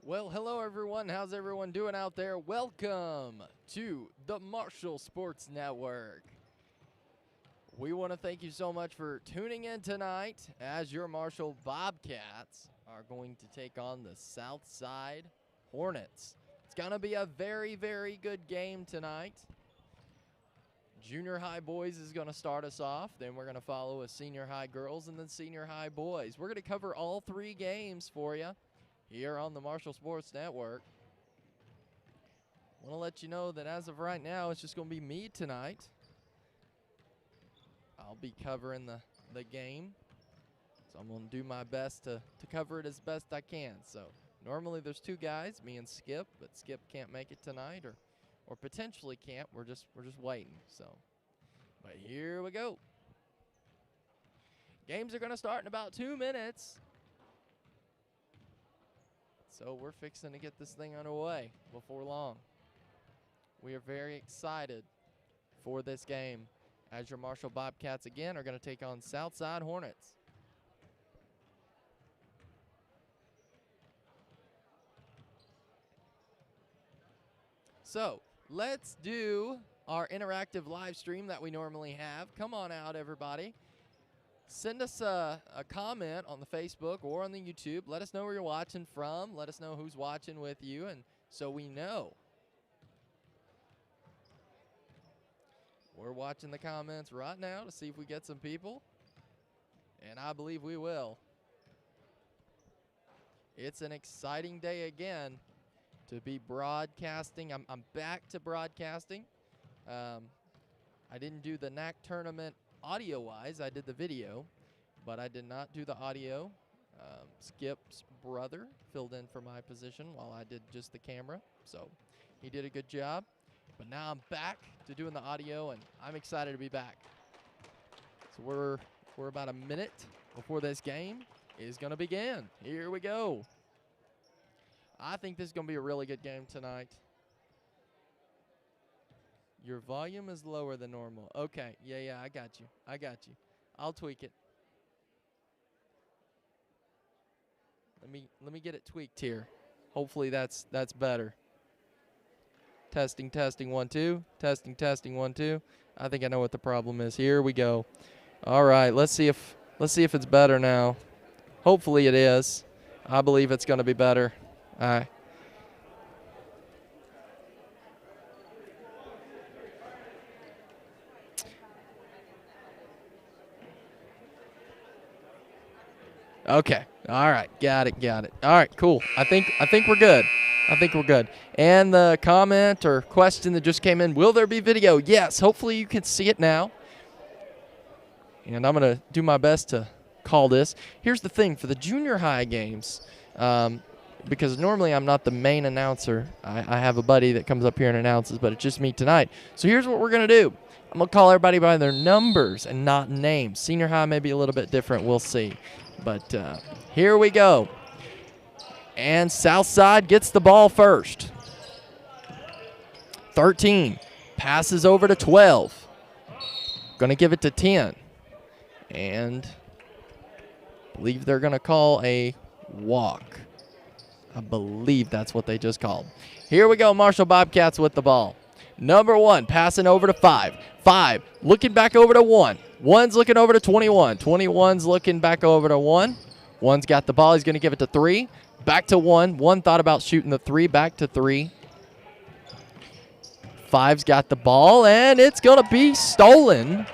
Well, hello everyone. How's everyone doing out there? Welcome to the Marshall Sports Network. We want to thank you so much for tuning in tonight as your Marshall Bobcats are going to take on the Southside Hornets. It's going to be a very, very good game tonight. Junior high boys is going to start us off. Then we're going to follow with senior high girls and then senior high boys. We're going to cover all three games for you here on the Marshall Sports Network. I want to let you know that as of right now, it's just going to be me tonight. I'll be covering the game, so I'm going to do my best to cover it as best I can. So normally there's two guys, me and Skip, but Skip can't make it tonight, or potentially can't. We're just waiting. So, but here we go. Games are going to start in about 2 minutes. So we're fixing to get this thing underway before long. We are very excited for this game as your Marshall Bobcats again are going to take on Southside Hornets. So let's do our interactive live stream that we normally have. Come on out, everybody. Send us a comment on the Facebook or on the YouTube. Let us know where you're watching from. Let us know who's watching with you, and so we know. We're watching the comments right now to see if we get some people, and I believe we will. It's an exciting day again to be broadcasting. I'm back to broadcasting. I didn't do the NAC tournament audio-wise. I did the video, but I did not do the audio. Skip's brother filled in for my position while I did just the camera, so he did a good job. But now I'm back to doing the audio, and I'm excited to be back. So we're about a minute before this game is going to begin. Here we go. I think this is going to be a really good game tonight. Your volume is lower than normal. Okay, yeah, I got you. I'll tweak it. Let me get it tweaked here. Hopefully that's better. Testing 1 2. Testing 1 2. I think I know what the problem is. Here we go. All right, let's see if it's better now. Hopefully it is. I believe it's going to be better. All right. Okay. All right. Got it. All right, cool. I think we're good. And the comment or question that just came in, will there be video? Yes. Hopefully you can see it now. And I'm going to do my best to call this. Here's the thing. For the junior high games, because normally I'm not the main announcer. I have a buddy that comes up here and announces, but it's just me tonight. So here's what we're going to do. I'm going to call everybody by their numbers and not names. Senior high may be a little bit different. We'll see. But here we go. And Southside gets the ball first. 13. Passes over to 12. Going to give it to 10. And I believe they're going to call a walk. I believe that's what they just called. Here we go, Marshall Bobcats with the ball. Number 1, passing over to 5. 5, looking back over to 1. 1's looking over to 21. 21's looking back over to 1. 1's got the ball. He's going to give it to 3. Back to 1. 1 thought about shooting the 3. Back to 3. 5's got the ball, and it's going to be stolen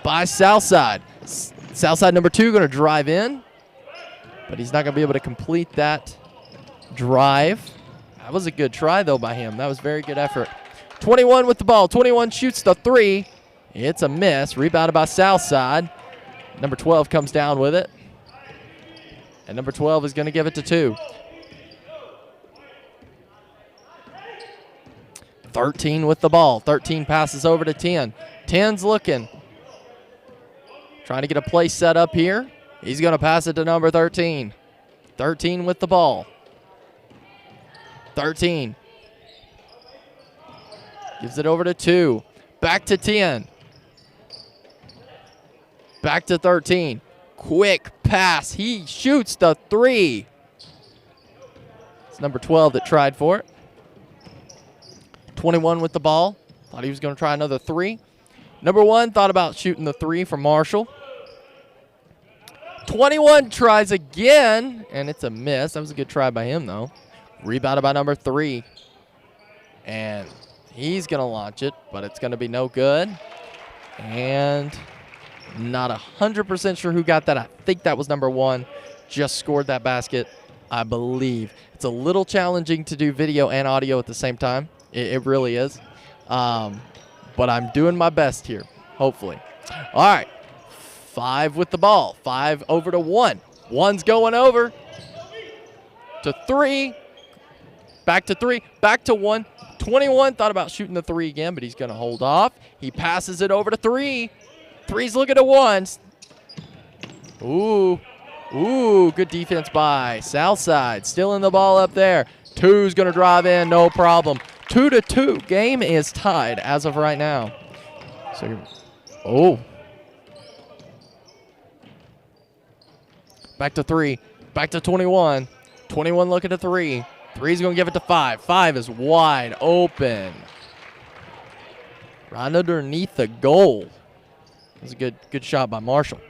by Southside. Southside number 2 going to drive in, but he's not going to be able to complete that drive. That was a good try, though, by him. That was very good effort. 21 with the ball. 21 shoots the 3. It's a miss. Rebounded by Southside. Number 12 comes down with it. And number 12 is going to give it to 2. 13 with the ball. 13 passes over to 10. 10's looking. Trying to get a play set up here. He's going to pass it to number 13. 13 with the ball. 13. Gives it over to 2. Back to 10. Back to 13. Quick pass. He shoots the 3. It's number 12 that tried for it. 21 with the ball. Thought he was going to try another three. Number 1 thought about shooting the three from Marshall. 21 tries again, and it's a miss. That was a good try by him, though. Rebounded by number 3. And he's going to launch it, but it's going to be no good. And not 100% sure who got that. I think that was number 1. Just scored that basket, I believe. It's a little challenging to do video and audio at the same time. It really is. But I'm doing my best here, hopefully. All right. 5 with the ball. 5 over to 1. 1's going over to 3. Back to 3. Back to 1. 21 thought about shooting the 3 again, but he's going to hold off. He passes it over to 3. 3's looking at 1. Ooh, good defense by Southside. Still in the ball up there. 2's going to drive in, no problem. 2-2. Game is tied as of right now. So, back to 3. Back to 21. 21 looking at 3. 3's going to give it to 5. 5 is wide open. Right underneath the goal. That was a good shot by Marshall.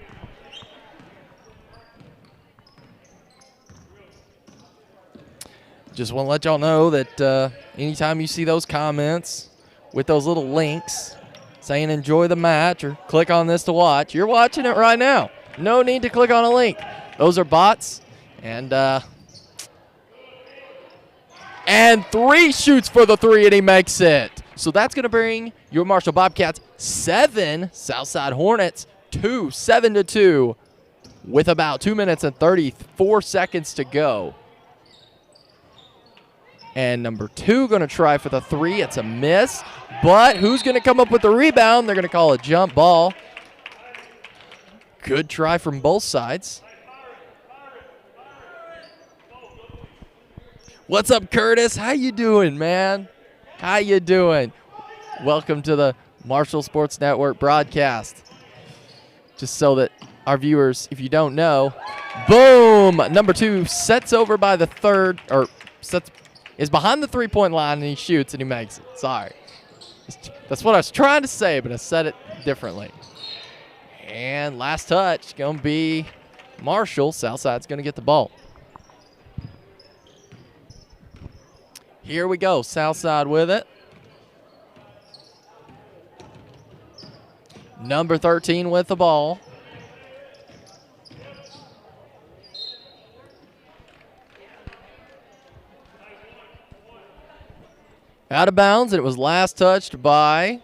Just want to let y'all know that anytime you see those comments with those little links saying enjoy the match or click on this to watch, you're watching it right now. No need to click on a link. Those are bots. And 3 shoots for the 3, and he makes it. So that's going to bring your Marshall Bobcats 7, Southside Hornets 2, 7-2, with about 2 minutes and 34 seconds to go. And number 2 going to try for the 3. It's a miss. But who's going to come up with the rebound? They're going to call a jump ball. Good try from both sides. What's up, Curtis? How you doing, man? How you doing? Welcome to the Marshall Sports Network broadcast. Just so that our viewers, if you don't know, boom! Number 2 sets over by the third, or is behind the three-point line, and he shoots, and he makes it. Sorry. That's what I was trying to say, but I said it differently. And last touch, going to be Marshall. Southside's going to get the ball. Here we go. Southside with it. Number 13 with the ball. Out of bounds, and it was last touched by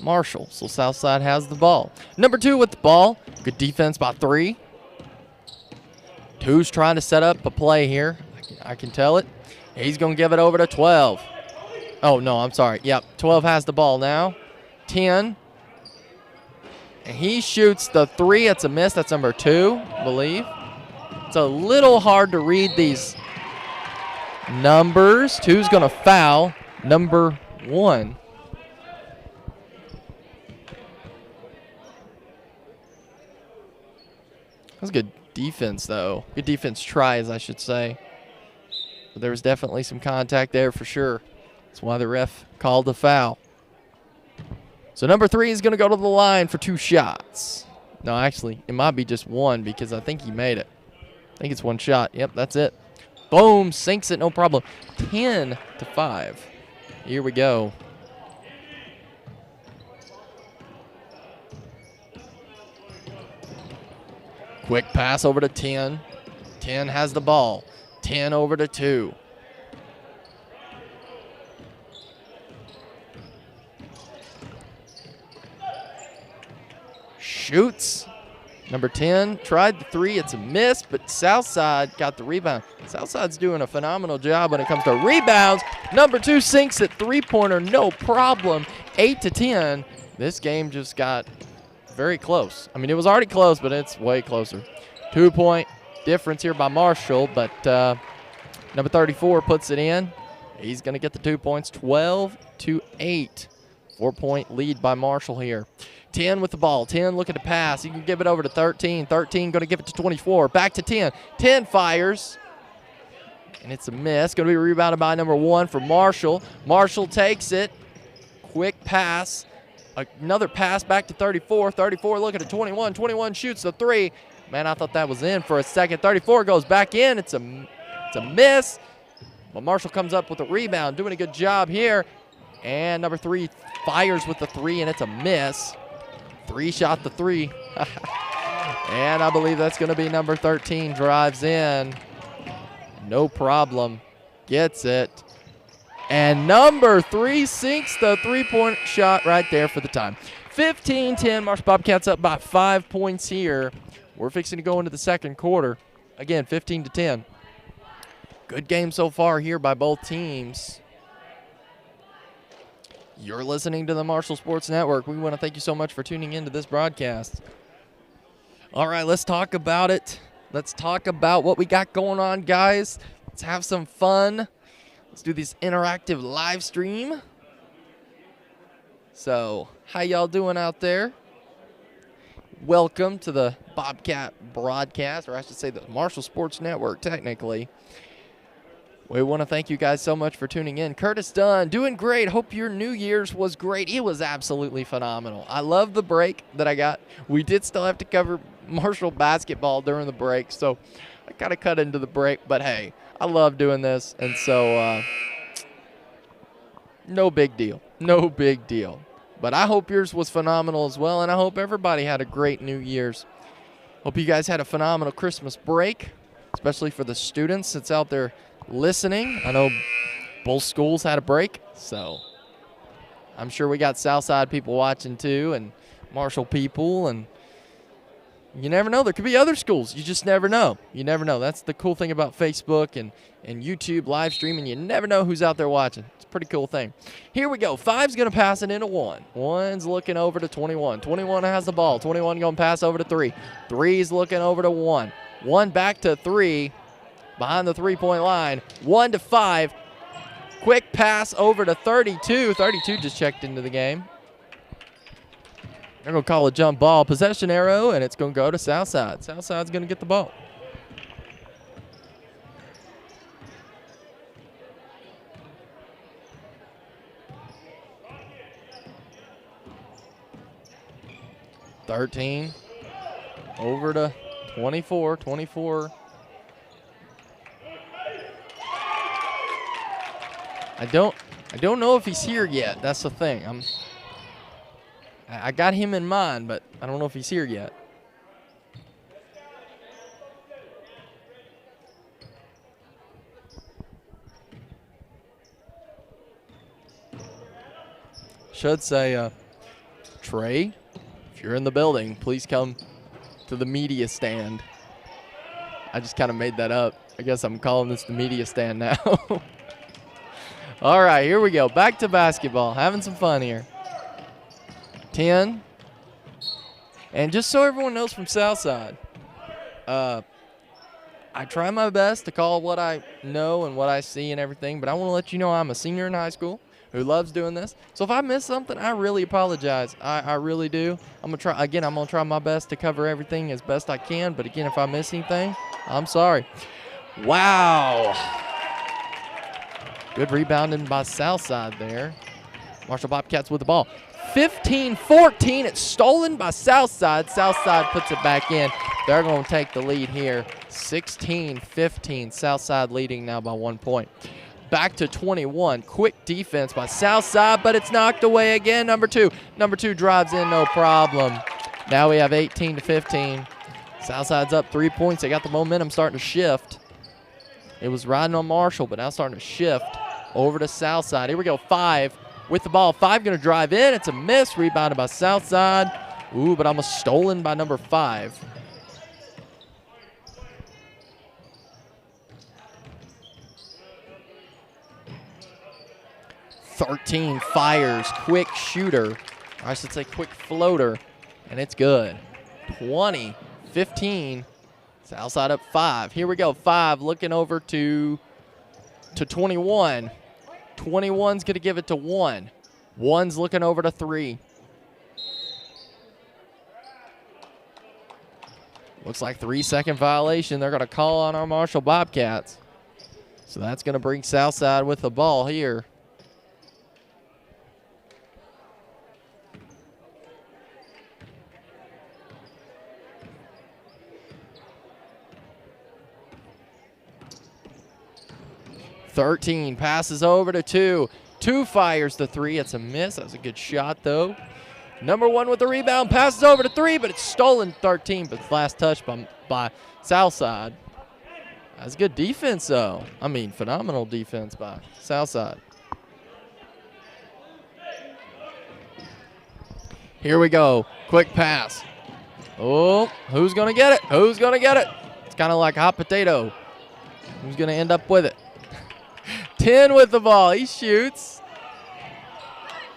Marshall. So Southside has the ball. Number 2 with the ball. Good defense by 3. 2's trying to set up a play here. I can tell it. He's going to give it over to 12. Oh, no, I'm sorry. Yep, 12 has the ball now. 10. And he shoots the 3. It's a miss. That's number 2, I believe. It's a little hard to read these numbers. 2's going to foul number 1. That's good defense, though. Good defense tries, I should say. But there was definitely some contact there for sure. That's why the ref called the foul. So number 3 is going to go to the line for 2 shots. No, actually, it might be just 1 because I think he made it. I think it's 1 shot. Yep, that's it. Boom, sinks it, no problem. 10-5. Here we go. Quick pass over to 10. 10 has the ball. 10 over to 2. Shoots. Number 10 tried the 3. It's a miss, but Southside got the rebound. Southside's doing a phenomenal job when it comes to rebounds. Number 2 sinks it, 3-pointer, no problem. 8-10. This game just got very close. I mean, it was already close, but it's way closer. 2-point difference here by Marshall, but number 34 puts it in. He's going to get the 2 points, 12-8. 4-point lead by Marshall here. 10 with the ball. 10 looking to pass. He can give it over to 13. 13 going to give it to 24. Back to 10. 10 fires. And it's a miss. Going to be rebounded by number 1 for Marshall. Marshall takes it. Quick pass. Another pass back to 34. 34 looking at 21. 21 shoots the 3. Man, I thought that was in for a second. 34 goes back in. It's a miss. But Marshall comes up with a rebound. Doing a good job here. And number 3 fires with the 3, and it's a miss. 3 shot the 3. And I believe that's going to be number 13. Drives in. No problem. Gets it. And number 3 sinks the 3-point shot right there for the time. 15-10. Marshall Bobcats up by 5 points here. We're fixing to go into the second quarter. Again, 15-10. Good game so far here by both teams. You're listening to the Marshall Sports Network. We want to thank you so much for tuning into this broadcast. All right, let's talk about it. Let's talk about what we got going on, guys. Let's have some fun. Let's do this interactive live stream. So, how y'all doing out there? Welcome to the Bobcat broadcast, or I should say the Marshall Sports Network, technically. We want to thank you guys so much for tuning in. Curtis Dunn, doing great. Hope your New Year's was great. It was absolutely phenomenal. I love the break that I got. We did still have to cover Marshall basketball during the break, so I kind of cut into the break. But, hey, I love doing this, and so no big deal. No big deal. But I hope yours was phenomenal as well, and I hope everybody had a great New Year's. Hope you guys had a phenomenal Christmas break, especially for the students that's out there listening. I know both schools had a break, so I'm sure we got Southside people watching too, and Marshall people, and you never know. There could be other schools. You just never know. You never know. That's the cool thing about Facebook and YouTube live streaming. You never know who's out there watching. It's a pretty cool thing. Here we go. 5's going to pass it into 1. 1's looking over to 21. 21 has the ball. 21 going to pass over to 3. 3's looking over to 1. 1 back to 3. Behind the 3-point line, 1 to 5. Quick pass over to 32. 32 just checked into the game. They're going to call a jump ball. Possession arrow, and it's going to go to Southside. Southside's going to get the ball. (13) over to 24. 24. I don't know if he's here yet. That's the thing. I got him in mind, but I don't know if he's here yet. Should say, Trey, if you're in the building, please come to the media stand. I just kind of made that up. I guess I'm calling this the media stand now. All right, here we go. Back to basketball. Having some fun here. 10. And just so everyone knows from Southside, I try my best to call what I know and what I see and everything, but I want to let you know I'm a senior in high school who loves doing this. So if I miss something, I really apologize. I really do. I'm going to try my best to cover everything as best I can, but again, if I miss anything, I'm sorry. Wow. Good rebounding by Southside there. Marshall Bobcats with the ball. 15-14. It's stolen by Southside. Southside puts it back in. They're going to take the lead here. 16-15. Southside leading now by 1 point. Back to 21. Quick defense by Southside, but it's knocked away again. Number 2. Number 2 drives in, no problem. Now we have 18-15. Southside's up 3 points. They got the momentum starting to shift. It was riding on Marshall, but now starting to shift over to Southside. Here we go, 5 with the ball. 5 going to drive in. It's a miss. Rebounded by Southside. Ooh, but almost stolen by number 5. (13) fires. Quick shooter. I should say quick floater. And it's good. 20-15. Southside up 5. Here we go. 5 looking over to 21. 21's going to give it to 1. One's looking over to 3. Looks like 3-second violation. They're going to call on our Marshall Bobcats. So that's going to bring Southside with the ball here. .13 passes over to 2. 2 fires the 3. It's a miss. That was a good shot, though. Number 1 with the rebound, passes over to 3, but it's stolen 13, but it's last touch by Southside. That's good defense, though. I mean, phenomenal defense by Southside. Here we go. Quick pass. Oh, who's going to get it? Who's going to get it? It's kind of like a hot potato. Who's going to end up with it? 10 with the ball. He shoots.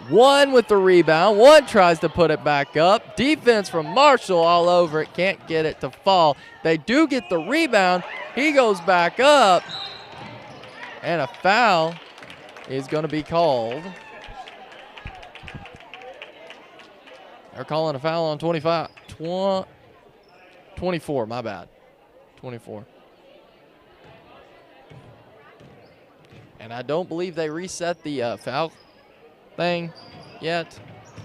1 with the rebound. 1 tries to put it back up. Defense from Marshall all over it. Can't get it to fall. They do get the rebound. He goes back up. And a foul is going to be called. They're calling a foul on 24, my bad. 24. And I don't believe they reset the foul thing yet,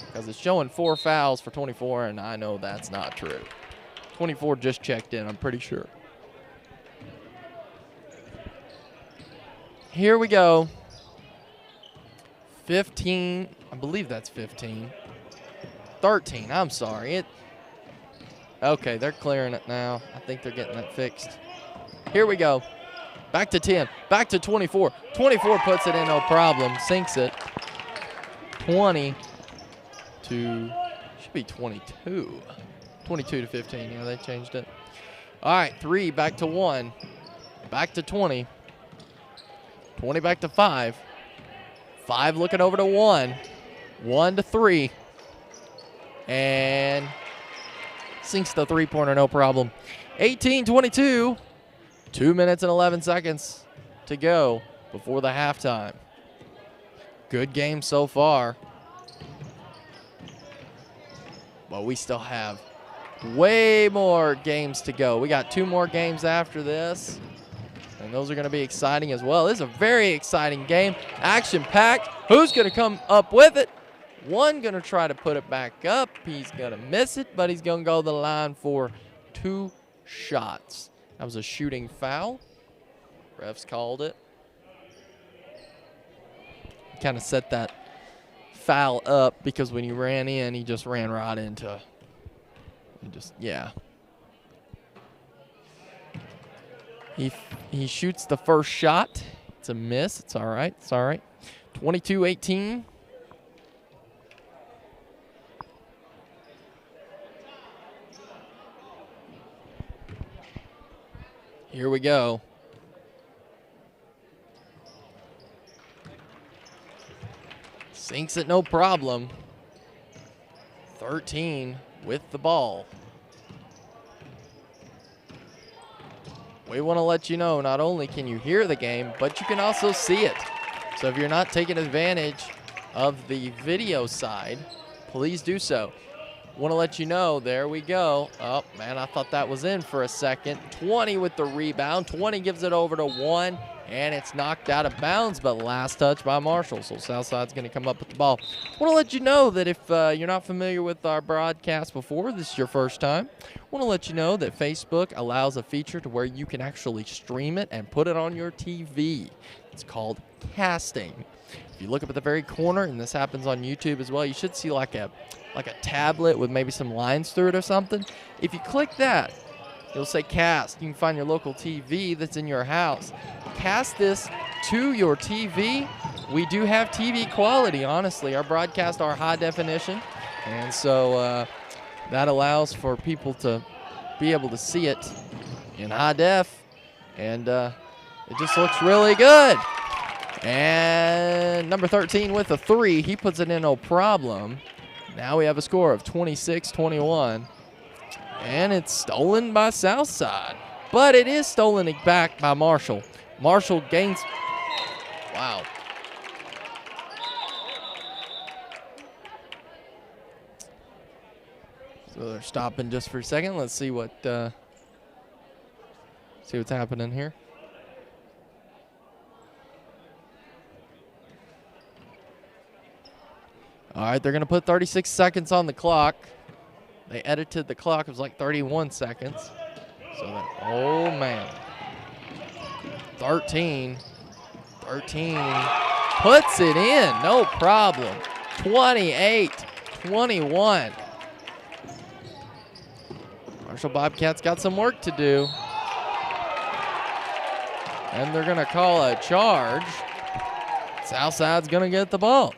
because it's showing 4 fouls for 24, and I know that's not true. 24 just checked in, I'm pretty sure. Here we go. 15, I believe that's 15. 13, I'm sorry. Okay, they're clearing it now. I think they're getting that fixed. Here we go. Back to 10, back to 24. 24 puts it in, no problem, sinks it. 20 to, should be 22. 22 to 15, yeah, they changed it. All right, 3 back to 1. Back to 20. 20 back to 5. 5 looking over to 1. 1 to 3. And sinks the 3-pointer, no problem. 18-22. 2 minutes and 11 seconds to go before the halftime. Good game so far. But we still have way more games to go. We got 2 more games after this, and those are going to be exciting as well. This is a very exciting game. Action-packed. Who's going to come up with it? 1 going to try to put it back up. He's going to miss it, but he's going to go to the line for 2 shots. That was a shooting foul. Refs called it. Kind of set that foul up because when he ran in, he just ran right into, yeah. He shoots the first shot. It's a miss. It's all right. It's all right. 22-18. Here we go. Sinks it, no problem. 13 with the ball. We want to let you know, not only can you hear the game, but you can also see it. So if you're not taking advantage of the video side, please do so. Want to let you know, there we go. Oh, man, I thought that was in for a second. 20 with the rebound. 20 gives it over to 1, and it's knocked out of bounds, but last touch by Marshall. So Southside's going to come up with the ball. Want to let you know that if you're not familiar with our broadcast before, this is your first time, want to let you know that Facebook allows a feature to where you can actually stream it and put it on your TV. It's called casting. If you look up at the very corner, and this happens on YouTube as well, you should see like a tablet with maybe some lines through it or something. If you click that, you'll say cast. You can find your local TV that's in your house. Cast this to your TV. We do have TV quality, honestly. Our broadcasts are high definition, and so that allows for people to be able to see it in high def, and it just looks really good. And number 13 with a 3. He puts it in, no problem. Now we have a score of 26-21. And it's stolen by Southside. But it is stolen back by Marshall. Marshall gains. Wow. So they're stopping just for a second. Let's see what's happening here. All right, they're going to put 36 seconds on the clock. They edited the clock. It was like 31 seconds. So that, oh, man. 13 puts it in. No problem. 28-21. Marshall Bobcats got some work to do. And they're going to call a charge. Southside's going to get the ball.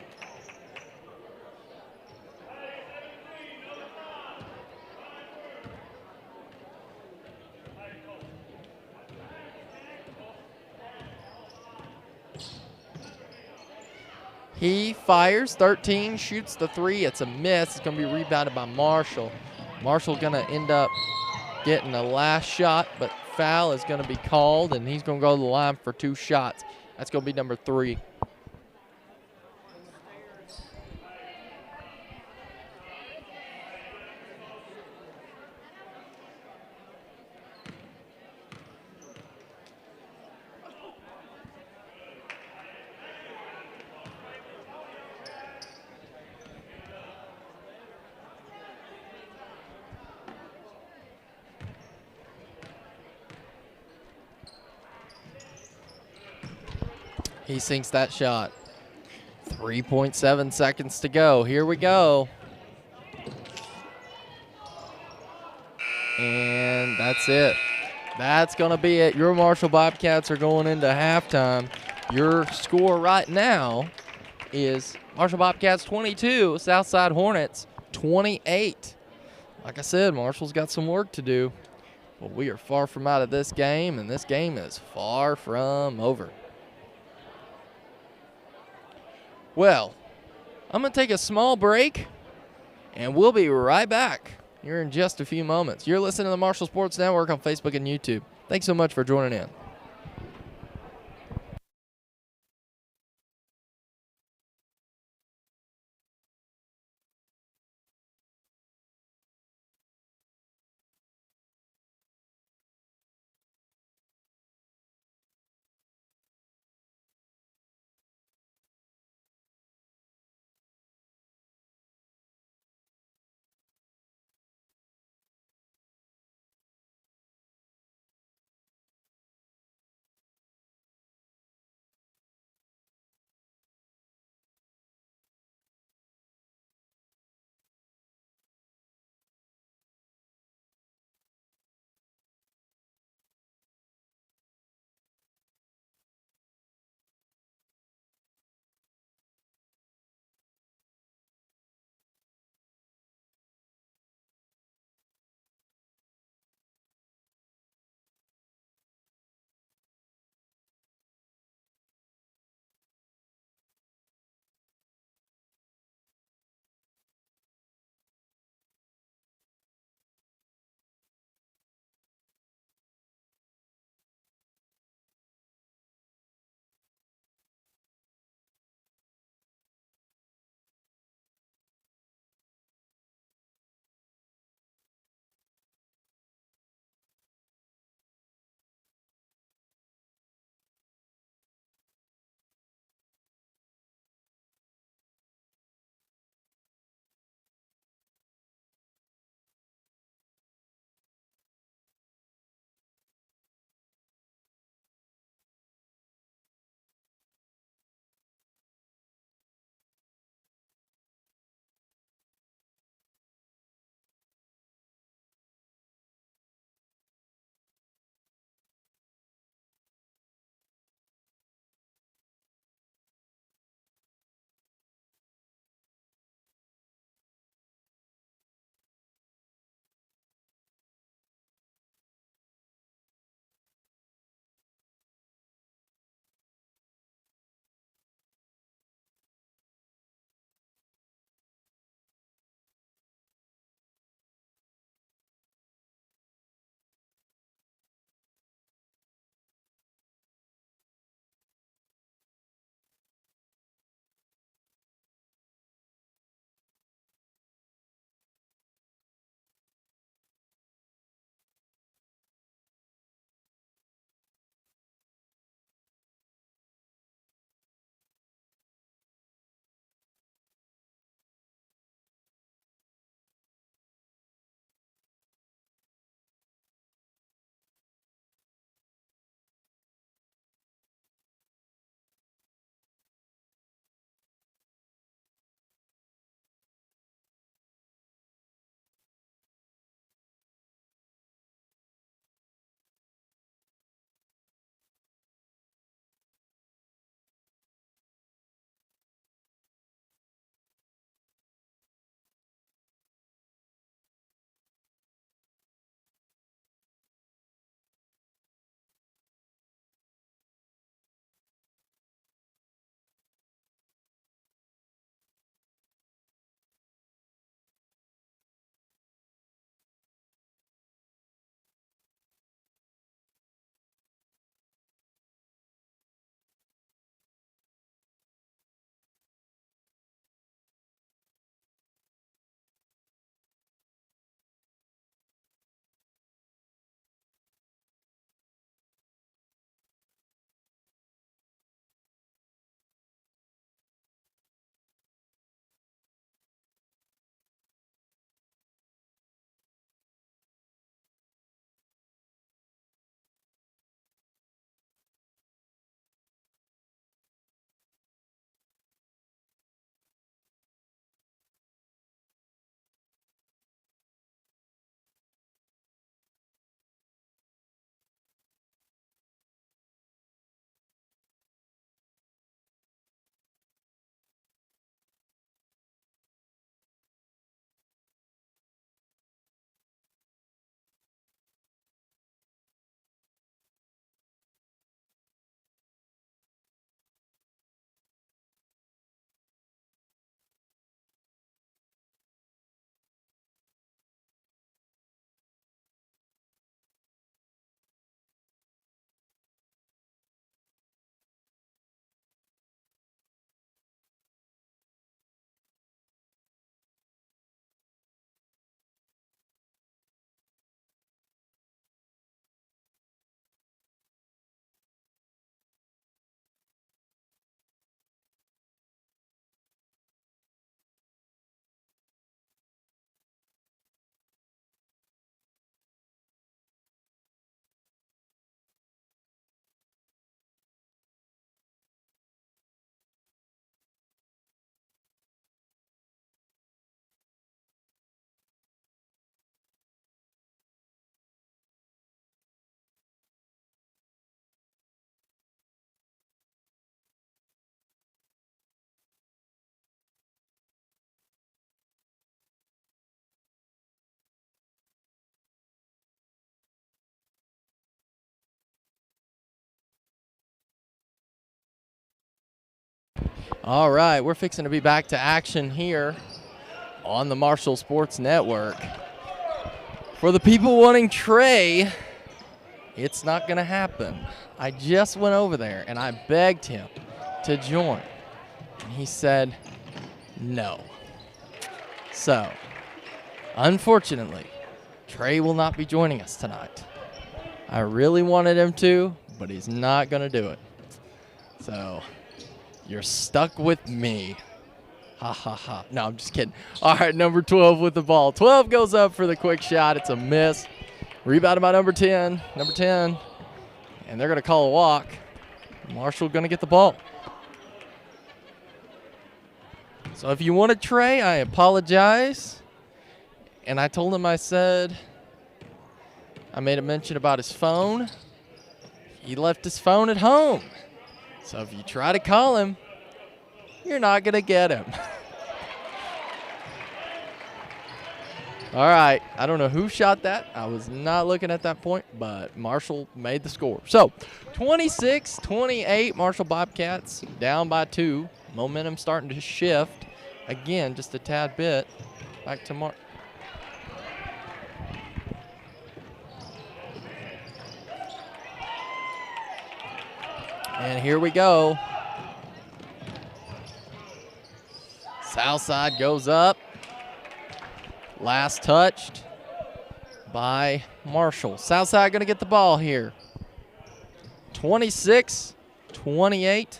He fires, 13, shoots the three. It's a miss. It's going to be rebounded by Marshall. Marshall going to end up getting a last shot, but foul is going to be called, and he's going to go to the line for 2 shots. That's going to be number 3. He sinks that shot. 3.7 seconds to go. Here we go. And that's it. That's going to be it. Your Marshall Bobcats are going into halftime. Your score right now is Marshall Bobcats 22, Southside Hornets 28. Like I said, Marshall's got some work to do. But we are far from out of this game, and this game is far from over. Well, I'm going to take a small break, and we'll be right back here in just a few moments. You're listening to the Marshall Sports Network on Facebook and YouTube. Thanks so much for joining in. All right, we're fixing to be back to action here on the Marshall Sports Network. For the people wanting Trey, it's not going to happen. I just went over there and I begged him to join. And he said no. So, unfortunately, Trey will not be joining us tonight. I really wanted him to, but he's not going to do it. So, you're stuck with me. Ha, ha, ha. No, I'm just kidding. All right, number 12 with the ball. 12 goes up for the quick shot. It's a miss. Rebounded by number 10. Number 10. And they're going to call a walk. Marshall going to get the ball. So if you wanted Trey, I apologize. And I told him, I made a mention about his phone. He left his phone at home. So if you try to call him, you're not going to get him. All right. I don't know who shot that. I was not looking at that point, but Marshall made the score. So 26-28, Marshall Bobcats down by 2. Momentum starting to shift. Again, just a tad bit. Back to Marshall. And here we go. Southside goes up. Last touched by Marshall. Southside going to get the ball here. 26-28.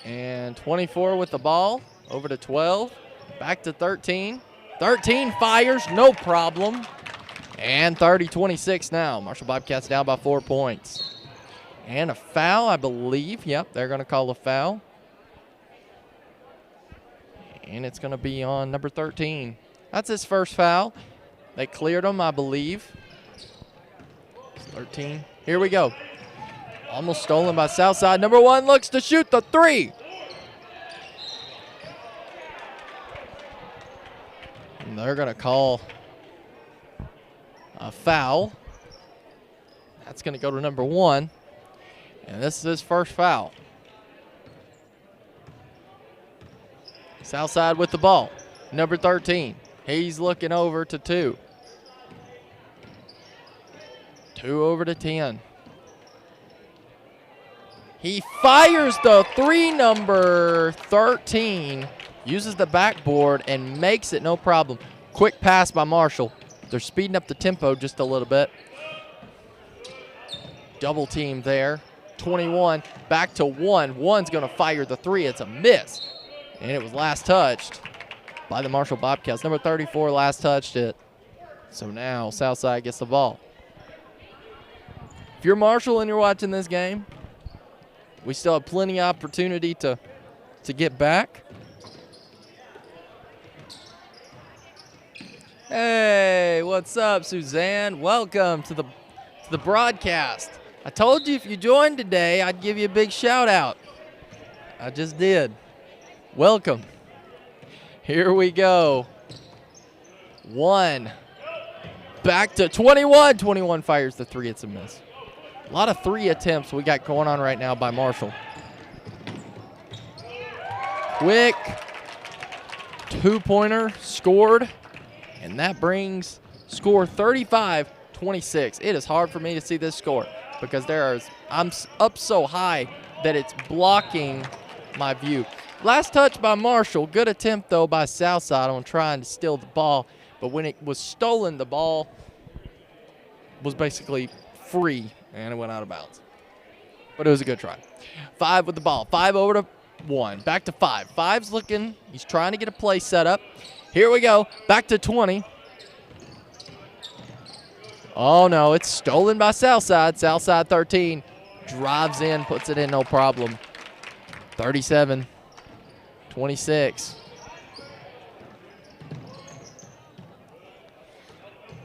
And 24 with the ball. Over to 12. Back to 13. 13 fires, no problem. And 30-26 now. Marshall Bobcats down by 4 points. And a foul, I believe. Yep, they're going to call a foul. And it's going to be on number 13. That's his first foul. They cleared him, I believe. It's 13. Here we go. Almost stolen by Southside. Number 1 looks to shoot the 3. And they're going to call a foul. That's going to go to number 1. And this is his first foul. Southside with the ball. Number 13. He's looking over to 2. 2 over to 10. He fires the 3, number 13. Uses the backboard and makes it no problem. Quick pass by Marshall. They're speeding up the tempo just a little bit. Double team there. 21, back to 1. 1's going to fire the 3. It's a miss. And it was last touched by the Marshall Bobcats. Number 34 last touched it. So now Southside gets the ball. If you're Marshall and you're watching this game, we still have plenty of opportunity to get back. Hey, what's up, Suzanne? Welcome to the broadcast. I told you if you joined today, I'd give you a big shout out. I just did. Welcome. Here we go. 1. Back to 21. 21 fires the 3. It's a miss. A lot of 3 attempts we got going on right now by Marshall. Quick 2-pointer scored. And that brings score 35-26. It is hard for me to see this score because I'm up so high that it's blocking my view. Last touch by Marshall. Good attempt, though, by Southside on trying to steal the ball. But when it was stolen, the ball was basically free, and it went out of bounds. But it was a good try. 5 with the ball. 5 over to 1. Back to 5. 5's looking. He's trying to get a play set up. Here we go. Back to 20. Oh, no. It's stolen by Southside. Southside 13. Drives in. Puts it in. No problem. 37-26.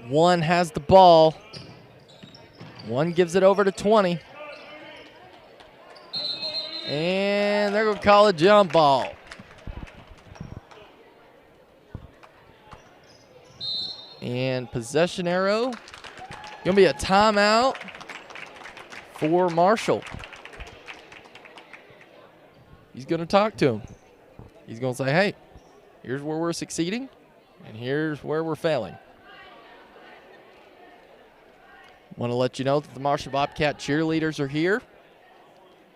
One has the ball. 1 gives it over to 20. And they're going to call a jump ball. And possession arrow. Going to be a timeout for Marshall. he's going to talk to him. He's going to say, hey, here's where we're succeeding, and here's where we're failing. Want to let you know that the Marshall Bobcat cheerleaders are here.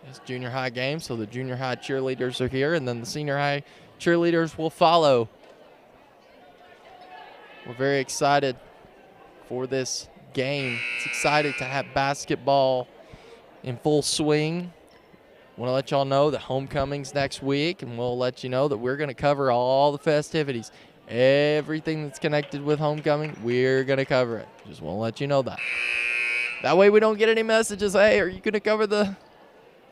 It's junior high game, so the junior high cheerleaders are here, and then the senior high cheerleaders will follow. We're very excited for this game. It's excited to have basketball in full swing. Want to let y'all know that homecoming's next week, and we'll let you know that we're going to cover all the festivities. Everything that's connected with homecoming, we're going to cover it. Just want to let you know that. That way we don't get any messages, hey, are you going to cover the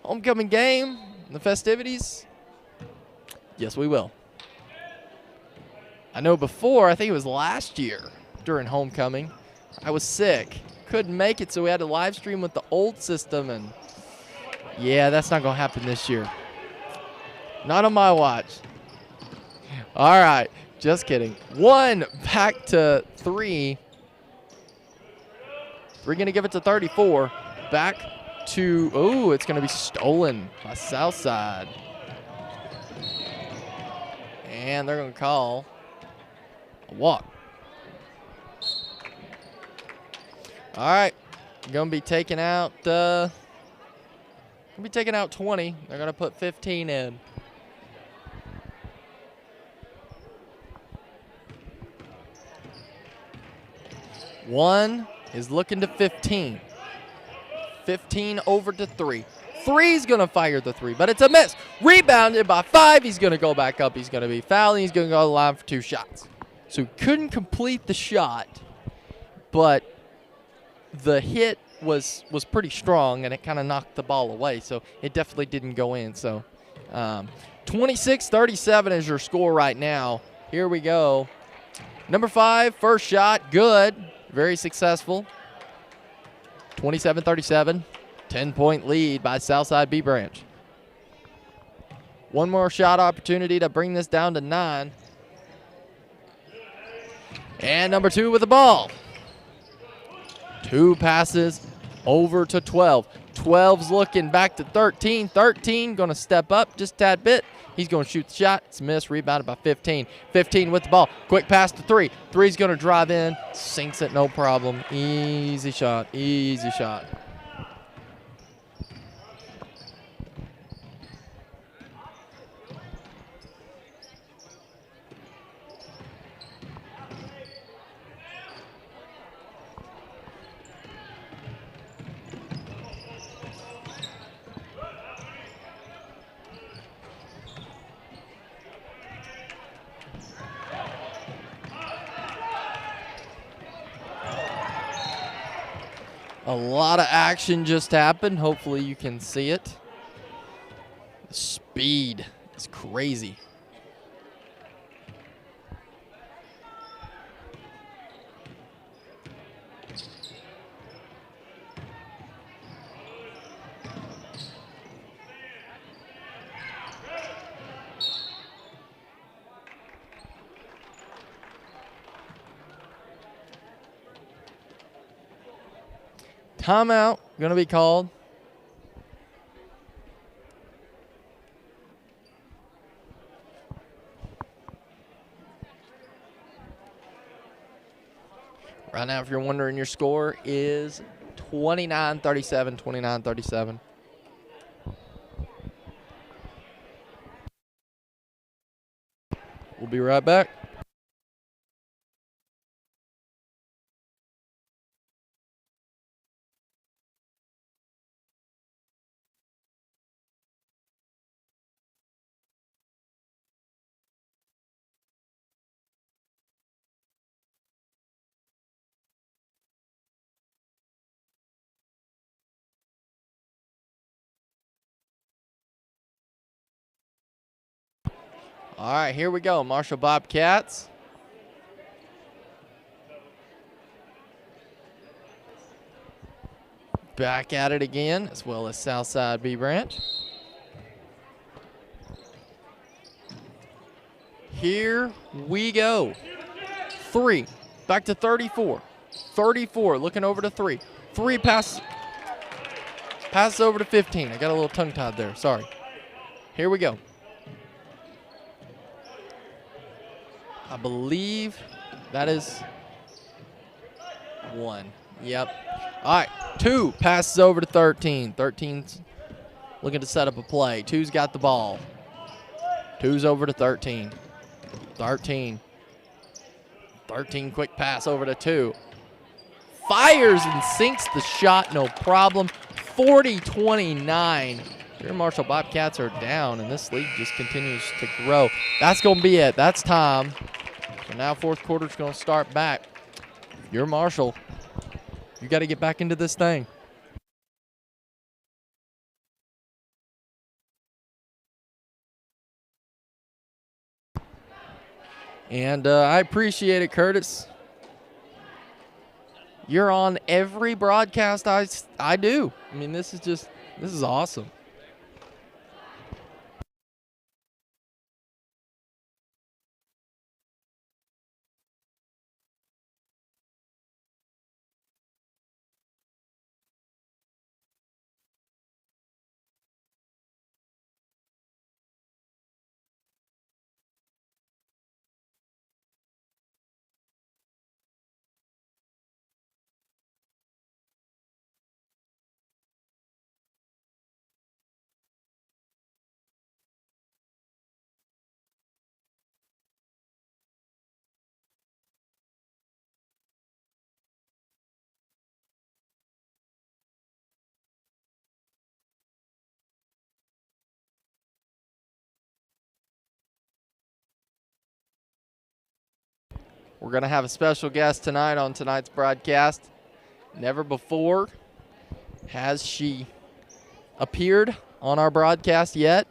homecoming game, the festivities? Yes, we will. I know before, I think it was last year during homecoming, I was sick. Couldn't make it, so we had to live stream with the old system, and yeah, that's not going to happen this year. Not on my watch. All right, just kidding. 1 back to 3. We're going to give it to 34. Back to, oh, it's going to be stolen by Southside. And they're going to call a walk. All right, going to be taking out 20. They're going to put 15 in. One is looking to 15. 15 over to 3. 3's going to fire the 3, but it's a miss. Rebounded by 5. He's going to go back up. He's going to be fouled. He's going to go to the line for 2 shots. So he couldn't complete the shot, but the hit was pretty strong, and it kind of knocked the ball away, so it definitely didn't go in. So 26-37 is your score right now. Here we go. Number 5, first shot, good. Very successful. 27-37, 10-point lead by Southside B Branch. One more shot opportunity to bring this down to 9. And number 2 with the ball. 2 passes over to 12. 12's looking back to 13. 13 going to step up just a tad bit. He's going to shoot the shot. It's missed, rebounded by 15. 15 with the ball. Quick pass to 3. 3's going to drive in. Sinks it, no problem. Easy shot, easy shot. A lot of action just happened. Hopefully you can see it. The speed is crazy. Timeout going to be called. Right now, if you're wondering, your score is 29-37, 29-37. We'll be right back. All right, here we go. Marshall Bobcats. Back at it again, as well as Southside B Branch. Here we go. 3, back to 34. 34, looking over to 3. 3 passes over to 15. I got a little tongue-tied there, sorry. Here we go. I believe that is 1. Yep. All right, 2 passes over to 13. 13's looking to set up a play. 2's got the ball. 2's over to 13. 13 quick pass over to 2. Fires and sinks the shot, no problem. 40-29. Your Marshall Bobcats are down, and this league just continues to grow. That's going to be it. That's time. So now fourth quarter's going to start back. Your Marshall, you got to get back into this thing. And I appreciate it, Curtis. You're on every broadcast I do. I mean, this is awesome. We're going to have a special guest tonight on tonight's broadcast. Never before has she appeared on our broadcast yet,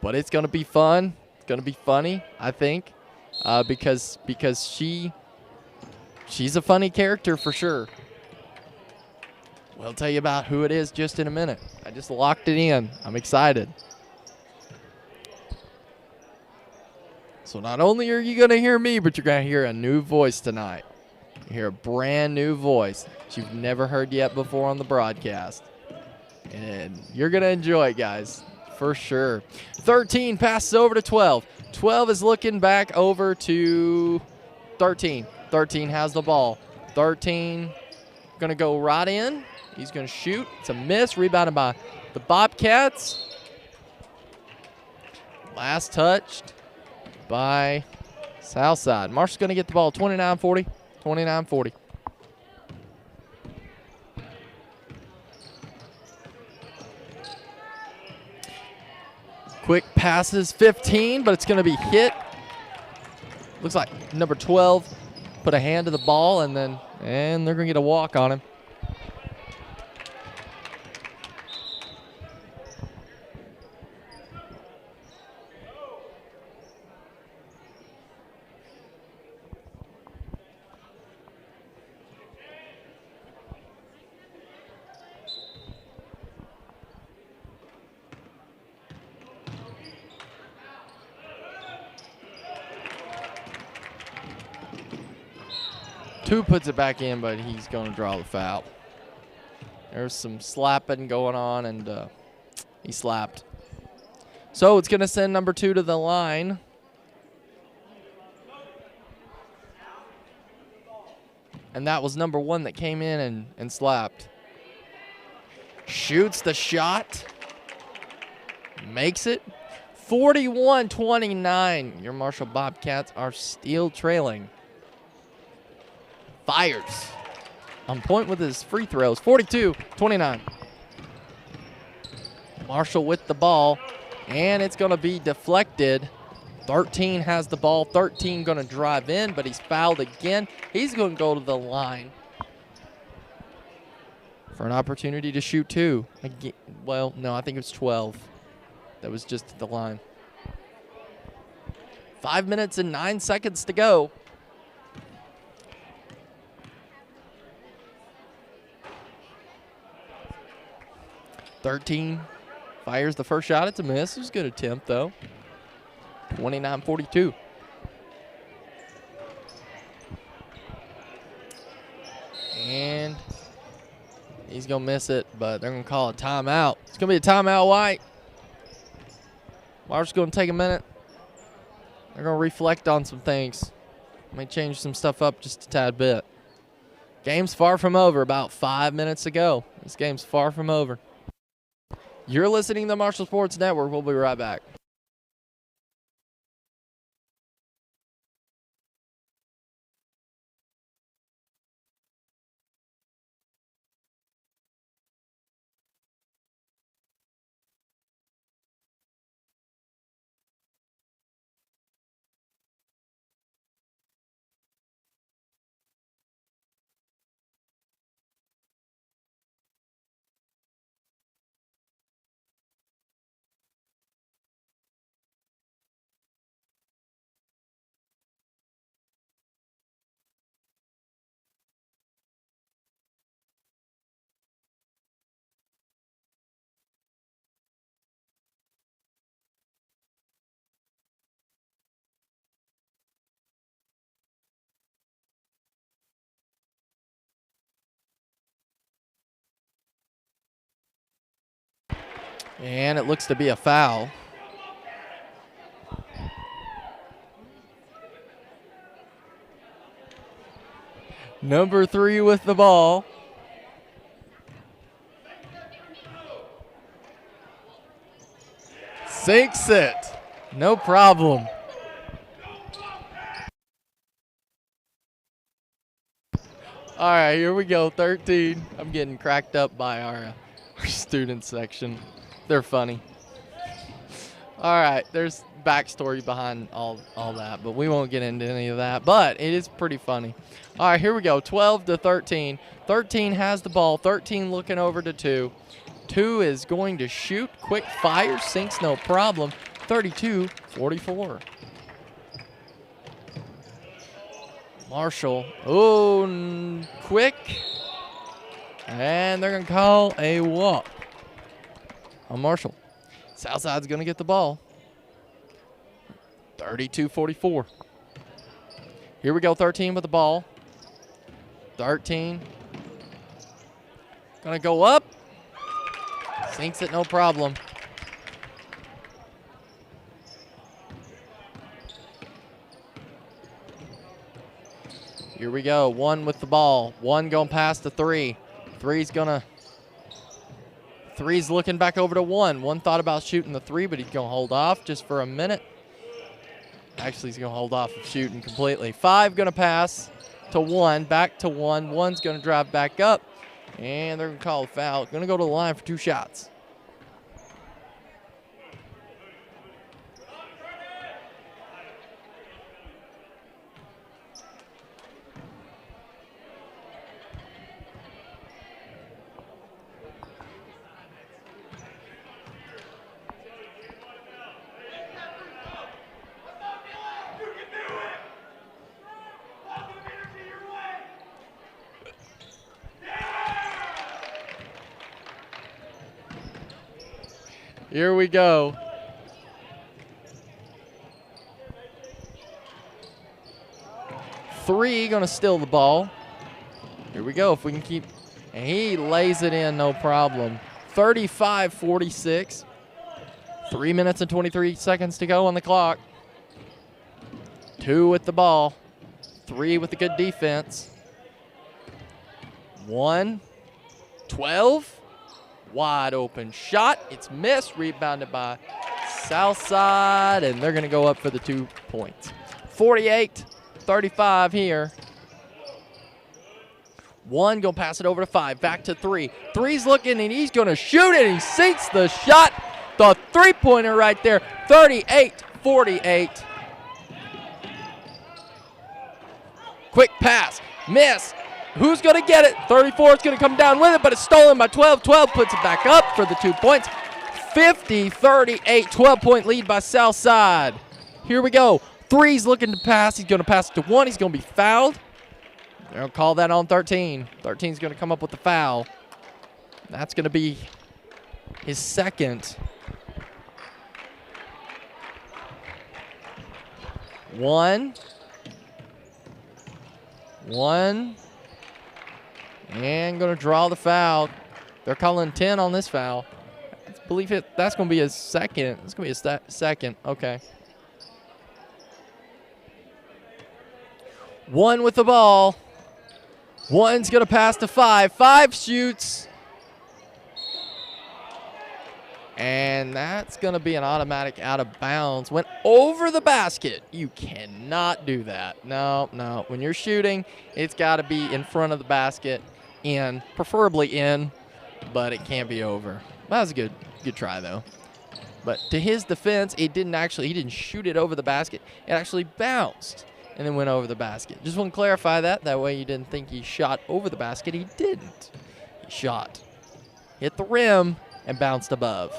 but it's going to be fun. It's going to be funny, I think, because she's a funny character for sure. We'll tell you about who it is just in a minute. I just locked it in. I'm excited. So not only are you going to hear me, but you're going to hear a new voice tonight. You hear a brand new voice that you've never heard yet before on the broadcast. And you're going to enjoy it, guys, for sure. 13 passes over to 12. 12 is looking back over to 13. 13 has the ball. 13 going to go right in. He's going to shoot. It's a miss. Rebounded by the Bobcats. Last touched by Southside. Marshall's going to get the ball. 29-40. 29-40. Quick passes, 15, but it's going to be hit. Looks like number 12 put a hand to the ball, and they're going to get a walk on him. Two puts it back in, but he's going to draw the foul. There's some slapping going on, and he slapped. So it's going to send number 2 to the line. And that was number 1 that came in and slapped. Shoots the shot. Makes it. 41-29. Your Marshall Bobcats are still trailing. Fires. On point with his free throws. 42-29. Marshall with the ball, and it's going to be deflected. 13 has the ball. 13 going to drive in, but he's fouled again. He's going to go to the line for an opportunity to shoot 2. Well, no, I think it was 12. That was just at the line. 5 minutes and 9 seconds to go. .13 fires the first shot. It's a miss. It was a good attempt, though. 29-42. And he's going to miss it, but they're going to call a timeout. It's going to be a timeout, White. Marshall's going to take a minute. They're going to reflect on some things. Might change some stuff up just a tad bit. Game's far from over. About 5 minutes to go. This game's far from over. You're listening to the Marshall Sports Network. We'll be right back. And it looks to be a foul. Number 3 with the ball. Sinks it. No problem. All right, here we go, 13. I'm getting cracked up by our student section. They're funny. All right, there's backstory behind all that, but we won't get into any of that. But it is pretty funny. All right, here we go, 12-13. 13 has the ball. 13 looking over to 2. 2 is going to shoot. Quick fire, sinks no problem. 32-44. Marshall, quick. And they're going to call a walk on Marshall. Southside's going to get the ball. 32-44. Here we go, 13 with the ball. 13. Going to go up. Sinks it, no problem. Here we go, 1 with the ball. 1 going past the 3. 3's looking back over to 1. 1 thought about shooting the 3, but he's going to hold off just for a minute. Actually, he's going to hold off of shooting completely. 5 going to pass to 1, back to 1. 1's going to drive back up, and they're going to call a foul. Going to go to the line for 2 shots. Here we go. Three going to steal the ball. Here we go. If we can keep, and he lays it in, no problem. 35-46. 3 minutes and 23 seconds to go on the clock. 2 with the ball. 3 with the good defense. 1, 12. Wide open shot. It's missed. Rebounded by Southside, and they're going to go up for the 2 points. 48-35 here. 1 going to pass it over to 5. Back to 3. 3's looking, and he's going to shoot it. He sinks the shot. The three-pointer right there. 38-48. Quick pass. Miss. Who's going to get it? 34 is going to come down with it, but it's stolen by 12. 12 puts it back up for the 2 points. 50-38, 12-point lead by Southside. Here we go. 3's looking to pass. He's going to pass it to 1. He's going to be fouled. They're going to call that on 13. 13's going to come up with the foul. That's going to be his second. 1. And going to draw the foul. They're calling 10 on this foul. That's believe that's going to be his second. It's going to be his second. Okay. One with the ball. One's going to pass to 5. 5 shoots. And that's going to be an automatic out of bounds. Went over the basket. You cannot do that. No, no. When you're shooting, it's got to be in front of the basket, in, preferably in, but it can't be over. That was a good try, though. But to his defense, he didn't shoot it over the basket. It actually bounced and then went over the basket. Just want to clarify that. That way you didn't think he shot over the basket. He didn't. He shot, hit the rim, and bounced above.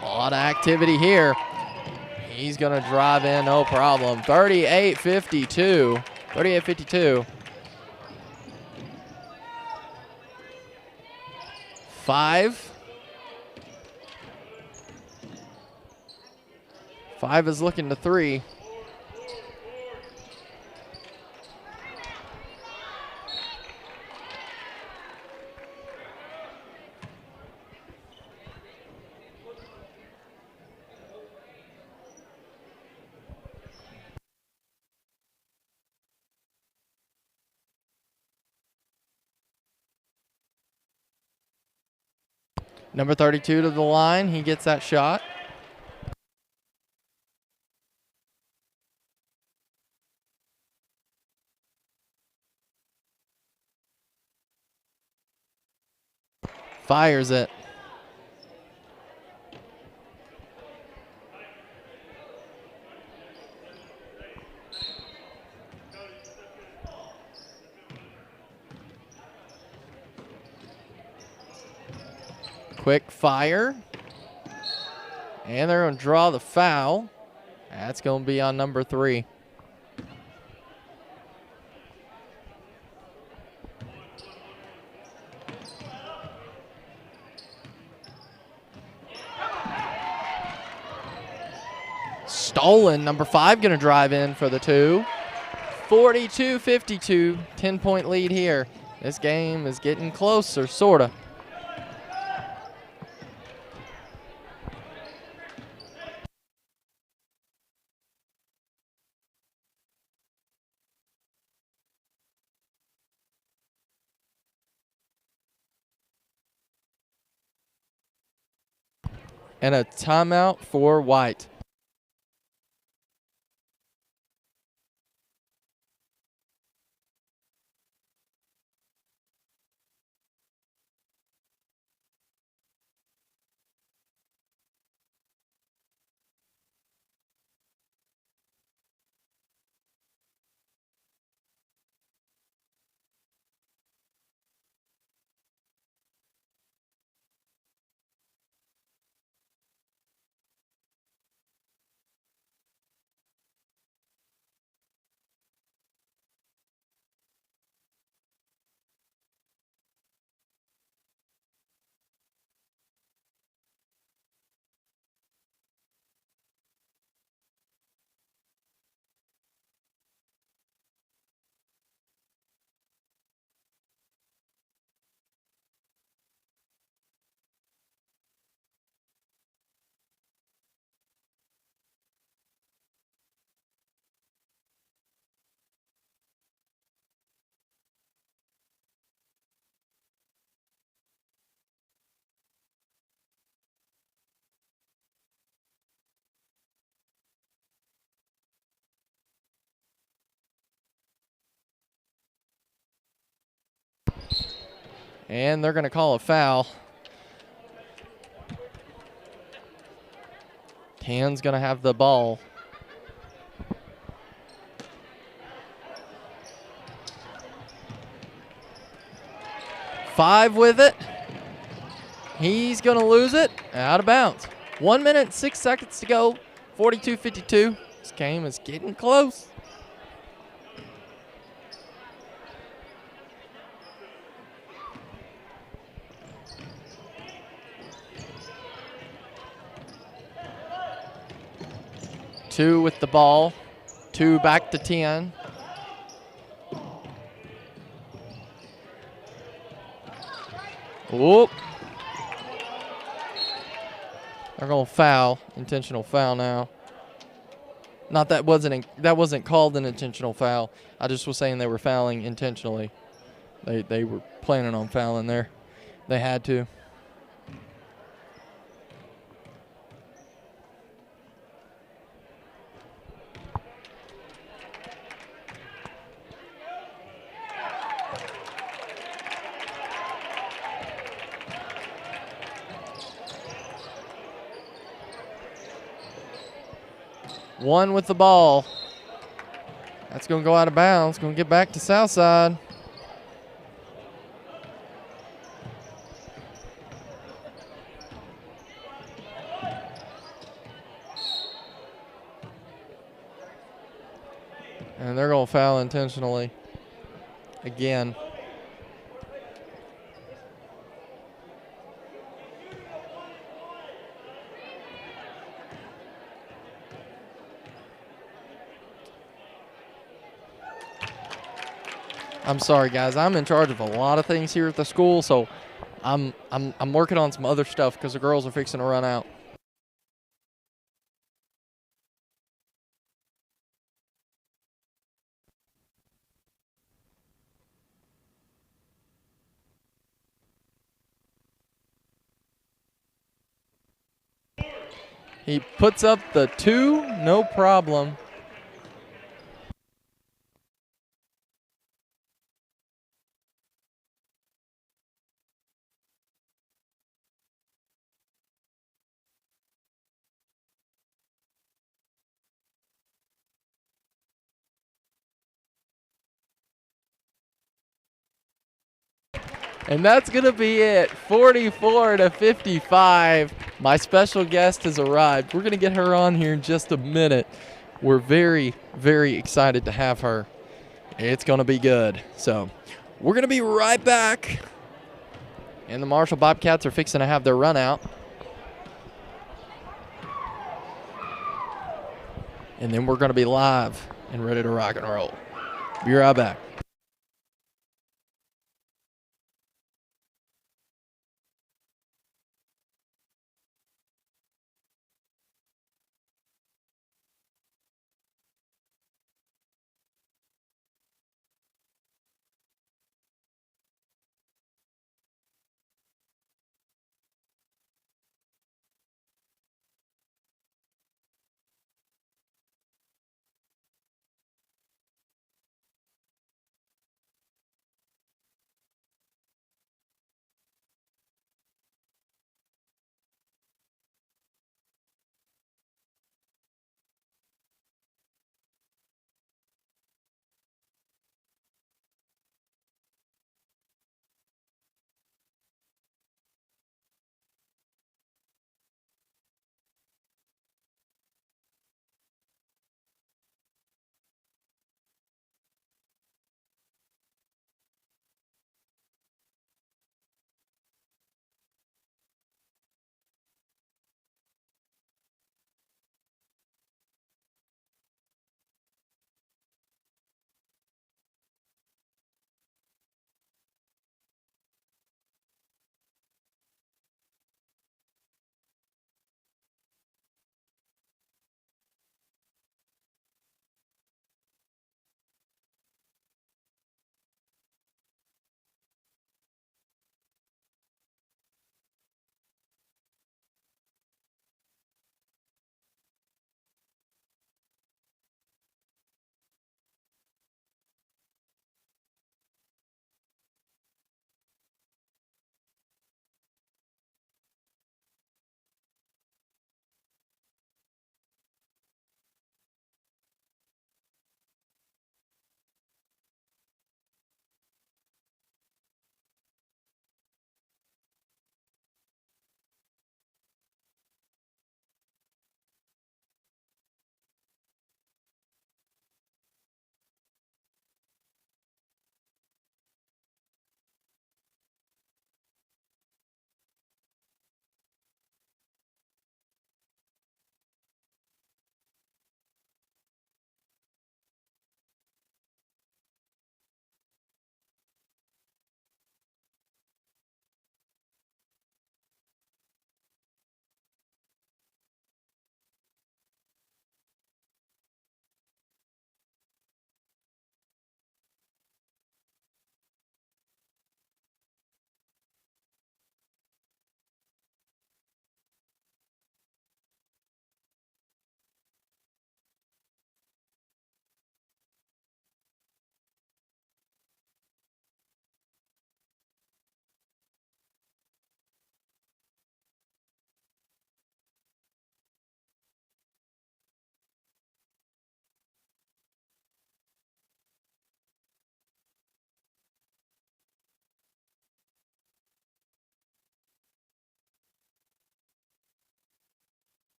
A lot of activity here. He's going to drive in, no problem. 38-52. 38-52. 5. 5 is looking to 3. Number 32 to the line. He gets that shot. Fires it. Quick fire. And they're going to draw the foul. That's going to be on number 3. Stolen. Number 5 going to drive in for the 2. 42-52. 10-point lead here. This game is getting closer, sort of. And a timeout for White. And they're going to call a foul. Tan's going to have the ball. Five with it. He's going to lose it. Out of bounds. 1 minute, 6 seconds to go. 42-52. This game is getting close. Two with the ball. 2 back to 10. Whoop. They're going to foul. Intentional foul now. Not that wasn't called an intentional foul. I just was saying they were fouling intentionally. They were planning on fouling there. They had to. One with the ball. That's going to go out of bounds. Going to get back to Southside. And they're going to foul intentionally again. I'm sorry, guys. I'm in charge of a lot of things here at the school, so I'm working on some other stuff because the girls are fixing to run out. He puts up the 2, no problem. And that's going to be it, 44-55. My special guest has arrived. We're going to get her on here in just a minute. We're very, very excited to have her. It's going to be good. So we're going to be right back. And the Marshall Bobcats are fixing to have their run out. And then we're going to be live and ready to rock and roll. Be right back.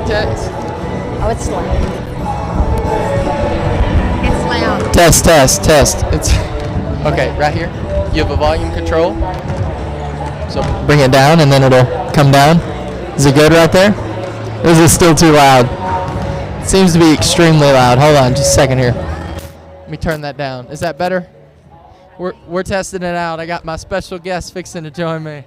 test. Oh, it's loud. It's loud. Test. It's okay. Right here, you have a volume control. So bring it down, and then it'll come down. Is it good right there? Or is it still too loud? It seems to be extremely loud. Hold on, just a second here. Let me turn that down. Is that better? We're testing it out. I got my special guest fixing to join me.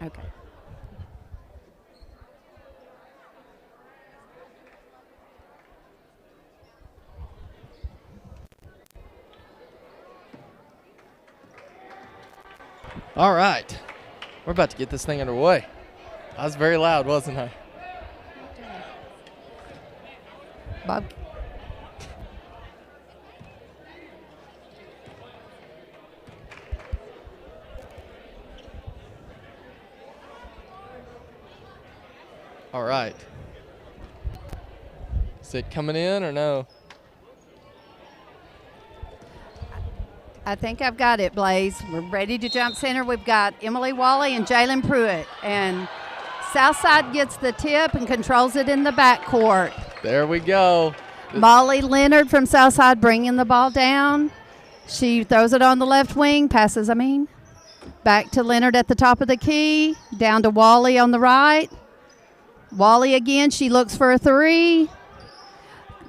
Okay. All right. We're about to get this thing underway. I was very loud, wasn't I? Bob. All right. Is it coming in or no? I think I've got it, Blaze. We're ready to jump center. We've got Emily Wally and Jalen Pruitt. And Southside gets the tip and controls it in the backcourt. There we go. Molly Leonard from Southside bringing the ball down. She throws it on the left wing, passes, back to Leonard at the top of the key, down to Wally on the right. Wally again, she looks for a three.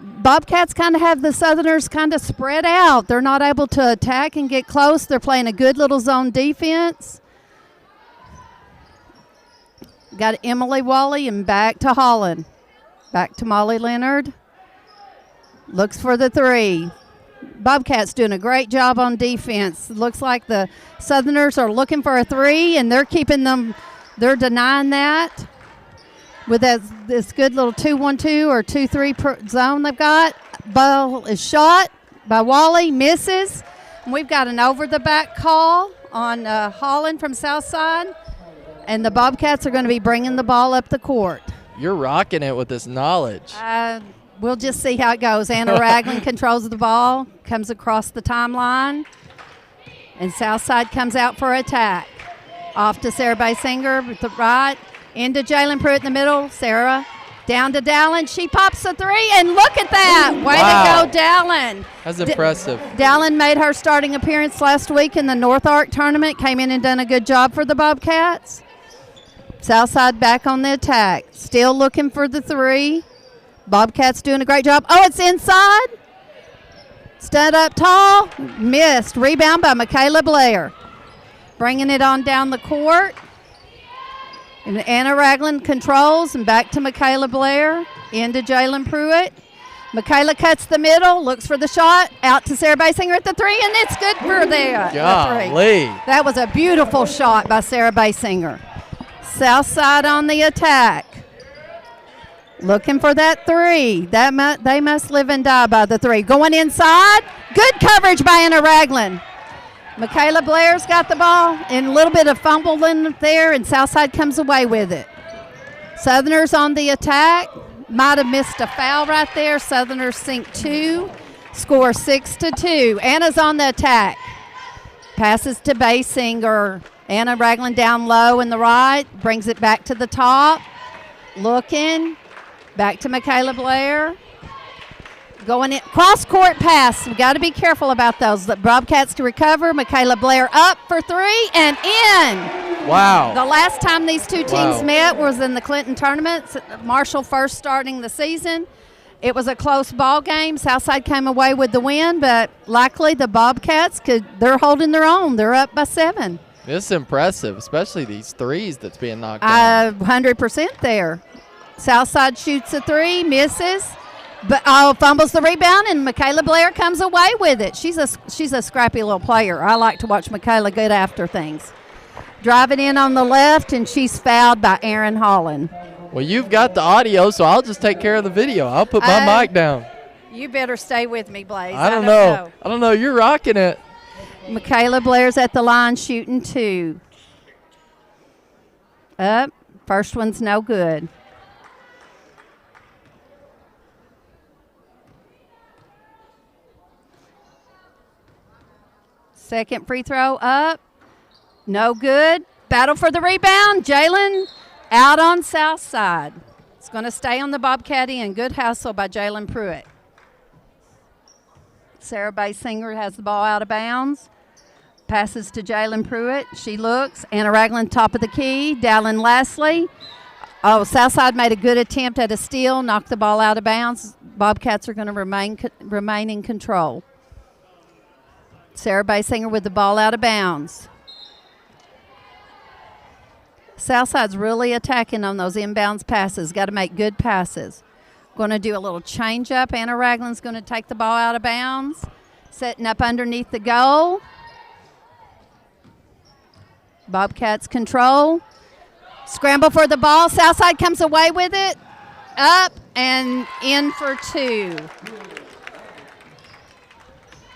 Bobcats kind of have the Southerners kind of spread out. They're not able to attack and get close. They're playing a good little zone defense. Got Emily Wally and back to Holland. Back to Molly Leonard. Looks for the three. Bobcats doing a great job on defense. Looks like the Southerners are looking for a three, and they're keeping them, they're denying that. With this good little 2-1-2 or 2-3 zone they've got. Ball is shot by Wally, misses. And we've got an over-the-back call on Holland from Southside. And the Bobcats are going to be bringing the ball up the court. You're rocking it with this knowledge. We'll just see how it goes. Anna Ragland controls the ball, comes across the timeline. And Southside comes out for attack. Off to Sarah Basinger with the right. Into Jalen Pruitt in the middle. Sarah down to Dallin. She pops a three, and look at that. Way to go, Dallin. That's impressive. Dallin made her starting appearance last week in the North Arc tournament. Came in and done a good job for the Bobcats. Southside back on the attack. Still looking for the three. Bobcats doing a great job. Oh, it's inside. Stood up tall. Missed. Rebound by Michaela Blair. Bringing it on down the court. And Anna Ragland controls, and back to Michaela Blair. Into Jalen Pruitt. Michaela cuts the middle, looks for the shot. Out to Sarah Basinger at the three, and it's good for the Golly. That was a beautiful shot by Sarah Basinger. Southside on the attack. Looking for that three. They must live and die by the three. Going inside. Good coverage by Anna Ragland. Michaela Blair's got the ball, and a little bit of fumbling there, and Southside comes away with it. Southerners on the attack. Might have missed a foul right there. Southerners sink two. Score 6-2. Anna's on the attack. Passes to Basinger. Anna Ragland down low in the right. Brings it back to the top. Looking. Back to Michaela Blair. Going in. Cross-court pass. We've got to be careful about those. The Bobcats to recover. Michaela Blair up for three and in. Wow. The last time these two teams met was in the Clinton tournament. Marshall first starting the season. It was a close ball game. Southside came away with the win, but likely the Bobcats they're holding their own. They're up by 7. This is impressive, especially these threes that's being knocked down. 100% there. Southside shoots a three, misses. But fumbles the rebound, and Michaela Blair comes away with it. She's a scrappy little player. I like to watch Michaela get after things. Driving in on the left, and she's fouled by Erin Holland. Well, you've got the audio, so I'll just take care of the video. I'll put my mic down. You better stay with me, Blaze. I don't know. I don't know. You're rocking it. Michaela Blair's at the line shooting 2. Up. First one's no good. Second free throw up. No good. Battle for the rebound. Jalen out on south side. It's going to stay on the Bobcat end. Good hustle by Jalen Pruitt. Sarah Basinger has the ball out of bounds. Passes to Jalen Pruitt. She looks. Anna Ragland top of the key. Dallin Lastly. Oh, Southside made a good attempt at a steal. Knocked the ball out of bounds. Bobcats are going to remain in control. Sarah Basinger with the ball out of bounds. Southside's really attacking on those inbounds passes. Got to make good passes. Going to do a little change up. Anna Ragland's going to take the ball out of bounds. Setting up underneath the goal. Bobcats control. Scramble for the ball. Southside comes away with it. Up and in for 2.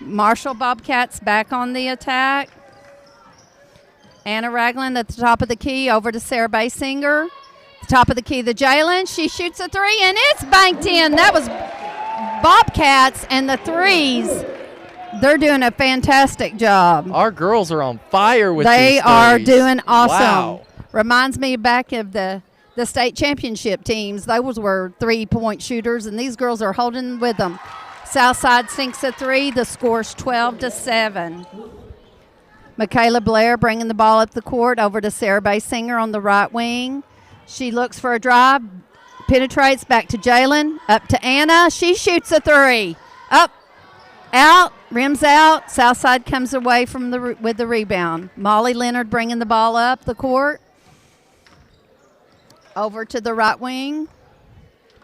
Marshall Bobcats back on the attack. Anna Ragland at the top of the key over to Sarah Basinger. Top of the key to Jalen. She shoots a 3 and it's banked in. That was Bobcats and the threes. They're doing a fantastic job. Our girls are on fire with these They are threes. doing awesome. Wow. Reminds me back of the state championship teams. Those were 3-point shooters, and these girls are holding with them. Southside sinks a 3. The score's 12-7. Michaela Blair bringing the ball up the court over to Sarah Basinger on the right wing. She looks for a drive, penetrates back to Jalen, up to Anna. She shoots a 3. Up, out, rims out. Southside comes away from with the rebound. Molly Leonard bringing the ball up the court. Over to the right wing.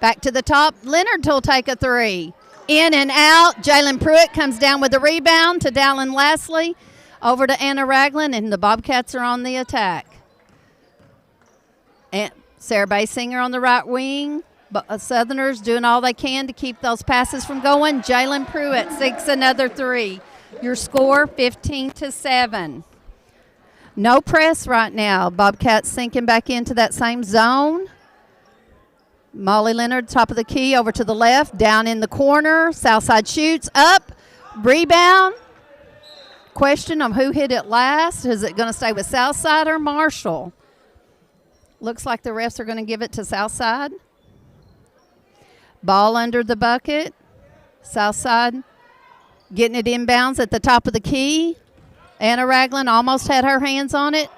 Back to the top. Leonard will take a 3. In and out. Jalen Pruitt comes down with the rebound to Dallin Lastly. Over to Anna Ragland, and the Bobcats are on the attack. And Sarah Basinger on the right wing. Southerners doing all they can to keep those passes from going. Jalen Pruitt sinks another 3. Your score, 15-7. No press right now. Bobcats sinking back into that same zone. Molly Leonard, top of the key, over to the left, down in the corner. Southside shoots, up, rebound. Question on who hit it last. Is it going to stay with Southside or Marshall? Looks like the refs are going to give it to Southside. Ball under the bucket. Southside getting it inbounds at the top of the key. Anna Ragland almost had her hands on it.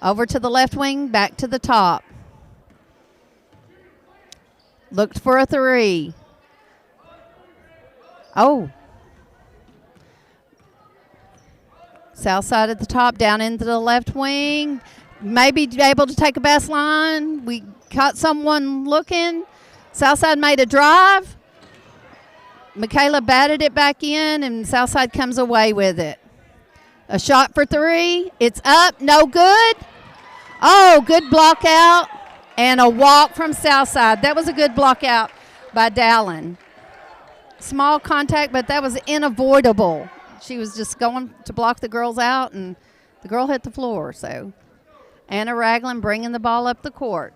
Over to the left wing, back to the top. Looked for a 3. Oh. Southside at the top, down into the left wing. Maybe able to take a best line. We caught someone looking. Southside made a drive. Michaela batted it back in, and Southside comes away with it. A shot for 3. It's up. No good. Oh, good block out. And a walk from Southside. That was a good block out by Dallin. Small contact, but that was unavoidable. She was just going to block the girls out, and the girl hit the floor. So Anna Ragland bringing the ball up the court.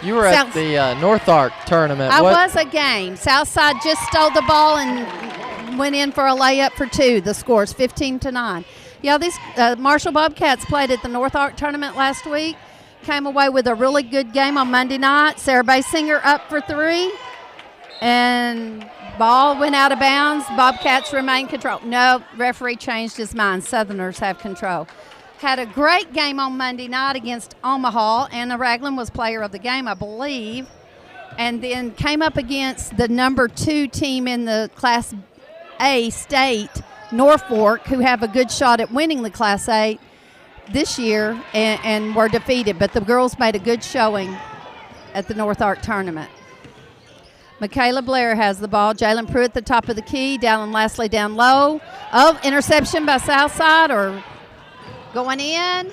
You were at the North Arc tournament. I was a game. Southside just stole the ball and went in for a layup for 2. The score's 15-9. Yeah, these Marshall Bobcats played at the North Arc tournament last week. Came away with a really good game on Monday night. Sarah Basinger up for 3. And ball went out of bounds. Bobcats remain control. No, referee changed his mind. Southerners have control. Had a great game on Monday night against Omaha. Anna Ragland was player of the game, I believe. And then came up against the number 2 team in the Class A state, Norfolk, who have a good shot at winning the Class A this year and were defeated. But the girls made a good showing at the North Arc tournament. Michaela Blair has the ball. Jalen Pruitt at the top of the key. Dallin Lastly down low. Oh, interception by Southside or going in.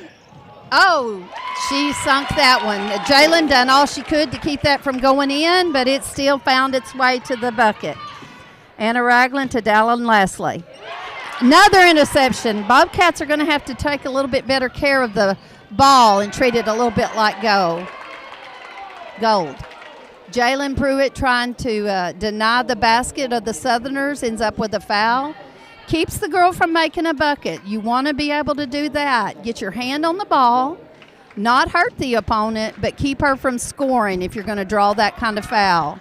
Oh, she sunk that one. Jalen done all she could to keep that from going in, but it still found its way to the bucket. Anna Ragland to Dallin Lastly. Another interception. Bobcats are going to have to take a little bit better care of the ball and treat it a little bit like gold. Jalen Pruitt trying to deny the basket of the Southerners, ends up with a foul. Keeps the girl from making a bucket. You want to be able to do that. Get your hand on the ball, not hurt the opponent, but keep her from scoring if you're going to draw that kind of foul.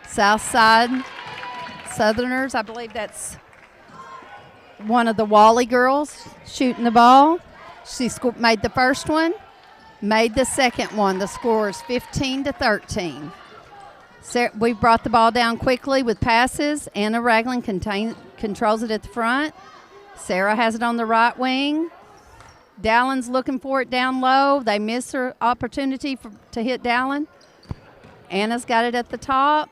Southside Southerners, I believe that's one of the Wally girls shooting the ball. She made the first one, made the second one. The score is 15-13. We brought the ball down quickly with passes. Anna Ragland controls it at the front. Sarah has it on the right wing. Dallin's looking for it down low. They miss her opportunity to hit Dallin. Anna's got it at the top.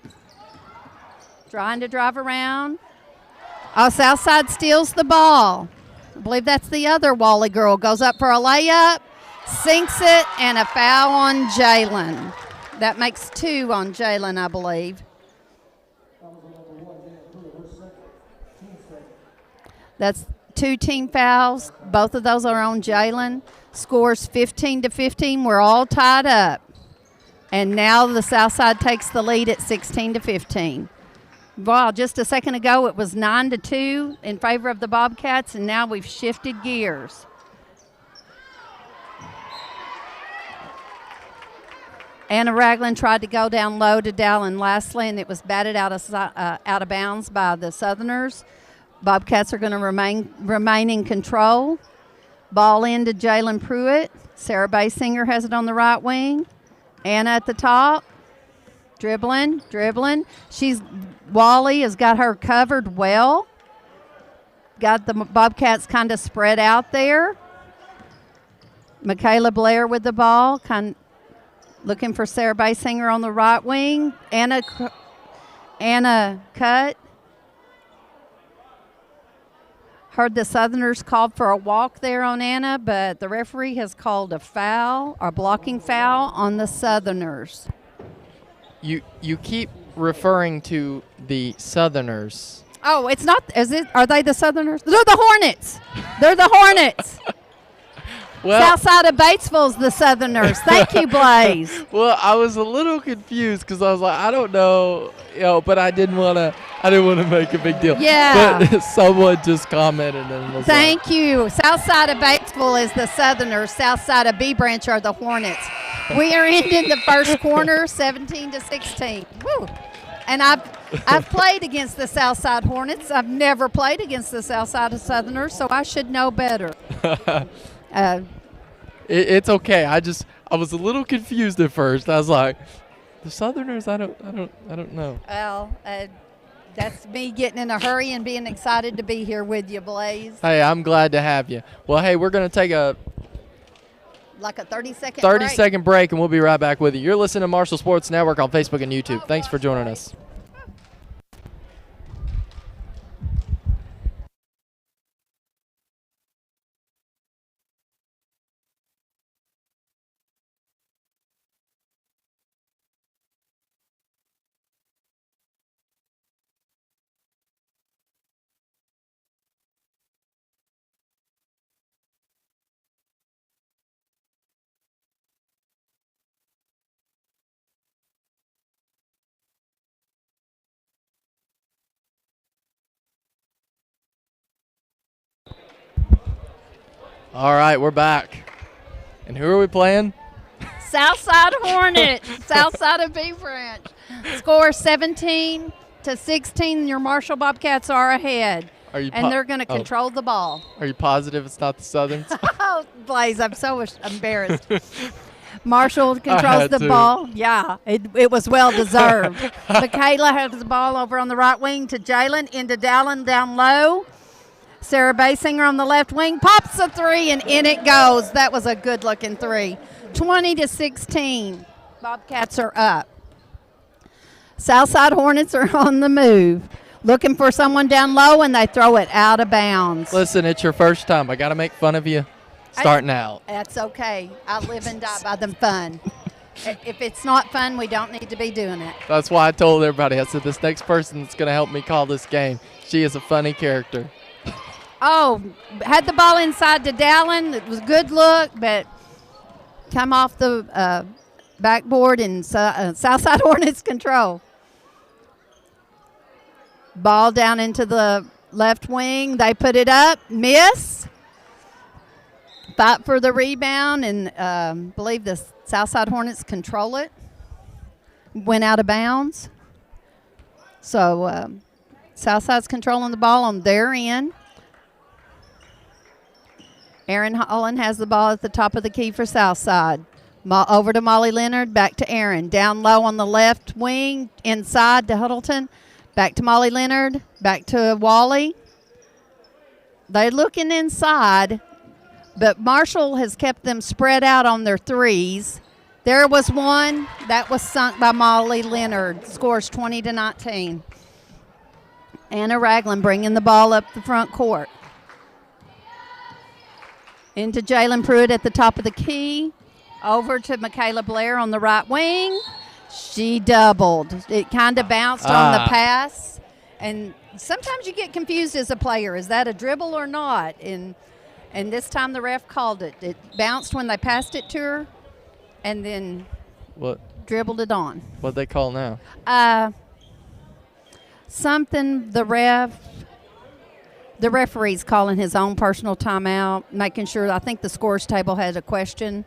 Trying to drive around. Oh, Southside steals the ball. I believe that's the other Wally girl. Goes up for a layup, sinks it, and a foul on Jalen. That makes 2 on Jalen, I believe. That's 2 team fouls. Both of those are on Jalen. Scores 15-15. We're all tied up. And now the Southside takes the lead at 16-15. Wow, just a second ago it was 9-2 in favor of the Bobcats, and now we've shifted gears. Anna Ragland tried to go down low to Dallin lastly, and it was batted out of bounds by the Southerners. Bobcats are going to remain in control. Ball into Jalen Pruitt. Sarah Basinger has it on the right wing. Anna at the top. Dribbling. Wally has got her covered well. Got the Bobcats kind of spread out there. Michaela Blair with the ball, looking for Sarah Basinger on the right wing. Anna cut. Heard the Southerners called for a walk there on Anna, but the referee has called a foul, or blocking foul, on the Southerners. You keep referring to the Southerners. Oh, it's not. Are they the Southerners? They're the Hornets. They're the Hornets. Well, Southside of Batesville's the Southerners. Thank you, Blaze. Well, I was a little confused because I was like, I don't know, but I didn't want to make a big deal. Yeah. But someone just commented and was Thank you. Southside of Batesville is the Southerners. Southside of B Branch are the Hornets. We are ending the first quarter, 17-16. Woo. And I've played against the Southside Hornets. I've never played against the Southside of Southerners, so I should know better. It's okay. I was a little confused at first. I was like, the Southerners. I don't know. Well, that's me getting in a hurry and being excited to be here with you, Blaze. Hey, I'm glad to have you. Well, hey, we're gonna take a 30-second break, and we'll be right back with you. You're listening to Marshall Sports Network on Facebook and YouTube. Thanks for joining us. All right, we're back. And who are we playing? Southside Hornets, Southside of B Branch. Score 17-16. Your Marshall Bobcats are ahead. And they're going to control the ball. Are you positive it's not the Southerns? Oh, Blaze, I'm so embarrassed. Marshall controls the ball. Yeah, it was well deserved. Michaela has the ball over on the right wing to Jalen, into Dallin down low. Sarah Basinger on the left wing pops a 3, and in it goes. That was a good-looking 3. 20-16. Bobcats are up. Southside Hornets are on the move. Looking for someone down low, and they throw it out of bounds. Listen, it's your first time. I got to make fun of you starting out. That's okay. I live and die by the fun. If it's not fun, we don't need to be doing it. That's why I told everybody. I said, this next person that's going to help me call this game, she is a funny character. Oh, had the ball inside to Dallin. It was a good look, but come off the backboard and Southside Hornets control. Ball down into the left wing. They put it up. Miss. Fight for the rebound, and believe the Southside Hornets control it. Went out of bounds. So Southside's controlling the ball on their end. Erin Holland has the ball at the top of the key for Southside. Over to Molly Leonard, back to Erin. Down low on the left wing, inside to Huddleton. Back to Molly Leonard, back to Wally. They're looking inside. But Marshall has kept them spread out on their threes. There was one that was sunk by Molly Leonard. Scores 20-19. Anna Ragland bringing the ball up the front court. Into Jalen Pruitt at the top of the key. Over to Michaela Blair on the right wing. She doubled. It kind of bounced on the pass. And sometimes you get confused as a player. Is that a dribble or not? And this time the ref called it. It bounced when they passed it to her and then dribbled it on. What they call now? Something the referee's calling his own personal timeout, making sure. I think the scores table had a question.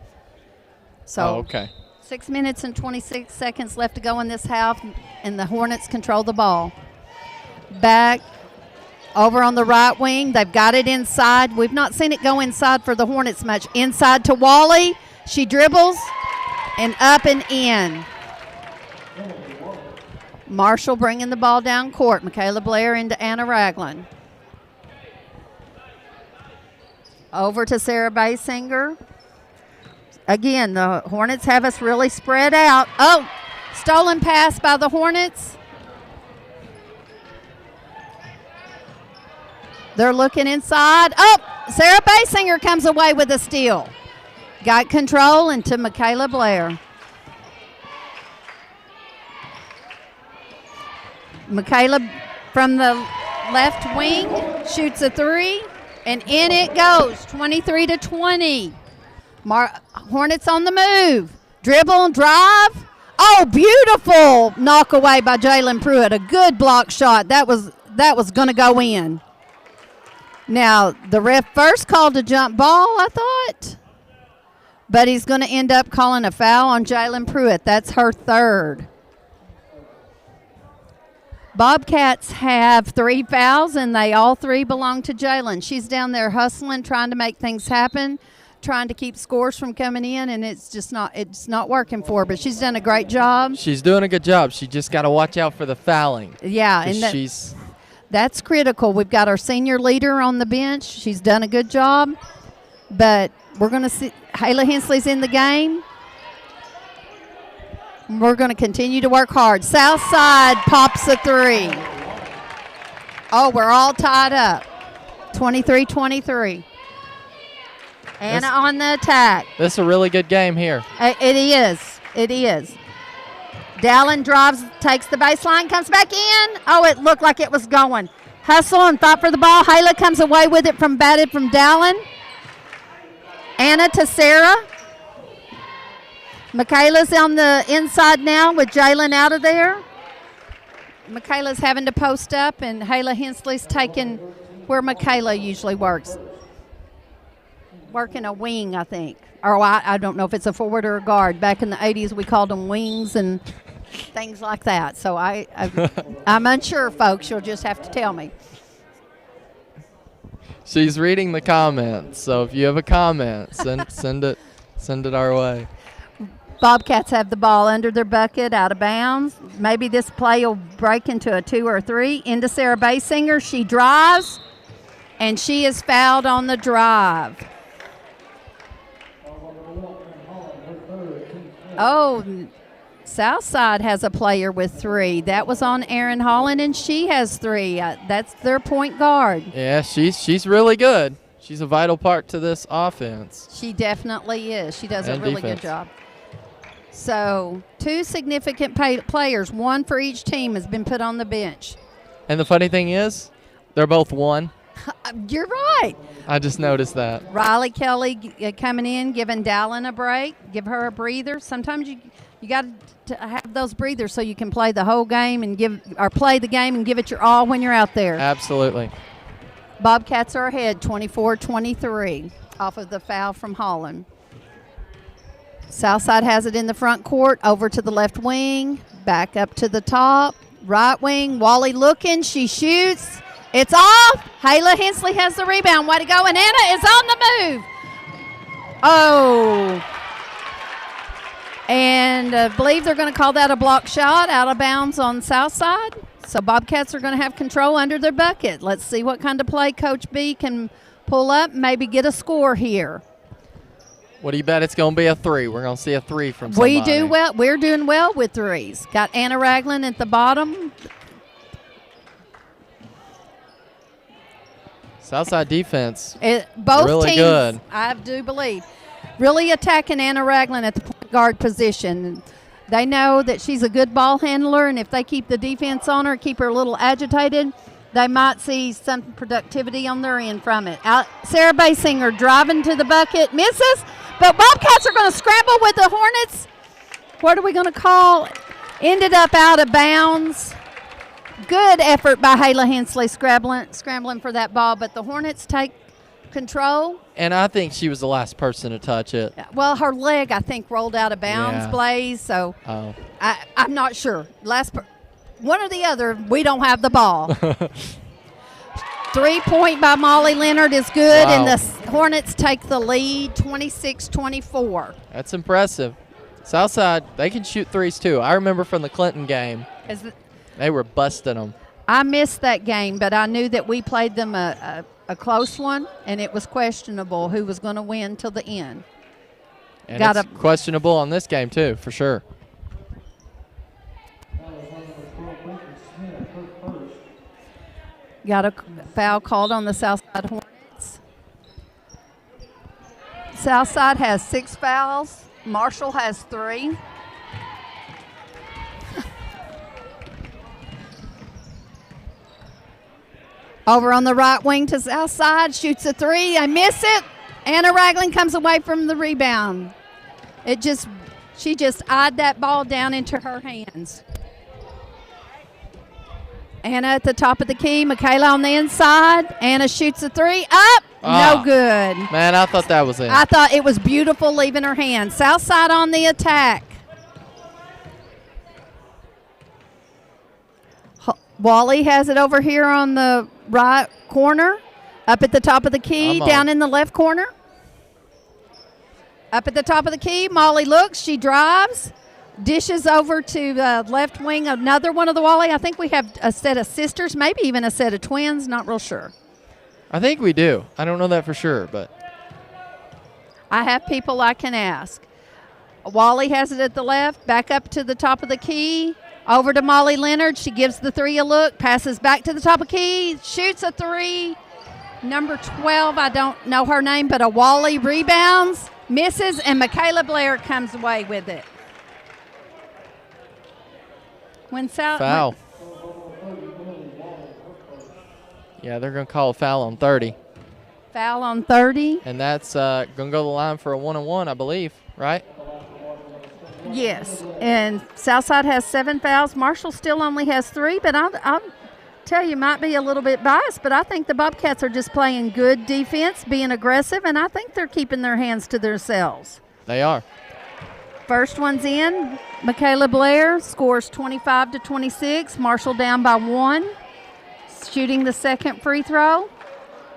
So okay. 6 minutes and 26 seconds left to go in this half, and the Hornets control the ball. Back over on the right wing. They've got it inside. We've not seen it go inside for the Hornets much. Inside to Wally. She dribbles and up and in. Marshall bringing the ball down court. Michaela Blair into Anna Ragland. Over to Sarah Basinger. Again, the Hornets have us really spread out. Oh, stolen pass by the Hornets. They're looking inside. Oh, Sarah Basinger comes away with a steal. Got control into Michaela Blair. Michaela from the left wing shoots a three, and in it goes, 23-20. Hornets on the move. Dribble and drive. Oh, beautiful knock away by Jalen Pruitt. A good block shot. That was going to go in. Now, the ref first called a jump ball, I thought. But he's going to end up calling a foul on Jalen Pruitt. That's her third. Bobcats have 3 fouls, and they all 3 belong to Jalen. She's down there hustling, trying to make things happen, trying to keep scores from coming in, and it's not working for her. But she's done a great job. She's doing a good job. She just got to watch out for the fouling. Yeah, and that's critical. We've got our senior leader on the bench. She's done a good job, but we're going to see Hayla Hensley's in the game. We're going to continue to work hard. Southside pops a 3. Oh, we're all tied up. 23-23. Anna on the attack. This is a really good game here. It is. It is. Dallin drives, takes the baseline, comes back in. Oh, it looked like it was going. Hustle and fought for the ball. Hayla comes away with it batted from Dallin. Anna to Sarah. Michaela's on the inside now with Jalen out of there. Michaela's having to post up, and Hayla Hensley's taking where Michaela usually works. Working a wing, I think. Or I don't know if it's a forward or a guard. Back in the 80s, we called them wings and things like that. So I'm unsure, folks. You'll just have to tell me. She's reading the comments, so if you have a comment, send it our way. Bobcats have the ball under their bucket, out of bounds. Maybe this play will break into a 2 or a 3. Into Sarah Basinger. She drives, and she is fouled on the drive. Oh, Southside has a player with 3. That was on Erin Holland, and she has 3. That's their point guard. Yeah, she's really good. She's a vital part to this offense. She definitely is. She does a really good job. So 2 significant players, 1 for each team, has been put on the bench. And the funny thing is, they're both 1. You're right. I just noticed that. Riley Kelly coming in, giving Dallin a break, give her a breather. Sometimes you got to have those breathers so you can play the whole game and play the game and give it your all when you're out there. Absolutely. Bobcats are ahead 24-23 off of the foul from Holland. Southside has it in the front court, over to the left wing, back up to the top, right wing. Wally looking, she shoots. It's off. Hayla Hensley has the rebound. Way to go, and Anna is on the move. Oh. And I believe they're going to call that a block shot out of bounds on Southside. So Bobcats are going to have control under their bucket. Let's see what kind of play Coach B can pull up, maybe get a score here. What do you bet it's going to be a 3? We're going to see a 3 from somebody. We do well. We're doing well with threes. Got Anna Ragland at the bottom. Southside defense, Both really teams, good. I do believe, really attacking Anna Ragland at the point guard position. They know that she's a good ball handler, and if they keep the defense on her, keep her a little agitated, they might see some productivity on their end from it. Sarah Basinger driving to the bucket, misses, but Bobcats are going to scramble with the Hornets. What are we going to call? Ended up out of bounds. Good effort by Hayla Hensley scrambling for that ball, but the Hornets take control. And I think she was the last person to touch it. Well, her leg, I think, rolled out of bounds, Blaze, so I'm not sure. One or the other, we don't have the ball. 3-point by Molly Leonard is good, and the Hornets take the lead 26-24. That's impressive. Southside, they can shoot threes too. I remember from the Clinton game, they were busting them. I missed that game, but I knew that we played them a close one, and it was questionable who was going to win till the end. And it's questionable on this game too, for sure. Got a foul called on the Southside Hornets. Southside has 6 fouls. Marshall has 3. Over on the right wing to Southside, shoots a 3. I miss it. Anna Ragland comes away from the rebound. She just eyed that ball down into her hands. Anna at the top of the key. Michaela on the inside. Anna shoots a 3. Up. No good. Man, I thought that was it. I thought it was beautiful leaving her hand. Southside on the attack. Wally has it over here on the right corner. Up at the top of the key. Down in the left corner. Up at the top of the key. Molly looks. She drives. Dishes over to the left wing, another one of the Wally. I think we have a set of sisters, maybe even a set of twins. Not real sure. I think we do. I don't know that for sure, but I have people I can ask. Wally has it at the left, back up to the top of the key, over to Molly Leonard. She gives the 3 a look, passes back to the top of key, shoots a 3. Number 12, I don't know her name, but a Wally rebounds, misses, and Michaela Blair comes away with it. Foul. Yeah, they're going to call a foul on 30. Foul on 30. And that's going to go to the line for a 1-on-1, I believe, right? Yes, and Southside has 7 fouls. Marshall still only has 3, but I'll tell you, might be a little bit biased, but I think the Bobcats are just playing good defense, being aggressive, and I think they're keeping their hands to themselves. They are. First one's in. Michaela Blair scores 25-26. Marshall down by 1. Shooting the second free throw.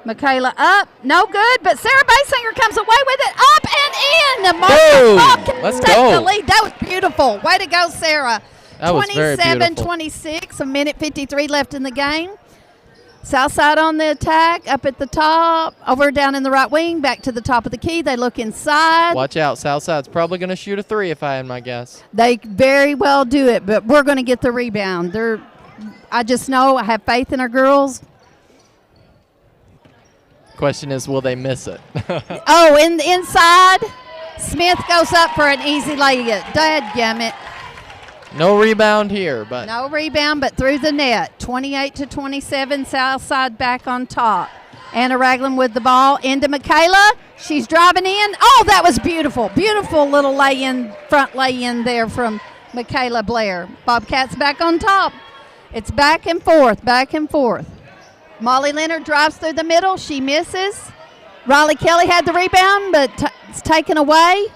Michaela up. No good, but Sarah Basinger comes away with it. Up and in. The Marshall Bobcats take the lead. That was beautiful. Way to go, Sarah. That was very beautiful. 27-26. A minute 53 left in the game. Southside on the attack, up at the top, over down in the right wing, back to the top of the key. They look inside. Watch out. Southside's probably going to shoot a 3 if I had my guess. They very well do it, but we're going to get the rebound. I just know I have faith in our girls. Question is, will they miss it? Inside, Smith goes up for an easy layup. Dadgummit. No rebound here, but no rebound, but through the net. 28-27, Southside back on top. Anna Ragland with the ball into Michaela. She's driving in. Oh, that was beautiful. Beautiful little front lay-in there from Michaela Blair. Bobcats back on top. It's back and forth, back and forth. Molly Leonard drives through the middle. She misses. Riley Kelly had the rebound, but it's taken away.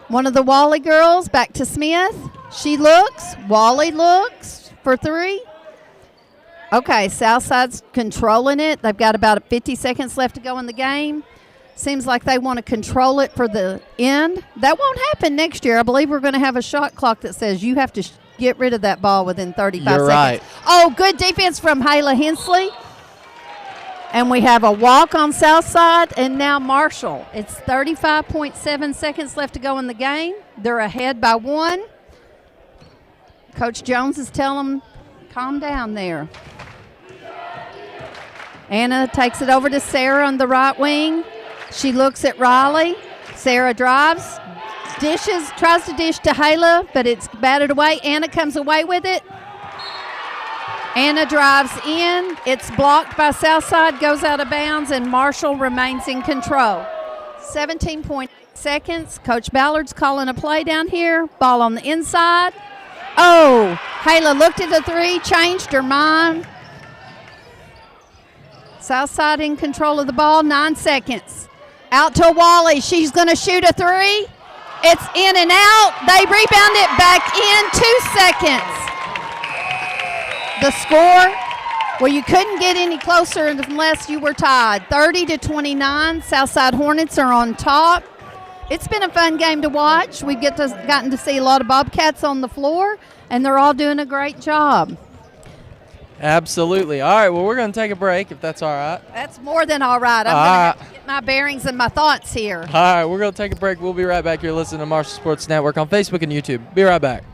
One of the Wally girls back to Smith. She looks. Wally looks for 3. Okay, Southside's controlling it. They've got about 50 seconds left to go in the game. Seems like they want to control it for the end. That won't happen next year. I believe we're going to have a shot clock that says you have to get rid of that ball within 35 You're seconds. right. Oh, good defense from Hayla Hensley. And we have a walk on Southside and now Marshall. It's 35.7 seconds left to go in the game. They're ahead by 1. Coach Jones is telling them, calm down there. Anna takes it over to Sarah on the right wing. She looks at Riley. Sarah drives, dishes, tries to dish to Hayla, but it's batted away. Anna comes away with it. Anna drives in. It's blocked by Southside, goes out of bounds, and Marshall remains in control. 17.8 seconds. Coach Ballard's calling a play down here. Ball on the inside. Oh, Hayla looked at the 3, changed her mind. Southside in control of the ball, 9 seconds. Out to Wally. She's going to shoot a 3. It's in and out. They rebound it back in 2 seconds. The score, well, you couldn't get any closer unless you were tied. 30-29. Southside Hornets are on top. It's been a fun game to watch. We've gotten to see a lot of Bobcats on the floor, and they're all doing a great job. Absolutely. All right, well, we're going to take a break if that's all right. That's more than all right. I'm going to have to get my bearings and my thoughts here. All right, we're going to take a break. We'll be right back. You're listening to Marshall Sports Network on Facebook and YouTube. Be right back.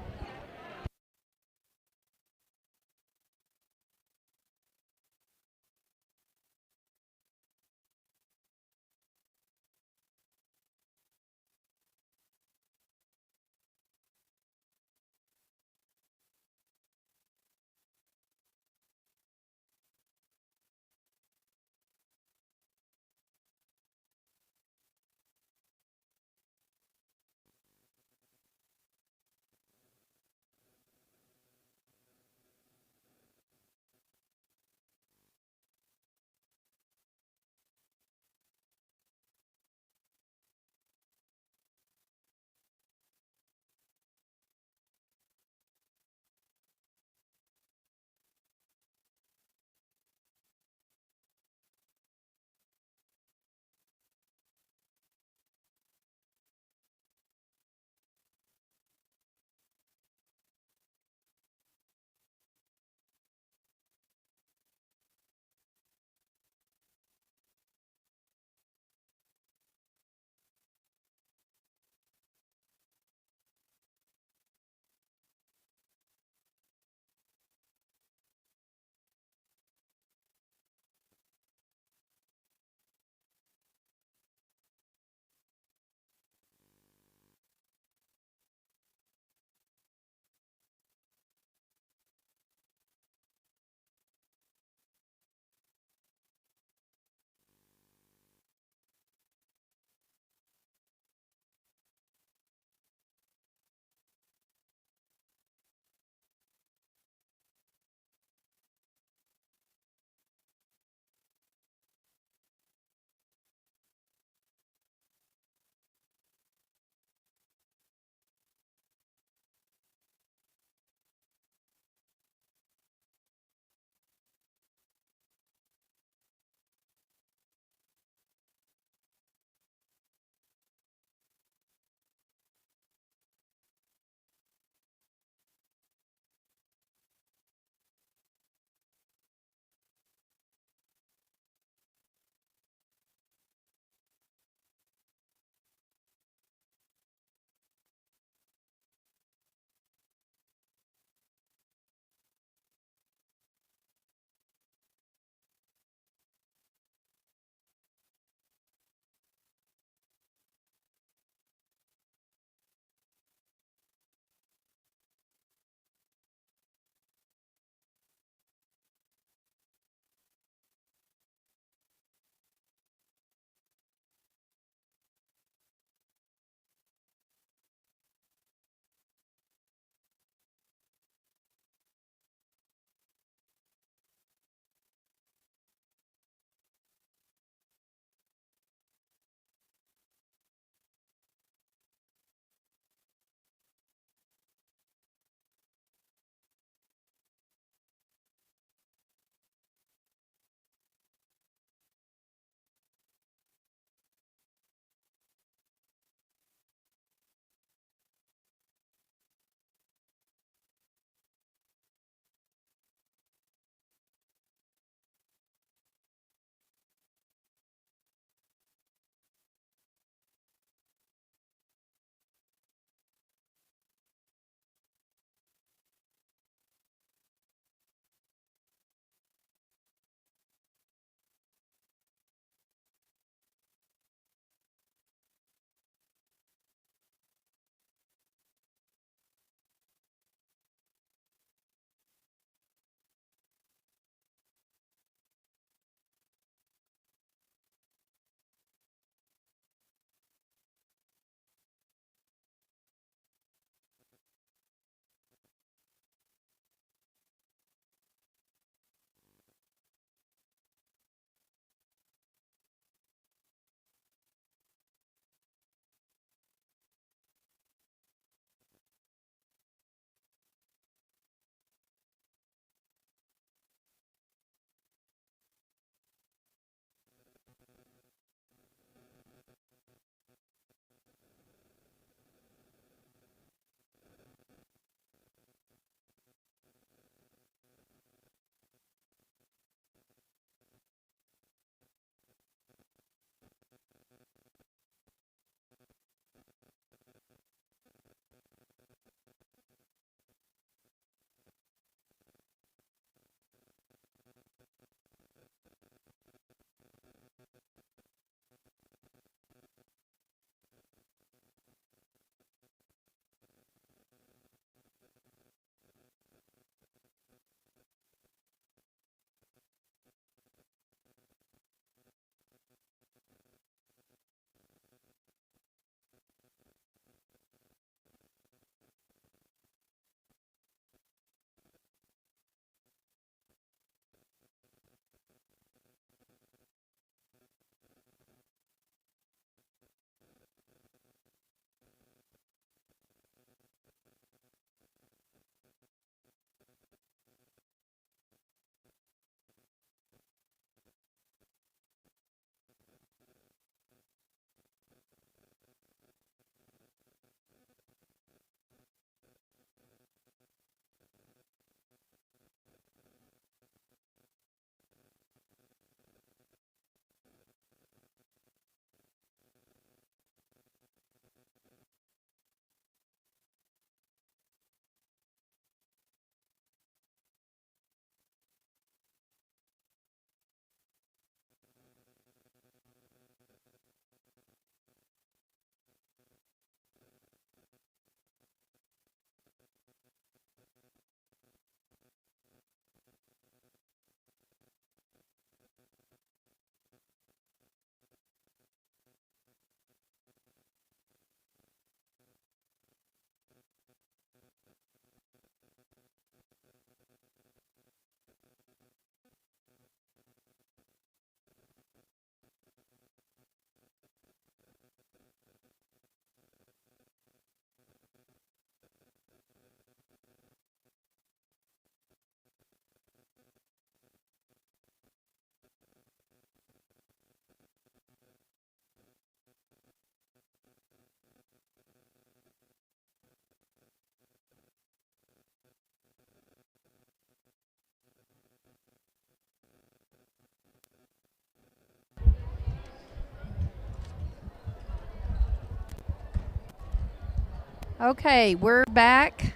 Okay, we're back.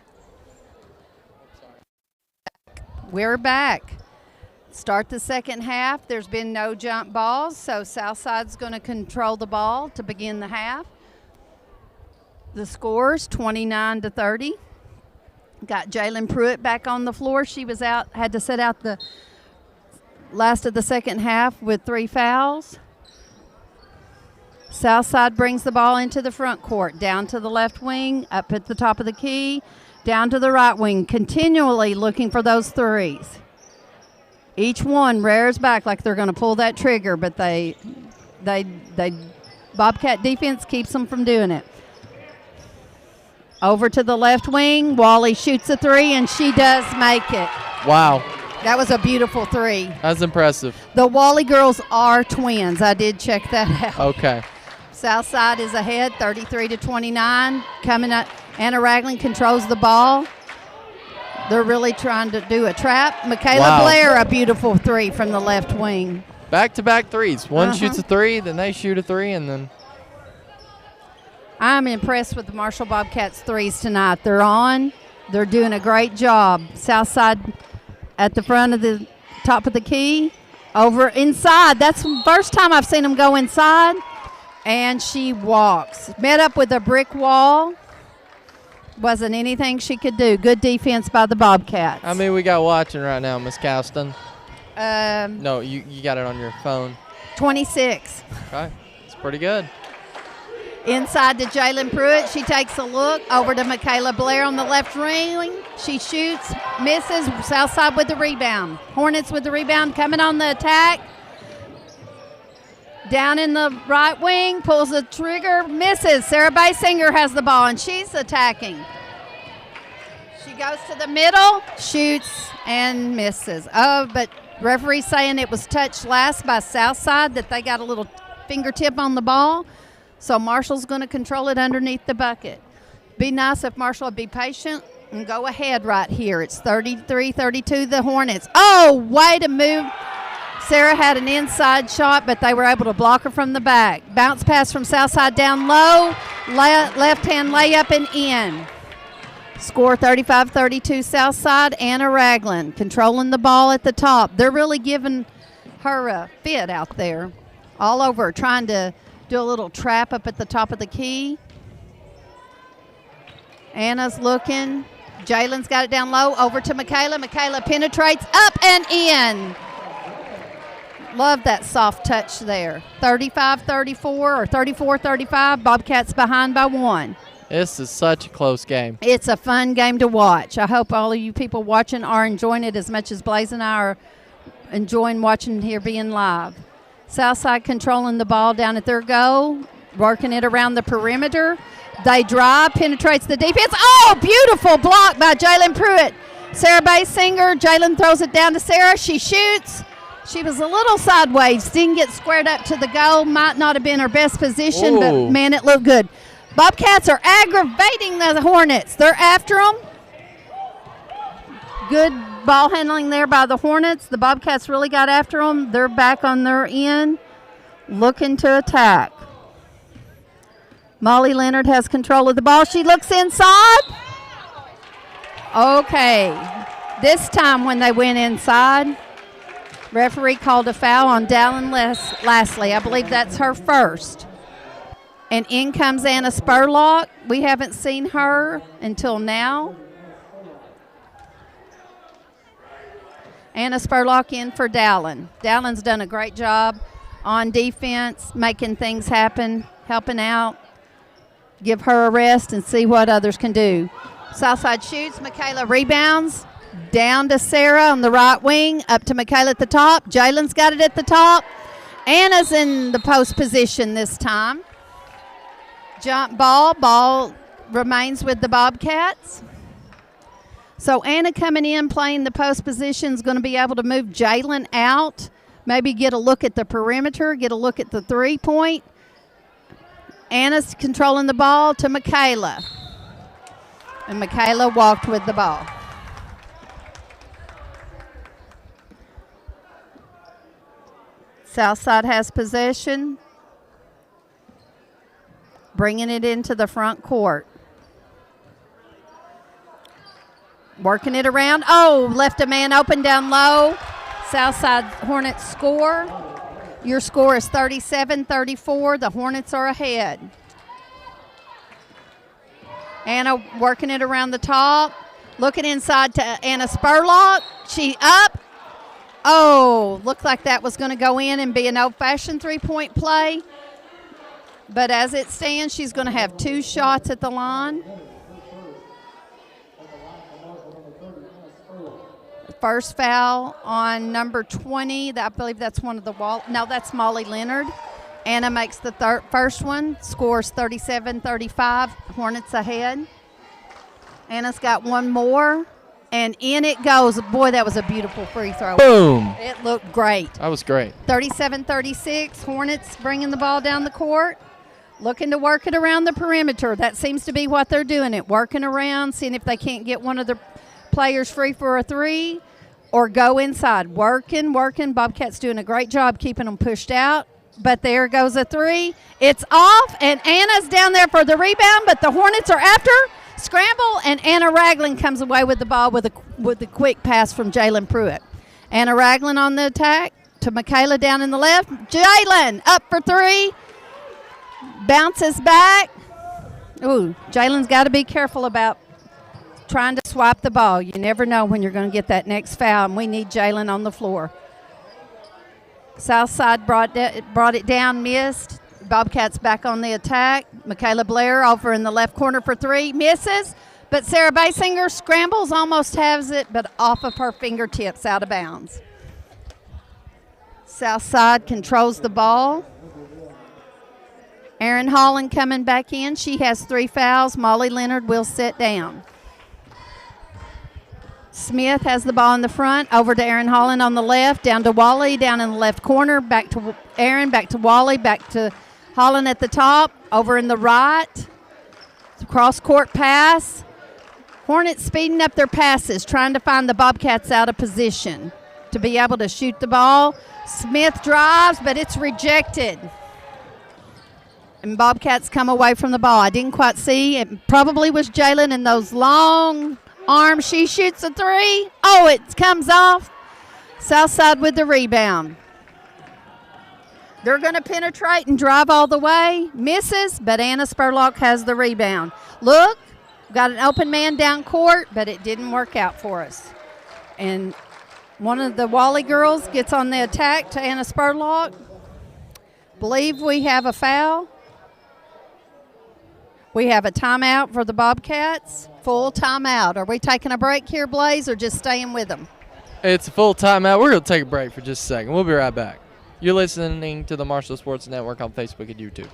We're back. Start the second half. There's been no jump balls, so Southside's going to control the ball to begin the half. The score's 29-30. Got Jalen Pruitt back on the floor. She was out, had to sit out the last of the second half with 3 fouls. Southside brings the ball into the front court, down to the left wing, up at the top of the key, down to the right wing, continually looking for those threes. Each one rears back like they're going to pull that trigger, but they Bobcat defense keeps them from doing it. Over to the left wing, Wally shoots a 3, and she does make it. Wow. That was a beautiful 3. That's impressive. The Wally girls are twins. I did check that out. Okay. Southside is ahead, 33-29. Coming up, Anna Ragland controls the ball. They're really trying to do a trap. Michaela Blair, a beautiful 3 from the left wing. Back-to-back threes. One shoots a 3, then they shoot a 3, and then. I'm impressed with the Marshall Bobcats threes tonight. They're on. They're doing a great job. Southside at the front of the top of the key. Over inside. That's the first time I've seen them go inside. And she walks. Met up with a brick wall. Wasn't anything she could do. Good defense by the Bobcats. How many we got watching right now, Miss Cowston? No, you got it on your phone. 26. Okay. It's pretty good. Inside to Jalen Pruitt. She takes a look. Over to Michaela Blair on the left wing. She shoots, misses. Southside with the rebound. Hornets with the rebound coming on the attack. Down in the right wing, pulls the trigger, misses. Sarah Basinger has the ball, and she's attacking. She goes to the middle, shoots, and misses. Oh, but referee saying it was touched last by Southside, that they got a little fingertip on the ball. So Marshall's going to control it underneath the bucket. Be nice if Marshall would be patient and go ahead right here. It's 33-32, the Hornets. Oh, way to move. Sarah had an inside shot, but they were able to block her from the back. Bounce pass from Southside down low. Left-hand layup and in. Score 35-32 Southside. Anna Ragland controlling the ball at the top. They're really giving her a fit out there. All over, trying to do a little trap up at the top of the key. Anna's looking. Jalen's got it down low. Over to Michaela. Michaela penetrates up and in. Love that soft touch there. 35-34 or 34-35. Bobcats behind by 1. This is such a close game. It's a fun game to watch. I hope all of you people watching are enjoying it as much as Blaze and I are enjoying watching here being live. Southside controlling the ball down at their goal, working it around the perimeter. They drive, penetrates the defense. Oh, beautiful block by Jalen Pruitt. Sarah Basinger. Jalen throws it down to Sarah. She shoots. She was a little sideways, didn't get squared up to the goal. Might not have been her best position, but, man, it looked good. Bobcats are aggravating the Hornets. They're after them. Good ball handling there by the Hornets. The Bobcats really got after them. They're back on their end, looking to attack. Molly Leonard has control of the ball. She looks inside. Okay. This time when they went inside, referee called a foul on Dallin Lastly. I believe that's her first. And in comes Anna Spurlock. We haven't seen her until now. Anna Spurlock in for Dallin. Dallin's done a great job on defense, making things happen, helping out. Give her a rest and see what others can do. Southside shoots. Michaela rebounds. Down to Sarah on the right wing, up to Michaela at the top. Jalen's got it at the top. Anna's in the post position this time. Jump ball remains with the Bobcats. So Anna coming in, playing the post position, is going to be able to move Jalen out, maybe get a look at the perimeter, get a look at the three-point. Anna's controlling the ball to Michaela. And Michaela walked with the ball. Southside has possession, bringing it into the front court. Working it around. Oh, left a man open down low. Southside Hornets score. Your score is 37-34. The Hornets are ahead. Anna working it around the top. Looking inside to Anna Spurlock. She up. Oh, looked like that was going to go in and be an old-fashioned three-point play. But as it stands, she's going to have 2 shots at the line. First foul on number 20. I believe that's one of the no, that's Molly Leonard. Anna makes the first one, scores 37-35. Hornets ahead. Anna's got one more, and in it goes. Boy, that was a beautiful free throw. Boom. It looked great. That was great. 37-36. Hornets bringing the ball down the court, looking to work it around the perimeter. That seems to be what they're doing, working around, seeing if they can't get one of the players free for a three or go inside. Working. Bobcats doing a great job keeping them pushed out. But there goes a three. It's off, and Anna's down there for the rebound, but the Hornets are after. Scramble, and Anna Ragland comes away with the ball with the quick pass from Jalen Pruitt. Anna Ragland on the attack to Michaela down in the left. Jalen up for three. Bounces back. Ooh, Jalen's got to be careful about trying to swipe the ball. You never know when you're going to get that next foul, and we need Jalen on the floor. Southside brought it down, missed. Bobcats back on the attack. Michaela Blair over in the left corner for three, misses. But Sarah Basinger scrambles, almost has it, but off of her fingertips, out of bounds. Southside controls the ball. Erin Holland coming back in. She has 3 fouls. Molly Leonard will sit down. Smith has the ball in the front, over to Erin Holland on the left, down to Wally, down in the left corner, back to Erin, back to Wally, back to Holland at the top, over in the right. Cross-court pass. Hornets speeding up their passes, trying to find the Bobcats out of position to be able to shoot the ball. Smith drives, but it's rejected. And Bobcats come away from the ball. I didn't quite see. It probably was Jalen in those long arms. She shoots a three. Oh, it comes off. Southside with the rebound. They're going to penetrate and drive all the way. Misses, but Anna Spurlock has the rebound. Look, got an open man down court, but it didn't work out for us. And one of the Wally girls gets on the attack to Anna Spurlock. Believe we have a foul. We have a timeout for the Bobcats. Full timeout. Are we taking a break here, Blaze, or just staying with them? It's a full timeout. We're going to take a break for just a second. We'll be right back. You're listening to the Marshall Sports Network on Facebook and YouTube.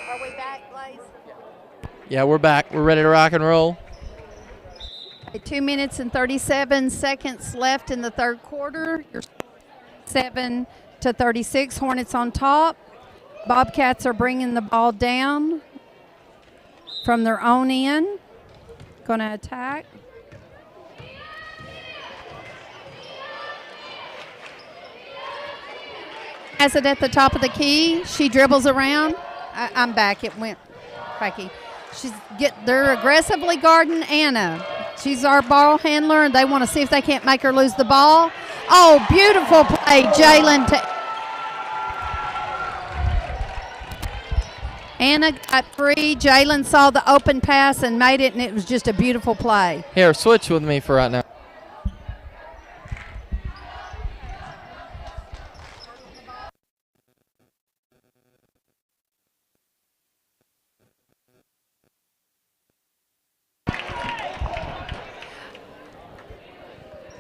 Are we back, Blaze? Yeah, we're back. We're ready to rock and roll. 2 minutes and 37 seconds left in the third quarter. You're 7-36. Hornets on top. Bobcats are bringing the ball down from their own end. Going to attack. Has it at the top of the key. She dribbles around. I'm back. It went cracky. They're aggressively guarding Anna. She's our ball handler, and they want to see if they can't make her lose the ball. Oh, beautiful play, Jalen. Anna got free. Jalen saw the open pass and made it, and it was just a beautiful play. Here, switch with me for right now.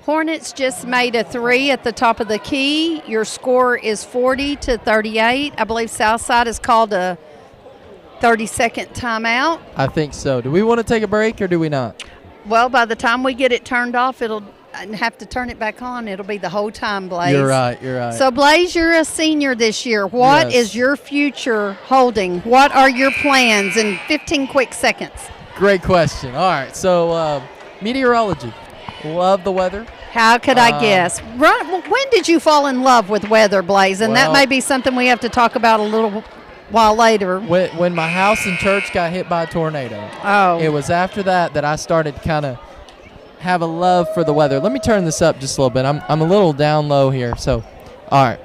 Hornets just made a 3 at the top of the key. Your score is 40-38. I believe Southside has called a 30-second timeout. I think so. Do we want to take a break or do we not? Well, by the time we get it turned off, it'll have to turn it back on. It'll be the whole time, Blaze. You're right. So, Blaze, you're a senior this year. What is your future holding? What are your plans in 15 quick seconds? Great question. All right. So, meteorology. Love the weather. How could I guess? When did you fall in love with weather, Blaze? And that may be something we have to talk about a little while later. When my house and church got hit by a tornado. Oh. It was after that I started kind of have a love for the weather. Let me turn this up just a little bit. I'm a little down low here. So, all right.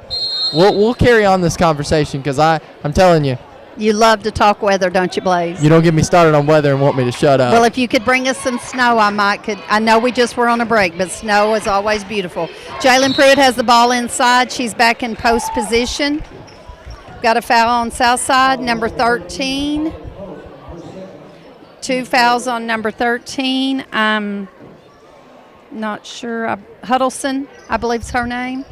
We'll carry on this conversation because I'm telling you. You love to talk weather, don't you, Blaze? You don't get me started on weather and want me to shut up. Well, if you could bring us some snow, I know we just were on a break, but snow is always beautiful. Jalen Pruitt has the ball inside. She's back in post position. Got a foul on Southside, number 13. 2 fouls on number 13. I'm not sure. Huddleston, I believe is her name.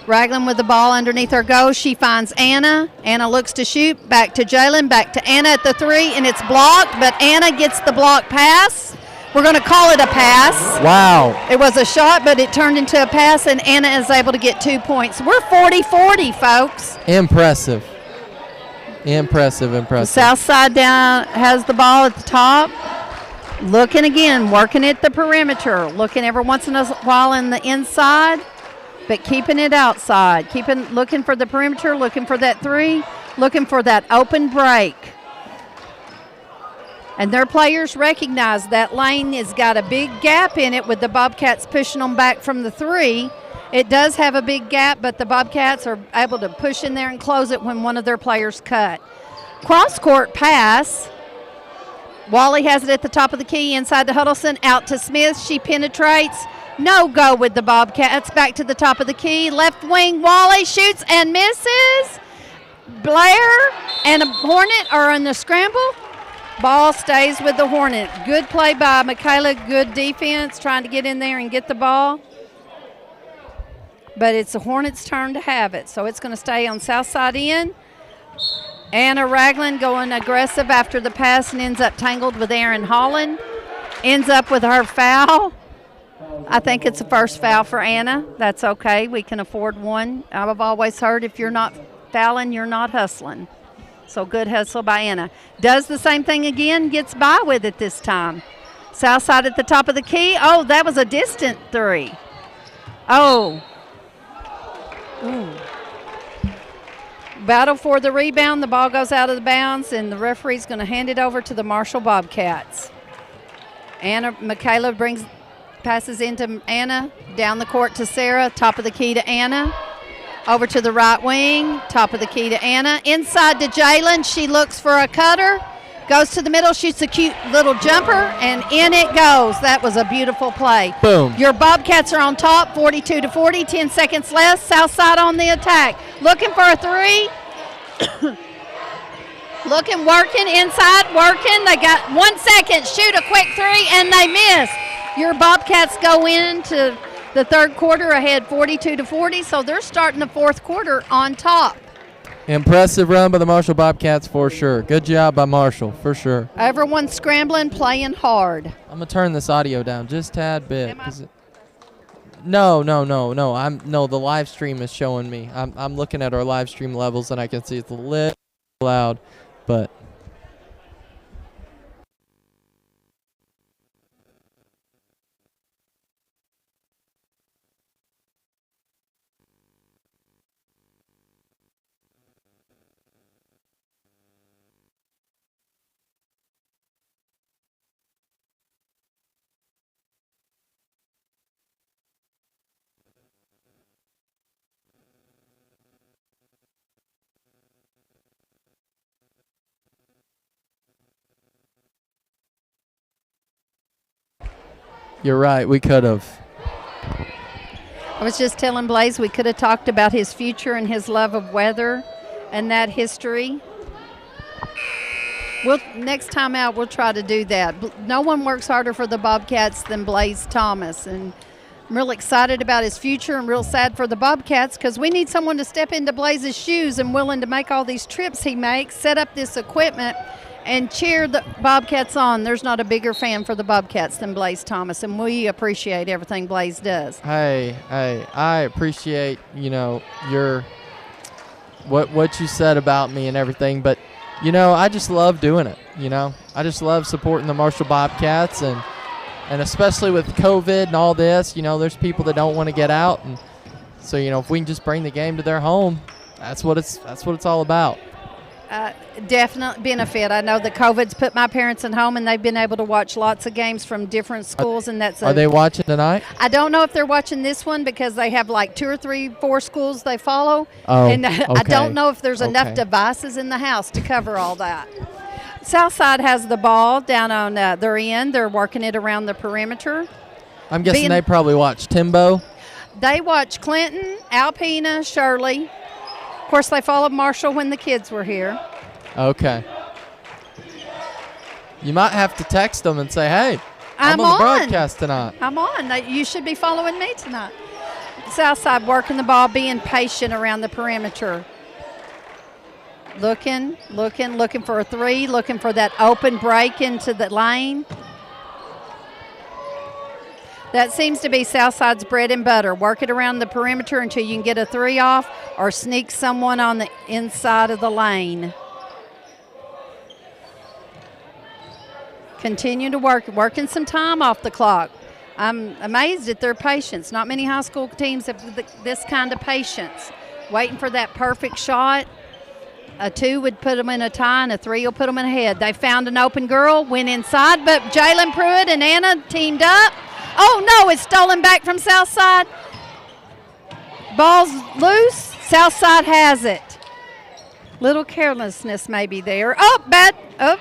Raglan with the ball underneath her goal. She finds Anna. Anna looks to shoot. Back to Jalen. Back to Anna at the 3, and it's blocked, but Anna gets the block pass. We're going to call it a pass. Wow. It was a shot, but it turned into a pass, and Anna is able to get 2 points. We're 40-40, folks. Impressive. Southside down has the ball at the top. Looking again, working at the perimeter. Looking every once in a while in the inside, but keeping it outside. Looking for the perimeter, looking for that 3, looking for that open break. And their players recognize that lane has got a big gap in it with the Bobcats pushing them back from the 3. It does have a big gap, but the Bobcats are able to push in there and close it when one of their players cut. Cross-court pass. Wally has it at the top of the key, inside to Huddleston, out to Smith. She penetrates. No go with the Bobcats. Back to the top of the key. Left wing, Wally shoots and misses. Blair and a Hornet are in the scramble. Ball stays with the Hornet. Good play by Michaela. Good defense, trying to get in there and get the ball. But it's the Hornets' turn to have it, so it's going to stay on Southside end. Anna Raglan going aggressive after the pass and ends up tangled with Erin Holland. Ends up with her foul. I think it's the first foul for Anna. That's okay. We can afford one. I've always heard if you're not fouling, you're not hustling. So good hustle by Anna. Does the same thing again, gets by with it this time. Southside at the top of the key. Oh, that was a distant 3. Oh. Ooh. Battle for the rebound. The ball goes out of the bounds, and the referee's going to hand it over to the Marshall Bobcats. Michaela passes into Anna, down the court to Sarah, top of the key to Anna. Over to the right wing, top of the key to Anna. Inside to Jalen. She looks for a cutter. Goes to the middle, shoots a cute little jumper, and in it goes. That was a beautiful play. Boom. Your Bobcats are on top, 42-40, 10 seconds left. Southside on the attack. Looking for a 3. Looking, working, inside, working. They got 1 second. Shoot a quick 3, and they miss. Your Bobcats go into the third quarter ahead 42-40, so they're starting the fourth quarter on top. Impressive run by the Marshall Bobcats for sure. Good job by Marshall for sure. Everyone's scrambling, playing hard. I'm gonna turn this audio down just a tad bit. No. The live stream is showing me. I'm looking at our live stream levels and I can see it's a little loud, but. You're right, we could have. I was just telling Blaze we could have talked about his future and his love of weather and that history. Next time out, we'll try to do that. No one works harder for the Bobcats than Blaze Thomas. And I'm real excited about his future and real sad for the Bobcats because we need someone to step into Blaze's shoes and willing to make all these trips he makes, set up this equipment, and cheer the Bobcats on. There's not a bigger fan for the Bobcats than Blaze Thomas, and we appreciate everything Blaze does. Hey, I appreciate, your what you said about me and everything, but, I just love doing it, I just love supporting the Marshall Bobcats, and especially with COVID and all this, there's people that don't want to get out, and so, if we can just bring the game to their home, that's what it's all about. Definite benefit. I know that COVID's put my parents at home, and they've been able to watch lots of games from different schools, and Are they watching tonight? I don't know if they're watching this one because they have like 2 or 3, 4 schools they follow, oh, and okay. I don't know if there's enough Okay. devices in the house to cover all that. Southside has the ball down on their end. They're working it around the perimeter. I'm guessing they probably watch Timbo. They watch Clinton, Alpena, Shirley. Of course, they followed Marshall when the kids were here. Okay. You might have to text them and say, hey, I'm on the on. broadcast tonight. I'm on. You should be following me tonight. Southside working the ball, being patient around the perimeter. Looking for a 3, looking for that open break into the lane. That seems to be Southside's bread and butter. Work it around the perimeter until you can get a 3 off or sneak someone on the inside of the lane. Continue to working some time off the clock. I'm amazed at their patience. Not many high school teams have this kind of patience. Waiting for that perfect shot. A 2 would put them in a tie, and a 3 will put them in a head. They found an open girl, went inside, but Jalen Pruitt and Anna teamed up. Oh, no, it's stolen back from Southside. Ball's loose. Southside has it. Little carelessness maybe there. Oh, bad. Oh.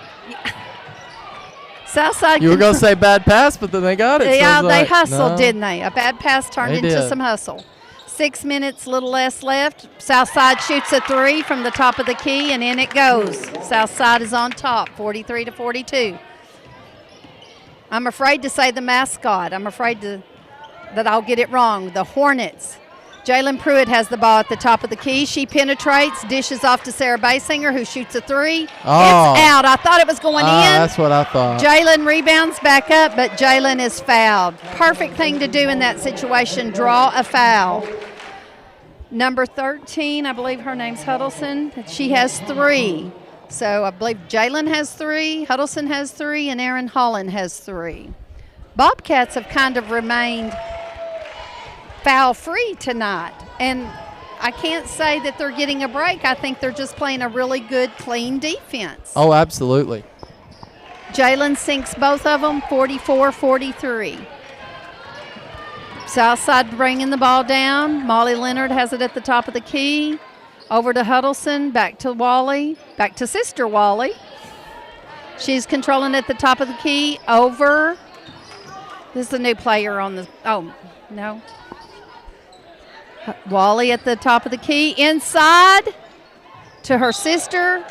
Southside. You were going to say bad pass, but then they got it. Yeah, so they like, hustled, no. didn't they? A bad pass turned They into did. some hustle. 6 minutes, little less left. Southside shoots a 3 from the top of the key, and in it goes. Southside is on top, 43-42. I'm afraid to say the mascot. I'm afraid that I'll get it wrong. The Hornets. Jalen Pruitt has the ball at the top of the key. She penetrates, dishes off to Sarah Basinger, who shoots a 3. It's out. I thought it was going in. That's what I thought. Jalen rebounds back up, but Jalen is fouled. Perfect thing to do in that situation, draw a foul. Number 13, I believe her name's Huddleston. She has 3. So I believe Jalen has 3, Huddleston has 3, and Aaron Holland has 3. Bobcats have kind of remained foul-free tonight, and I can't say that they're getting a break. I think they're just playing a really good, clean defense. Oh, absolutely. Jalen sinks both of them, 44-43. Southside bringing the ball down. Molly Leonard has it at the top of the key. Over to Huddleston, back to Wally, back to Sister Wally. She's controlling at the top of the key. Over. This is a new player on the, oh, no. Wally at the top of the key. Inside to her sister.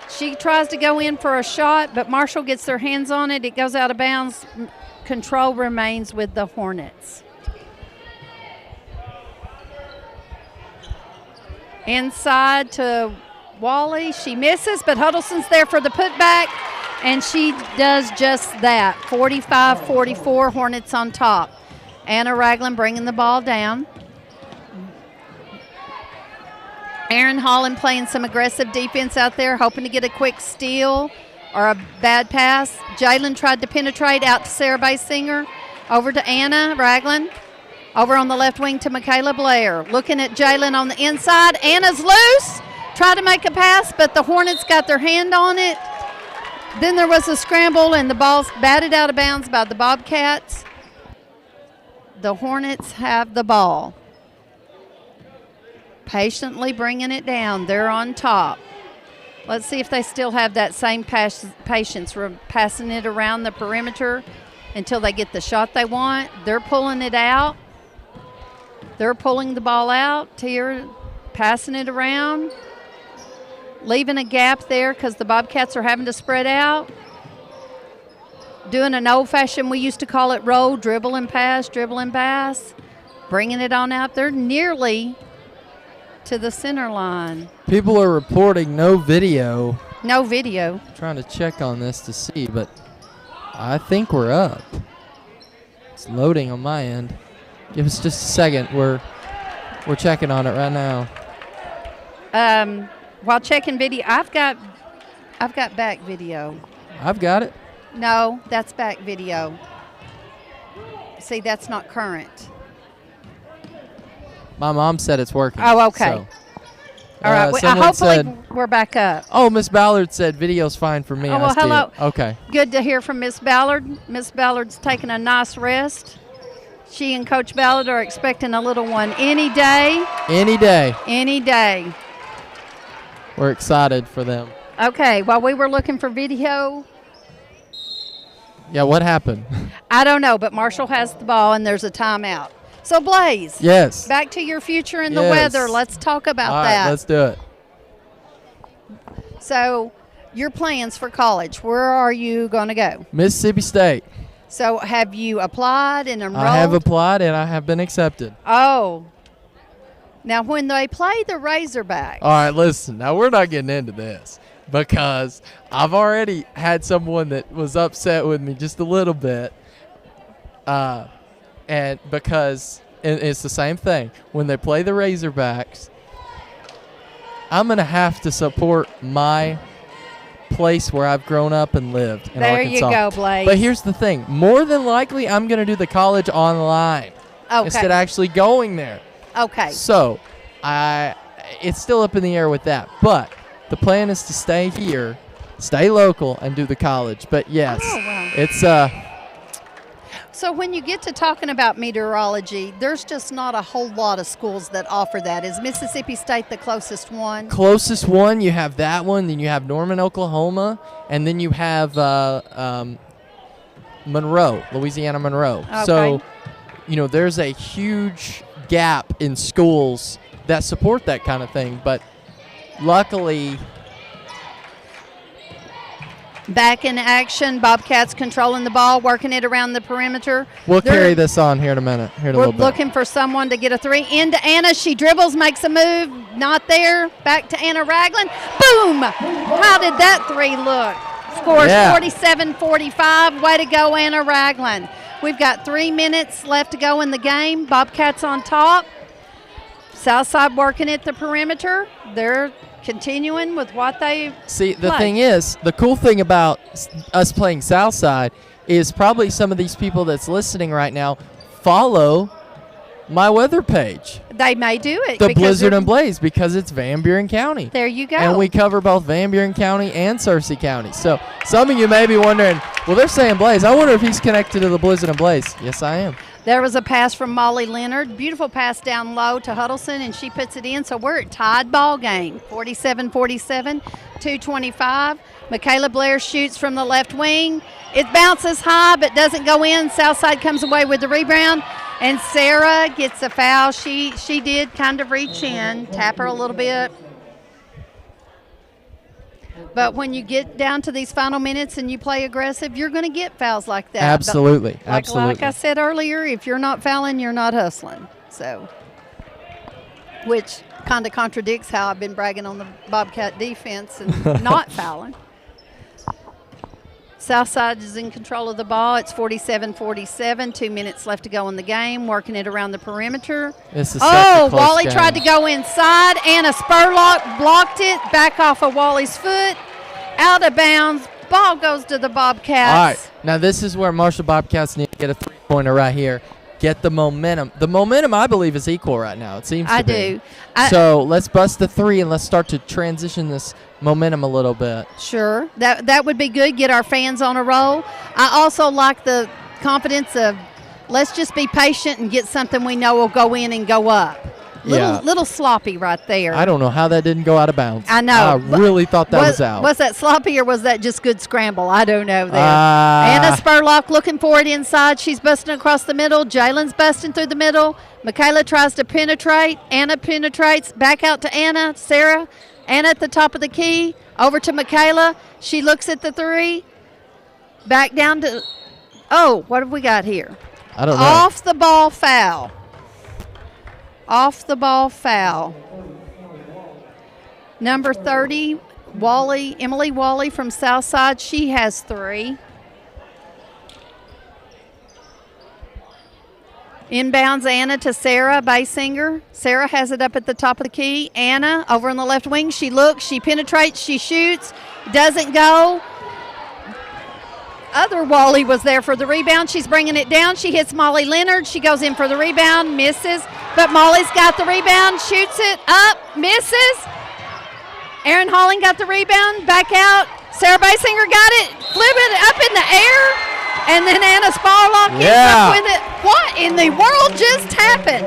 She tries to go in for a shot, but Marshall gets their hands on it. It goes out of bounds. Control remains with the Hornets. Inside to Wally. She misses, but Huddleston's there for the putback, and she does just that. 45-44, Hornets on top. Anna Ragland bringing the ball down. Aaron Holland playing some aggressive defense out there, hoping to get a quick steal or a bad pass. Jalen tried to penetrate out to Sarah Basinger. Over to Anna Ragland. Over on the left wing to Michaela Blair. Looking at Jalen on the inside. Anna's loose. Tried to make a pass, but the Hornets got their hand on it. Then there was a scramble, and the ball's batted out of bounds by the Bobcats. The Hornets have the ball. Patiently bringing it down. They're on top. Let's see if they still have that same patience, passing it around the perimeter until they get the shot they want. They're pulling it out. They're pulling the ball out here, passing it around, leaving a gap there because the Bobcats are having to spread out. doing an old-fashioned, we used to call it roll, dribble and pass, bringing it on out there nearly to the center line. People are reporting no video. No video. Trying to check on this to see, but I think we're up. It's loading on my end. Give us just a second. We're checking on it right now. While checking video, I've got back video. I've got it. No, that's back video. See, that's not current. My mom said it's working. Oh, okay. So, all right. Hopefully we're back up. Oh, Miss Ballard said video's fine for me. Oh, well, hello. Okay. Good to hear from Miss Ballard. Miss Ballard's taking a nice rest. She and Coach Ballard are expecting a little one any day. Any day. Any day. We're excited for them. Okay. While we were looking for video. Yeah, what happened? I don't know, but Marshall has the ball and there's a timeout. So, Blaze. Yes. Back to your future in the weather. Let's talk about All that. right, let's do it. So, your plans for college, where are you going to go? Mississippi State. So, have you applied and enrolled? I have applied and I have been accepted. Oh. Now, when they play the Razorbacks. All right, listen. Now, we're not getting into this because I've already had someone that was upset with me just a little bit. And because it's the same thing. When they play the Razorbacks, I'm going to have to support my place where I've grown up and lived in there Arkansas. You go, Blaze. But here's the thing. More than likely, I'm going to do the college online instead of actually going there. Okay. So it's still up in the air with that. But the plan is to stay here, stay local, and do the college. But, yes, it's So when you get to talking about meteorology, there's just not a whole lot of schools that offer that. Is Mississippi State the closest one? Closest one, you have that one. Then you have Norman, Oklahoma. And then you have Monroe, Louisiana Monroe. Okay. So, there's a huge gap in schools that support that kind of thing. But luckily, back in action, Bobcats controlling the ball, working it around the perimeter. We'll carry this on here in a minute. Here in a little bit. We're looking for someone to get a three. Into Anna. She dribbles, makes a move. Not there. Back to Anna Ragland. Boom! How did that three look? Scores 47-45. Way to go, Anna Ragland. We've got 3 minutes left to go in the game. Bobcats on top. Southside working at the perimeter. They're continuing with what they see. The thing is, the cool thing about us playing Southside is probably some of these people that's listening right now follow my weather page. They may do it. The Blizzard and Blaze, because it's Van Buren County. There you go. And we cover both Van Buren County and Searcy County. So some of you may be wondering, well, they're saying Blaze. I wonder if he's connected to the Blizzard and Blaze. Yes, I am. There was a pass from Molly Leonard. Beautiful pass down low to Huddleston, and she puts it in. So we're at tied ball game, 47-47, 2:25. Michaela Blair shoots from the left wing. It bounces high but doesn't go in. Southside comes away with the rebound, and Sarah gets a foul. She did kind of reach in, tap her a little bit. But when you get down to these final minutes and you play aggressive, you're going to get fouls like that. Absolutely. Like I said earlier, if you're not fouling, you're not hustling. So, which kind of contradicts how I've been bragging on the Bobcat defense and not fouling. Southside is in control of the ball. It's 47-47. 2 minutes left to go in the game. Working it around the perimeter. Wally tried to go inside. Anna Spurlock blocked it. Back off of Wally's foot. Out of bounds. Ball goes to the Bobcats. All right. Now this is where Marshall Bobcats need to get a three-pointer right here. Get the momentum. The momentum, I believe, is equal right now. It seems to be. I do. So let's bust the three and let's start to transition this momentum a little bit. Sure. That would be good. Get our fans on a roll. I also like the confidence of let's just be patient and get something we know will go in and go up. Little sloppy right there. I don't know how that didn't go out of bounds. I know. I really thought that was out. Was that sloppy or was that just good scramble? I don't know there. Anna Spurlock looking for it inside. She's busting across the middle. Jalen's busting through the middle. Michaela tries to penetrate. Anna penetrates. Back out to Anna. Sarah. Anna at the top of the key. Over to Michaela. She looks at the three. Back down to, oh, what have we got here? I don't know. Off the ball foul. Off the ball foul. Number 30, Emily Wally from Southside. She has 3. Inbounds Anna to Sarah Basinger. Sarah has it up at the top of the key. Anna over on the left wing. She looks, she penetrates, she shoots. Doesn't go. Other Wally was there for the rebound. She's bringing it down. She hits Molly Leonard. She goes in for the rebound, misses. But Molly's got the rebound, shoots it up, misses. Erin Holling got the rebound, back out. Sarah Basinger got it, flip it up in the air, and then Anna Sparlock ends up with it. What in the world just happened?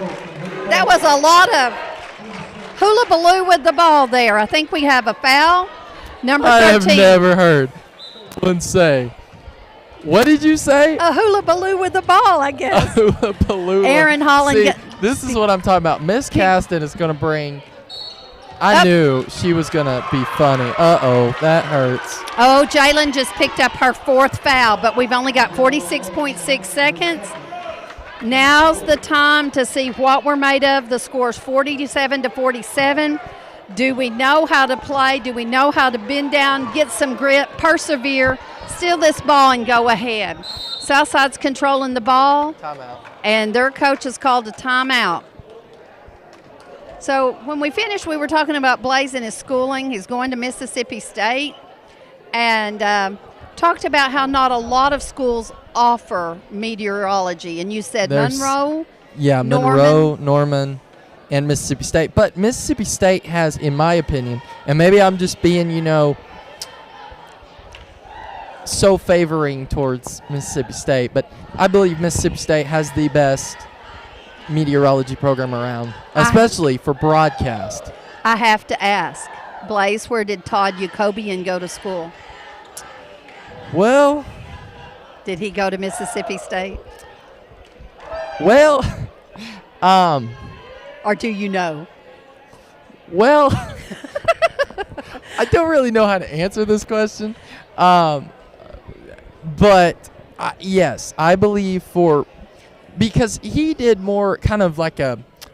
That was a lot of hula baloo with the ball there. I think we have a foul. Number 13. I have never heard one say. What did you say? A hula baloo with the ball, I guess. A hula baloo. Erin Holland. See, this is what I'm talking about. Miss Caston is going to bring. I knew she was going to be funny. Uh-oh, that hurts. Oh, Jalen just picked up her 4th foul, but we've only got 46.6 seconds. Now's the time to see what we're made of. The score's 47-47. Do we know how to play? Do we know how to bend down, get some grit, persevere, steal this ball, and go ahead? Southside's controlling the ball. Timeout. And their coach has called a timeout. So when we finished, we were talking about Blaze and his schooling. He's going to Mississippi State. And talked about how not a lot of schools offer meteorology. And you said Monroe? Yeah, Monroe, Norman, and Mississippi State. But Mississippi State has, in my opinion, and maybe I'm just being, so favoring towards Mississippi State, but I believe Mississippi State has the best meteorology program around, especially for broadcast. I have to ask, Blaze, where did Todd Jacobian go to school? Well, did he go to Mississippi State? Well, or do you know? Well, I don't really know how to answer this question. But yes, I believe because he did more kind of like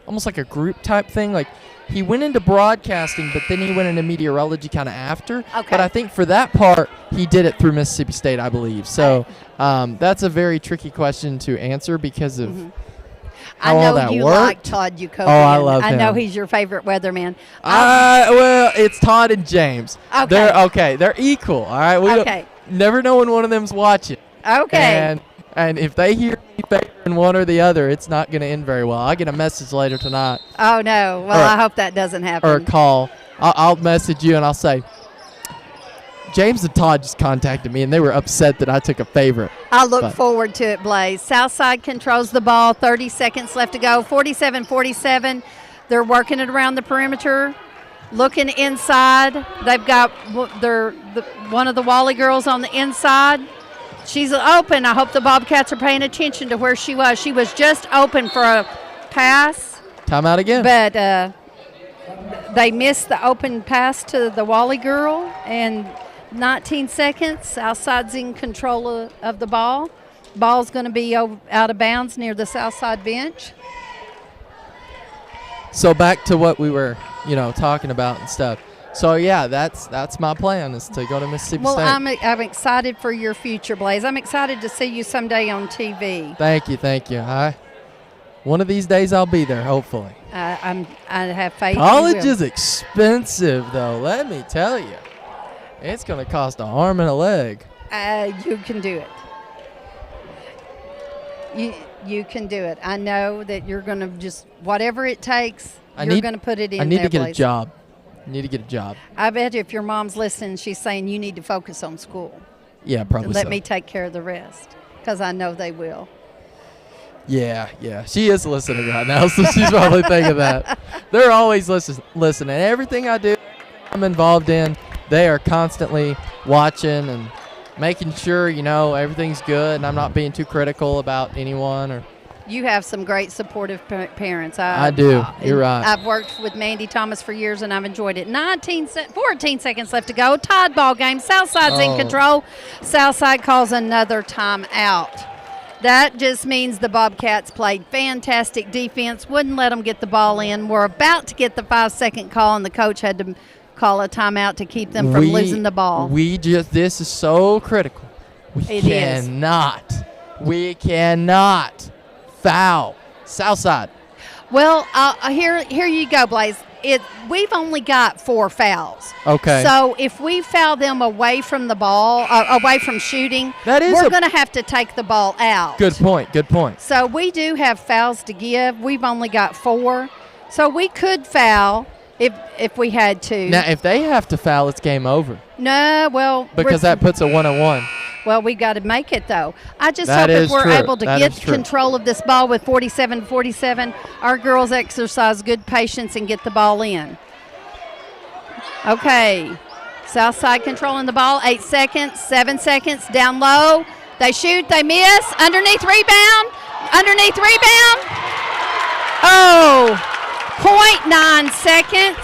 almost like a group type thing. Like he went into broadcasting, but then he went into meteorology kind of after. Okay. But I think for that part, he did it through Mississippi State, I believe. So that's a very tricky question to answer because of how all that I know you worked. like Todd Jacobian. Oh, I love him. I know he's your favorite weatherman. Well, it's Todd and James. Okay. They're equal. All right. We okay. Never know when one of them's watching. Okay. And if they hear me favoring one or the other, it's not going to end very well. I'll get a message later tonight. Oh, no. Well, I hope that doesn't happen. Or a call. I'll message you and I'll say, James and Todd just contacted me and they were upset that I took a favorite. I look forward to it, Blaze. Southside controls the ball. 30 seconds left to go. 47-47. They're working it around the perimeter. Looking inside, they've got one of the Wally girls on the inside. She's open. I hope the Bobcats are paying attention to where she was. She was just open for a pass. Timeout again. But they missed the open pass to the Wally girl. And 19 seconds, Southside's in control of the ball. Ball's going to be out of bounds near the Southside bench. So back to what we were, talking about and stuff. So yeah, that's my plan is to go to Mississippi State. Well, I'm excited for your future, Blaze. I'm excited to see you someday on TV. Thank you. One of these days I'll be there, hopefully. I have faith. College is expensive, though. Let me tell you, it's going to cost an arm and a leg. You can do it. You can do it. I know that you're going to just whatever it takes. You're going to put it in. I need there, to get Blaze. a job. Need to get a job. I bet if your mom's listening, she's saying you need to focus on school. Yeah, probably. Let me take care of the rest, because I know they will. Yeah. She is listening right now, so she's probably thinking that. They're always listening. Everything I do, I'm involved in, they are constantly watching and making sure, everything's good and I'm not being too critical about anyone or You have some great supportive parents. I do. You're right. I've worked with Mandy Thomas for years, and I've enjoyed it. 14 seconds left to go. Tied ball game. Southside's in control. Southside calls another timeout. That just means the Bobcats played fantastic defense, wouldn't let them get the ball in. We're about to get the 5-second call, and the coach had to call a timeout to keep them from losing the ball. This is so critical. We cannot foul Southside. Well, here you go, Blaze. We've only got 4 fouls. Okay. So if we foul them away from the ball, away from shooting, we're going to have to take the ball out. Good point. So we do have fouls to give. We've only got 4. So we could foul if we had to. Now, if they have to foul, it's game over. No, well. Because that puts a 1-on-1. Well, we got to make it, though. I just hope if we're able to get control of this ball with 47-47, our girls exercise good patience and get the ball in. Okay. Southside controlling the ball. 8 seconds, 7 seconds, down low. They shoot, they miss. Underneath rebound. Oh, 0.9 seconds.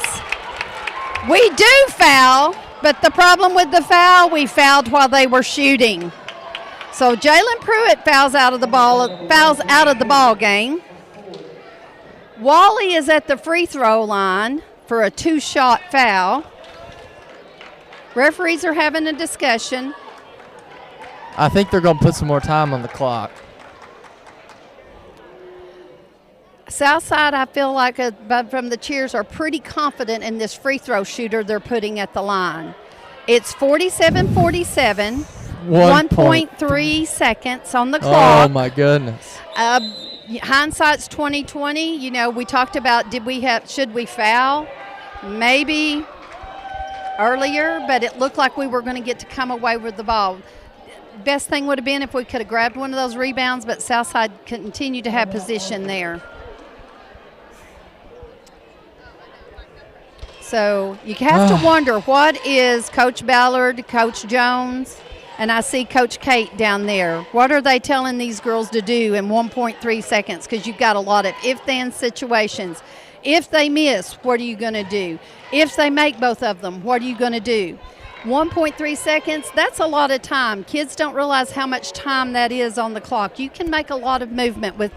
We do foul. But the problem with the foul, we fouled while they were shooting. So Jalen Pruitt fouls out of the ball game. Wally is at the free throw line for a 2-shot foul. Referees are having a discussion. I think they're going to put some more time on the clock. Southside, I feel like from the cheers, are pretty confident in this free throw shooter they're putting at the line. It's 47-47, 1.3 seconds on the clock. Oh, my goodness. Hindsight's 20/20. You know, we talked about should we foul? Maybe earlier, but it looked like we were going to get to come away with the ball. Best thing would have been if we could have grabbed one of those rebounds, but Southside continued to have position there. So you have to wonder, what is Coach Ballard, Coach Jones, and I see Coach Kate down there. What are they telling these girls to do in 1.3 seconds? Because you've got a lot of if-then situations. If they miss, what are you going to do? If they make both of them, what are you going to do? 1.3 seconds, that's a lot of time. Kids don't realize how much time that is on the clock. You can make a lot of movement with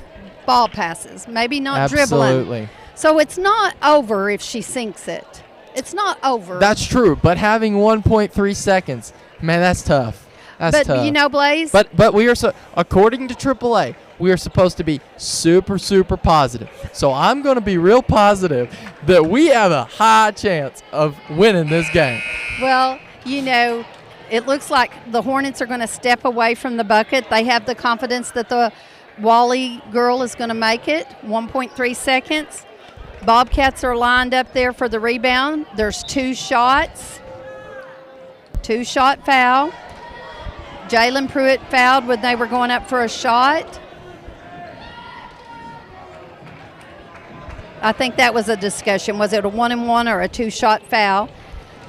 ball passes, maybe not dribbling. Absolutely. So it's not over if she sinks it. It's not over. That's true, but having 1.3 seconds, man, that's tough. That's tough. You know, Blaze. But we are according to AAA, we are supposed to be super, super positive. So I'm going to be real positive that we have a high chance of winning this game. Well, you know, it looks like the Hornets are going to step away from the bucket. They have the confidence that the Wally girl is going to make it. 1.3 seconds. Bobcats are lined up there for the rebound. There's 2 shots. 2-shot foul. Jalen Pruitt fouled when they were going up for a shot. I think that was a discussion. Was it a 1-and-1 or a 2-shot foul?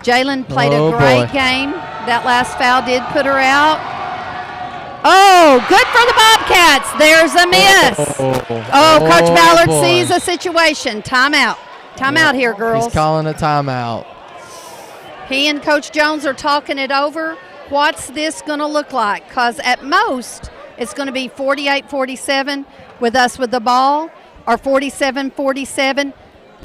Jalen played a great game. That last foul did put her out. Oh, good for the Bobcats. There's a miss. Coach Ballard sees a situation. Timeout. Timeout here, girls. He's calling a timeout. He and Coach Jones are talking it over. What's this going to look like? Because at most, it's going to be 48-47 with us with the ball, or 47-47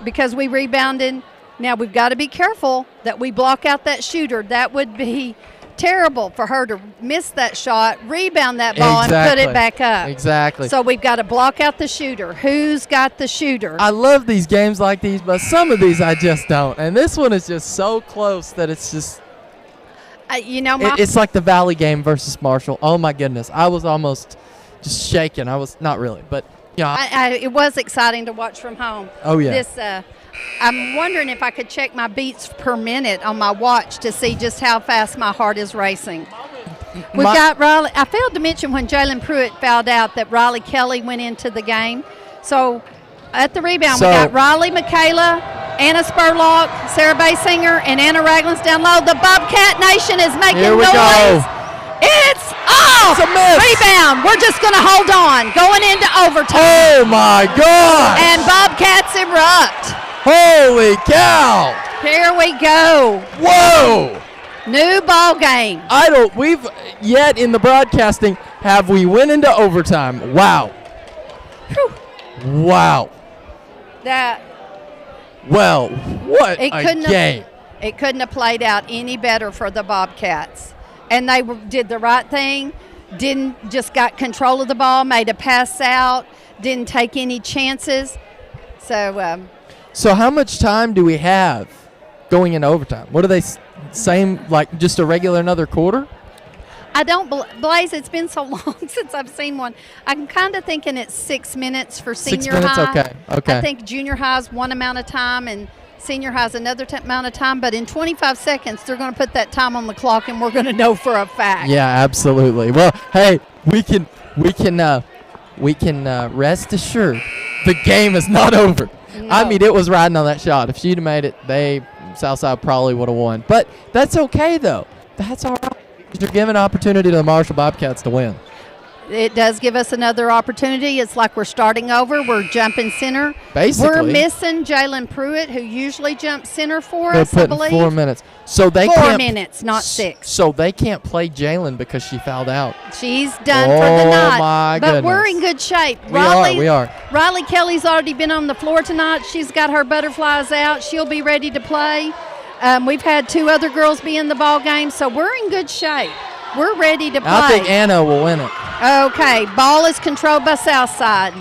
because we rebounded. Now, we've got to be careful that we block out that shooter. That would be terrible for her to miss that shot, rebound that ball, and put it back up. Exactly. So we've got to block out the shooter. Who's got the shooter? I love these games like these, but some of these I just don't. And this one is just so close that it's just it's like the Valley game versus Marshall. Oh, my goodness. I was almost just shaking. I was not really, but, yeah. It was exciting to watch from home. Oh, yeah. I'm wondering if I could check my beats per minute on my watch to see just how fast my heart is racing. We've got Riley. I failed to mention when Jalen Pruitt fouled out that Riley Kelly went into the game. So at the rebound, we got Riley, Michaela, Anna Spurlock, Sarah Basinger, and Anna Raglan's down low. The Bobcat Nation is making noise. It's off. It's a miss. Rebound. We're just going to hold on. Going into overtime. Oh, my God. And Bobcats erupt. Holy cow. Here we go. Whoa. New ball game. We've yet in the broadcasting, have we went into overtime. Wow. Whew. Wow. That Well, what a game. It couldn't have played out any better for the Bobcats. And they did the right thing, just got control of the ball, made a pass out, didn't take any chances. So how much time do we have going into overtime? What are they saying, like just a regular another quarter? I don't, Blaze, it's been so long since I've seen one. I'm kind of thinking it's 6 minutes for senior 6 minutes, high. okay. I think junior high's one amount of time and senior high's another amount of time. But in 25 seconds, they're going to put that time on the clock, and we're going to know for a fact. Yeah, absolutely. Well, hey, we can rest assured the game is not over. No. I mean, it was riding on that shot. If she'd have made it, Southside probably would have won. But that's okay, though. That's all right. You're giving opportunity to the Marshall Bobcats to win. It does give us another opportunity. It's like we're starting over. We're jumping center. Basically. We're missing Jalen Pruitt, who usually jumps center for They're us, I putting believe. 4 minutes. So they 4 can't, minutes, not 6. So they can't play Jalen because she fouled out. She's done for the night. My but goodness. we're in good shape. We are. Riley Kelly's already been on the floor tonight. She's got her butterflies out. She'll be ready to play. We've had 2 other girls be in the ball game, so we're in good shape. We're ready to play. I think Anna will win it. Okay, ball is controlled by Southside.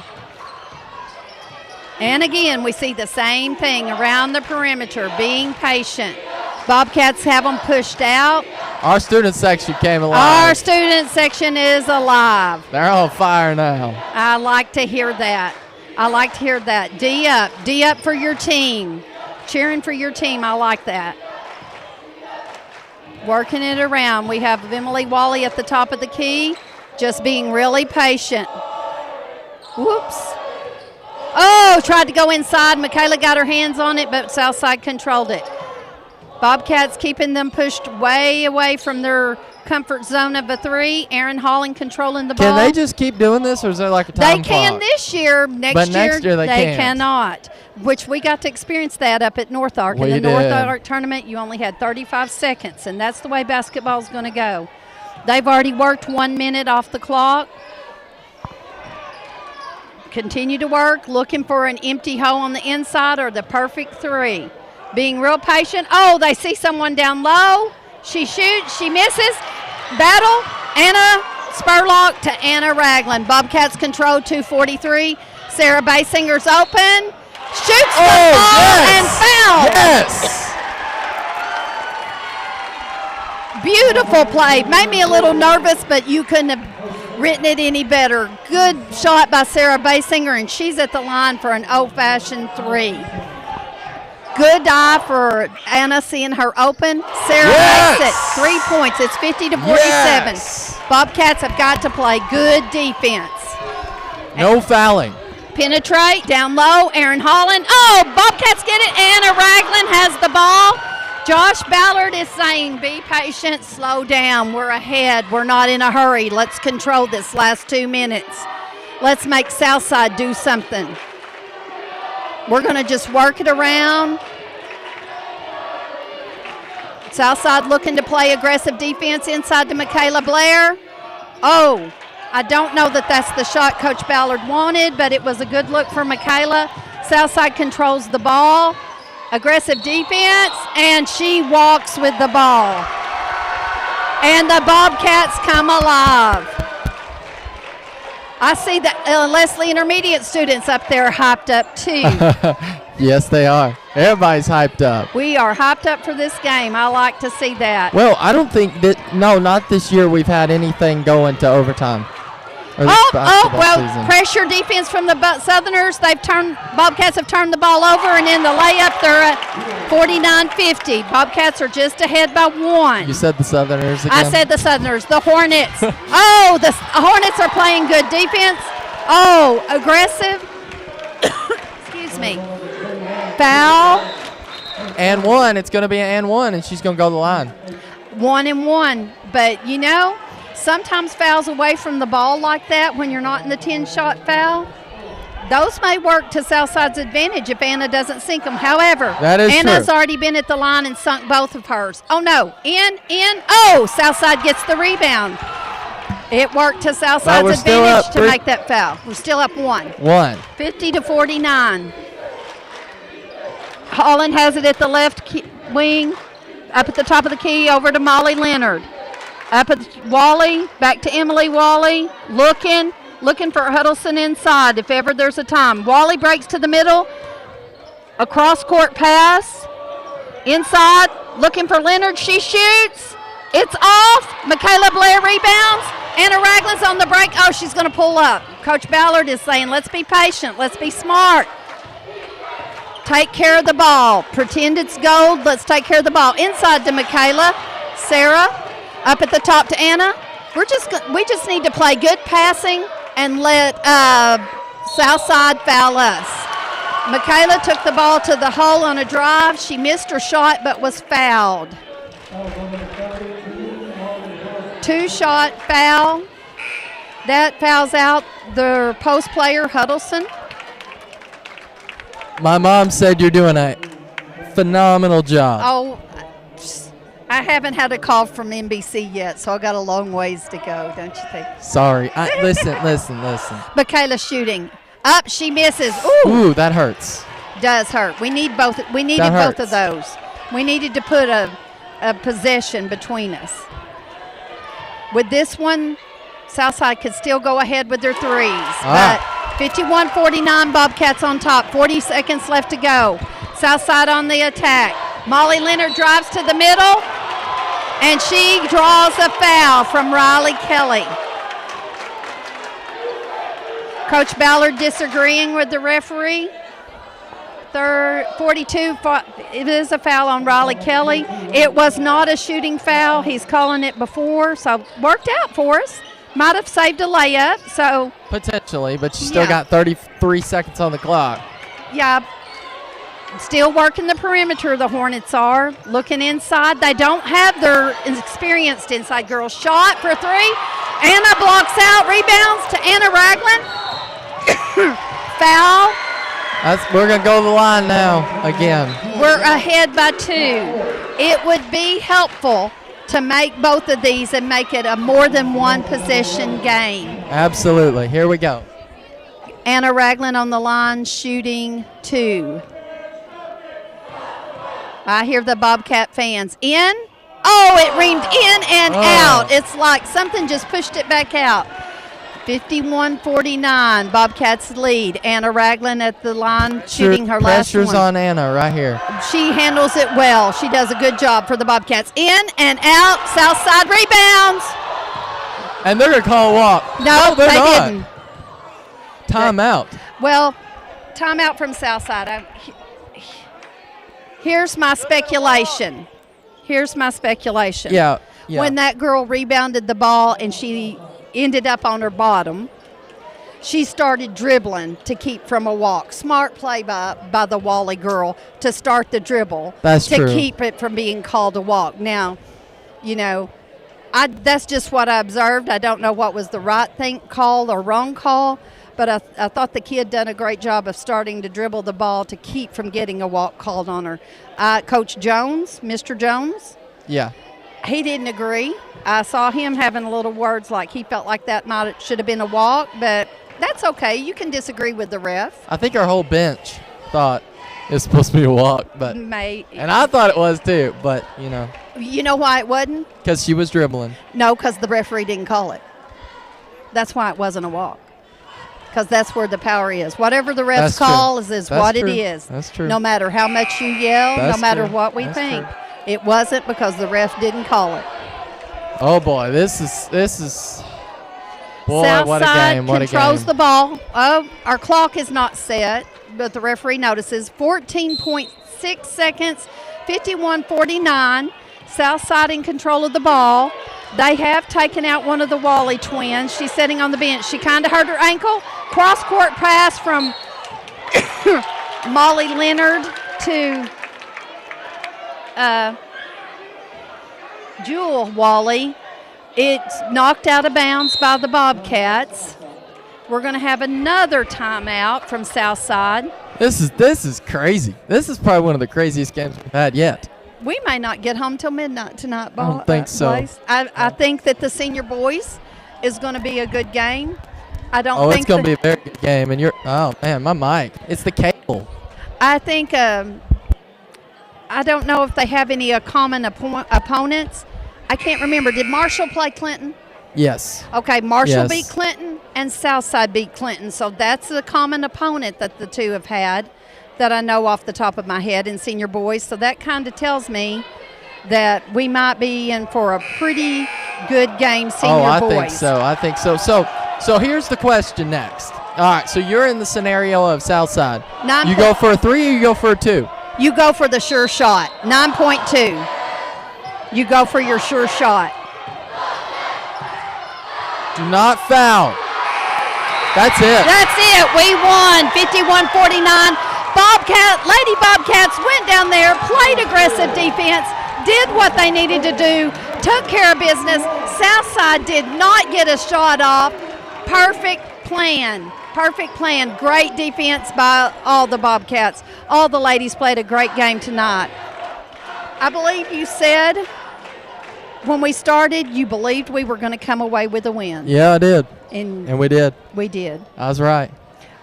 And again, we see the same thing around the perimeter, being patient. Bobcats have them pushed out. Our student section came alive. Our student section is alive. They're on fire now. I like to hear that. D up for your team. Cheering for your team. I like that. Working it around. We have Emily Wally at the top of the key, just being really patient. Whoops. Oh, tried to go inside. Michaela got her hands on it, but Southside controlled it. Bobcats keeping them pushed way away from their comfort zone of a 3. Aaron Holling controlling the ball. Can they just keep doing this, or is there like a time They can clock? this year. But next year they can't. Cannot. Which we got to experience that up at North Ark. In the North Ark tournament, you only had 35 seconds, and that's the way basketball is going to go. They've already worked 1 minute off the clock. Continue to work, looking for an empty hole on the inside or the perfect 3. Being real patient. Oh, they see someone down low. She shoots. She misses. Battle. Anna Spurlock to Anna Ragland. Bobcats control 2:43. Sarah Basinger's open. Shoots the ball and fouls. Yes. Beautiful play. Made me a little nervous, but you couldn't have written it any better. Good shot by Sarah Basinger, and she's at the line for an old-fashioned 3. Good eye for Anna, seeing her open. Sarah makes it 3 points. It's 50-47. Yes. Bobcats have got to play good defense. No fouling. Penetrate, down low, Aaron Holland. Oh, Bobcats get it. Anna Ragland has the ball. Josh Ballard is saying, be patient, slow down. We're ahead. We're not in a hurry. Let's control this last 2 minutes. Let's make Southside do something. We're going to just work it around. Southside looking to play aggressive defense inside to Michaela Blair. Oh, I don't know that that's the shot Coach Ballard wanted, but it was a good look for Michaela. Southside controls the ball. Aggressive defense, and she walks with the ball. And the Bobcats come alive. I see the Leslie Intermediate students up there hyped up too. Yes, they are. Everybody's hyped up. We are hyped up for this game. I like to see that. Well, I don't think that, no, not this year we've had anything going to overtime. Pressure defense from the Southerners. Bobcats have turned the ball over, and in the layup, they're at 49-50. Bobcats are just ahead by 1. You said the Southerners again? I said the Southerners. The Hornets. Oh, the Hornets are playing good defense. Oh, aggressive. Excuse me. Foul. And 1. It's going to be an and 1, and she's going to go to the line. 1-1. But, you know, sometimes fouls away from the ball like that when you're not in the 10-shot foul, those may work to Southside's advantage if Anna doesn't sink them. However, that is Anna's true. already been at the line and sunk both of hers. Oh, no. Oh, Southside gets the rebound. It worked to Southside's advantage to make that foul. We're still up 1. 50-49. Holland has it at the left wing, up at the top of the key, over to Molly Leonard. Up at Wally, back to Emily Wally, looking for Huddleston inside if ever there's a time. Wally breaks to the middle, a cross-court pass, inside, looking for Leonard. She shoots. It's off. Michaela Blair rebounds. Anna Ragland's on the break. Oh, she's going to pull up. Coach Ballard is saying, let's be patient. Let's be smart. Take care of the ball. Pretend it's gold. Let's take care of the ball. Inside to Michaela. Sarah, up at the top to Anna. We just need to play good passing and let Southside foul us. Michaela took the ball to the hole on a drive. She missed her shot but was fouled. 2-shot foul. That fouls out the post player, Huddleston. My mom said you're doing a phenomenal job. Oh, I haven't had a call from NBC yet, so I got a long ways to go, don't you think? Sorry. Listen. Michaela shooting. Up, she misses. Ooh, that hurts. Does hurt. We needed both of those. We needed to put a possession between us. With this one, Southside could still go ahead with their threes. But 51-49, Bobcats on top. 40 seconds left to go. Southside on the attack. Molly Leonard drives to the middle, and she draws a foul from Riley Kelly. Coach Ballard disagreeing with the referee. 42, it is a foul on Riley Kelly. It was not a shooting foul. He's calling it before, so worked out for us. Might have saved a layup. So potentially, but you still got 33 seconds on the clock. Yeah. Still working the perimeter, the Hornets are. Looking inside. They don't have their experienced inside girls. Shot for 3. Anna blocks out. Rebounds to Anna Ragland. Foul. We're going to go to the line now again. We're ahead by 2. It would be helpful to make both of these and make it a more than one possession game. Absolutely. Here we go. Anna Ragland on the line shooting 2. I hear the Bobcat fans. In. Oh, it reamed in and out. It's like something just pushed it back out. 51-49, Bobcats lead. Anna Ragland at the line shooting her last one. Pressure's on Anna right here. She handles it well. She does a good job for the Bobcats. In and out. Southside rebounds. And they're going to call a walk. No, they're they not. didn't. Timeout. Well, timeout from Southside. Here's my speculation. Yeah. When that girl rebounded the ball and she ended up on her bottom, she started dribbling to keep from a walk. Smart play by the Wally girl to start the dribble. That's to true. Keep it from being called a walk. Now, that's just what I observed. I don't know what was the right call or wrong call, but I thought the kid done a great job of starting to dribble the ball to keep from getting a walk called on her. Coach Jones, Mr. Jones, Yeah. he didn't agree. I saw him having a little words like he felt like that should have been a walk, but that's okay. You can disagree with the ref. I think our whole bench thought it was supposed to be a walk, but and I thought it was too, but You know why it wasn't? because she was dribbling. No, because the referee didn't call it. That's why it wasn't a walk. Because that's where the power is. Whatever the refs call is what it is. That's true. No matter how much you yell, no matter what we think. True. It wasn't because the ref didn't call it. Oh boy, this is boy, Southside what a game! What a game! controls the ball. Oh, our clock is not set, but the referee notices 14.6 seconds, 51-49. Southside in control of the ball. They have taken out one of the Wally twins. She's sitting on the bench. She kind of hurt her ankle. Cross-court pass from Molly Leonard to Jewel Wally. It's knocked out of bounds by the Bobcats. We're going to have another timeout from Southside. This is crazy. This is probably one of the craziest games we've had yet. We may not get home till midnight tonight, I don't think so. Blaze. I think that the senior boys is going to be a good game. I don't think it's going to be a very good game. And man, my mic. It's the cable. I think I don't know if they have any common opponents. I can't remember. Did Marshall play Clinton? Yes. Okay, Marshall Yes. beat Clinton and Southside beat Clinton. So that's the common opponent that the two have had that I know off the top of my head in senior boys. So that kind of tells me that we might be in for a pretty good game, senior boys. I think so. So here's the question next. All right, so you're in the scenario of Southside. You go for a 3 or you go for a 2? You go for the sure shot, 9.2. You go for your sure shot. Do not foul. That's it. That's it. We won 51-49. Lady Bobcats went down there, played aggressive defense, did what they needed to do, took care of business. Southside did not get a shot off. Perfect plan. Great defense by all the Bobcats. All the ladies played a great game tonight. I believe you said when we started you believed we were going to come away with a win. Yeah, I did. And we did. We did. I was right.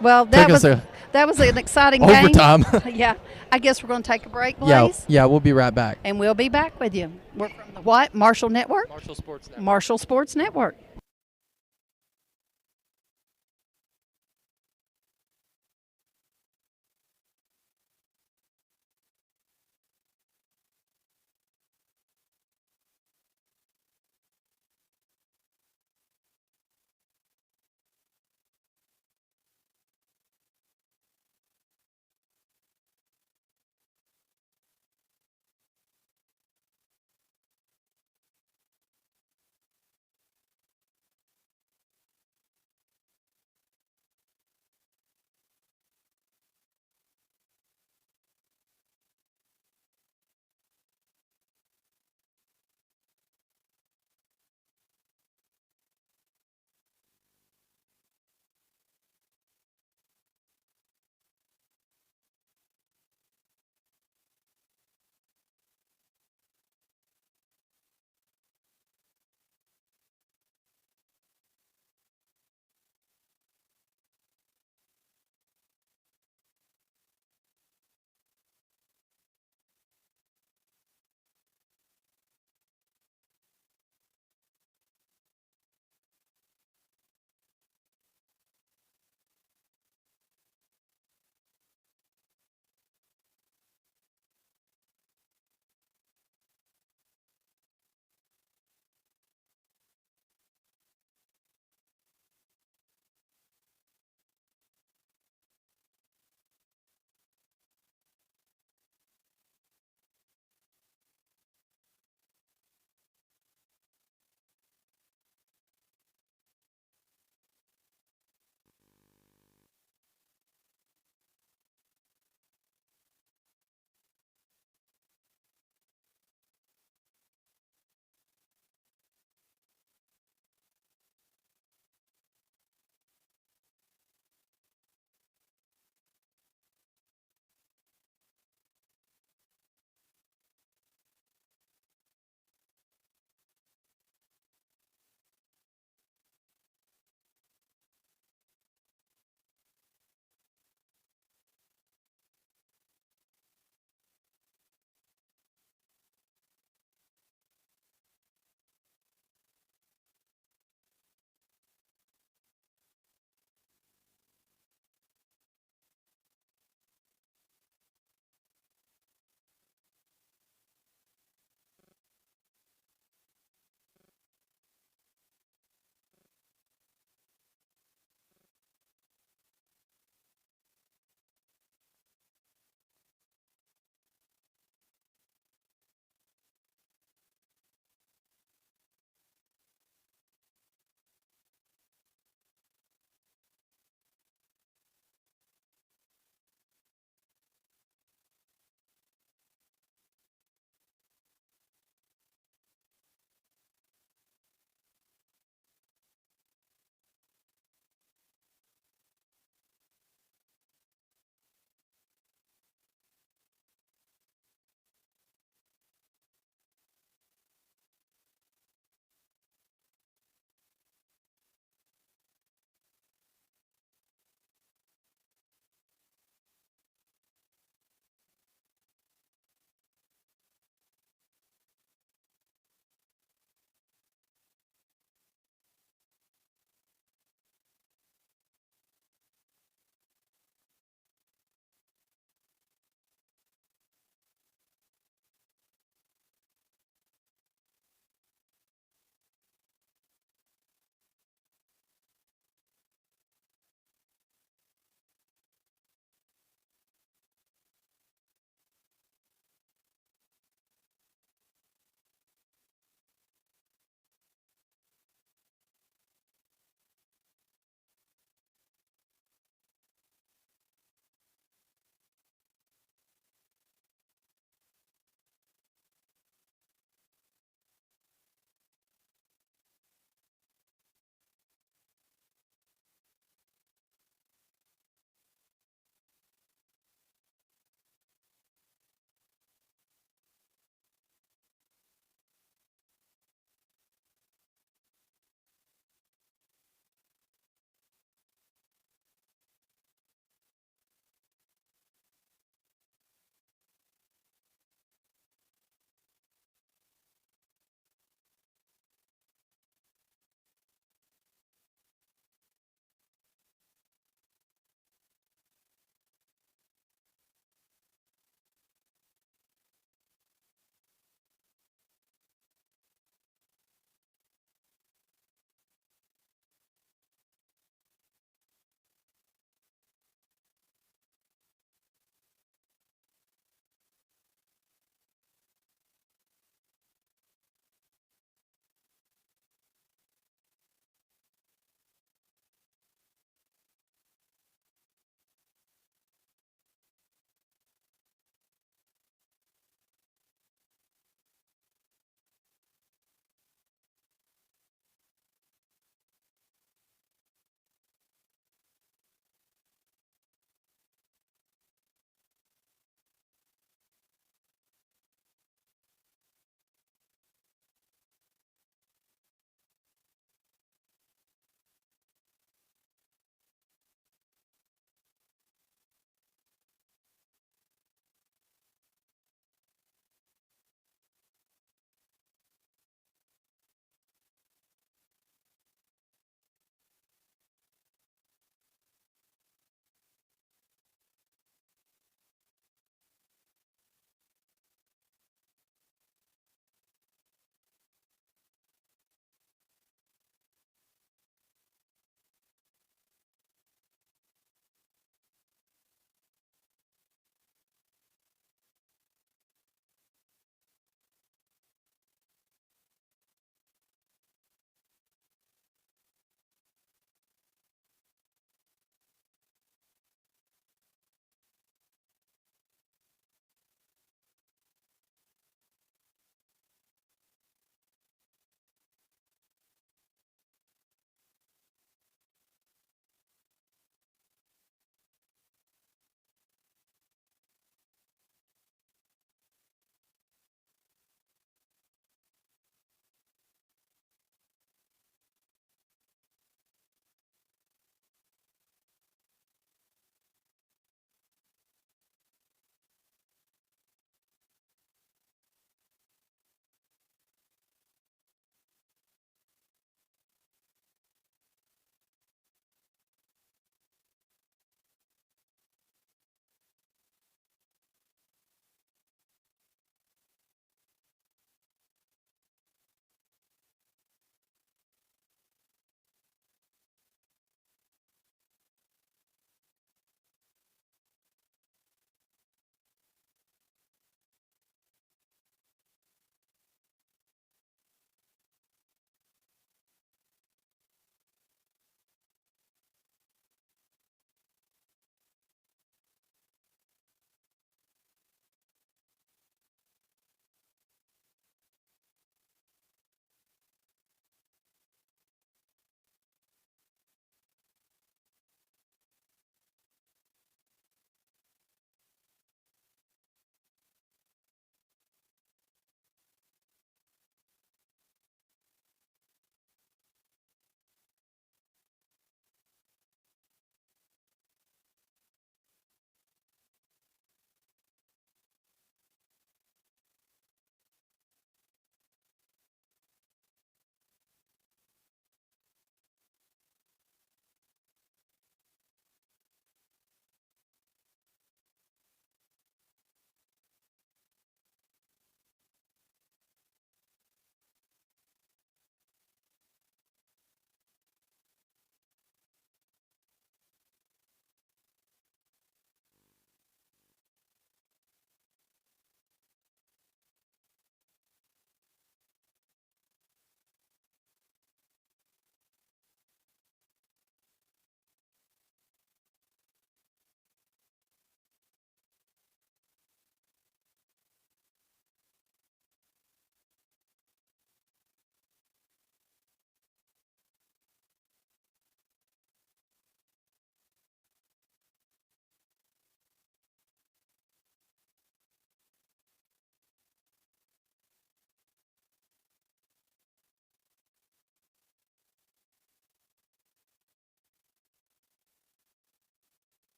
Well, that was an exciting game. Overtime. Yeah. I guess we're going to take a break, Blaze. Yeah, we'll be right back. And we'll be back with you. We're from the what? Marshall Network? Marshall Sports Network. Marshall Sports Network.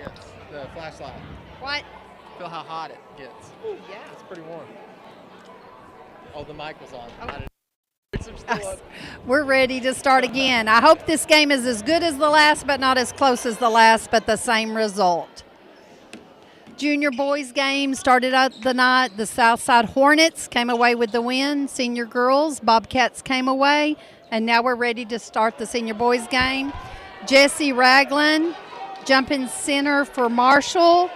gets. The flashlight. What? Feel how hot it gets. Ooh, yeah. It's pretty warm. Oh, the mic was on. Oh. I didn't. I'm still on. We're ready to start again. I hope this game is as good as the last, but not as close as the last, but the same result. Junior boys game started out the night. The Southside Hornets came away with the win. Senior girls, Bobcats came away. And now we're ready to start the senior boys game. Jesse Ragland jumping center for Marshall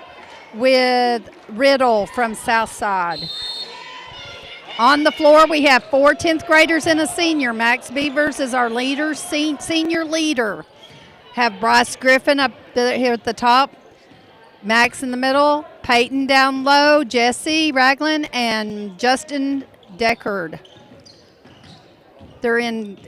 with Riddle from Southside. On the floor, we have 4 10th graders and a senior. Max Beavers is our leader, senior leader. Have Bryce Griffin up here at the top. Max in the middle, Peyton down low, Jesse Ragland, and Justin Deckard. They're in,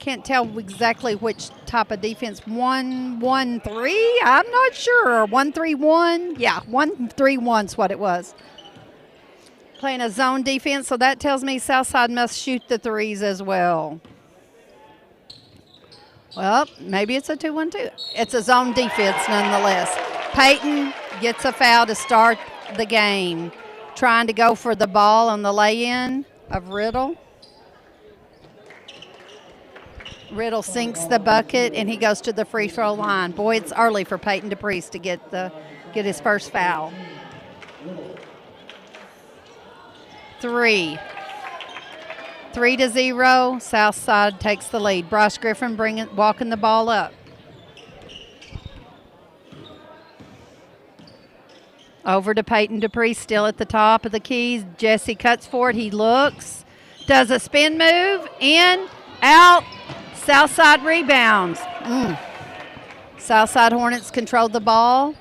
can't tell exactly which type of defense. 1-1-3, I'm not sure. 1-3-1, yeah, 1-3-1 is what it was. Playing a zone defense, so that tells me Southside must shoot the threes as well. Well, maybe it's a 2-1-2. It's a zone defense nonetheless. Peyton gets a foul to start the game. Trying to go for the ball on the lay-in of Riddle. Riddle sinks the bucket, and he goes to the free throw line. Boy, it's early for Peyton DePriest to get his first foul. 3-0. Southside takes the lead. Bryce Griffin walking the ball up. Over to Peyton DePriest, still at the top of the keys. Jesse cuts for it. He looks, does a spin move, in, out. Southside rebounds. Southside Hornets controlled the ball.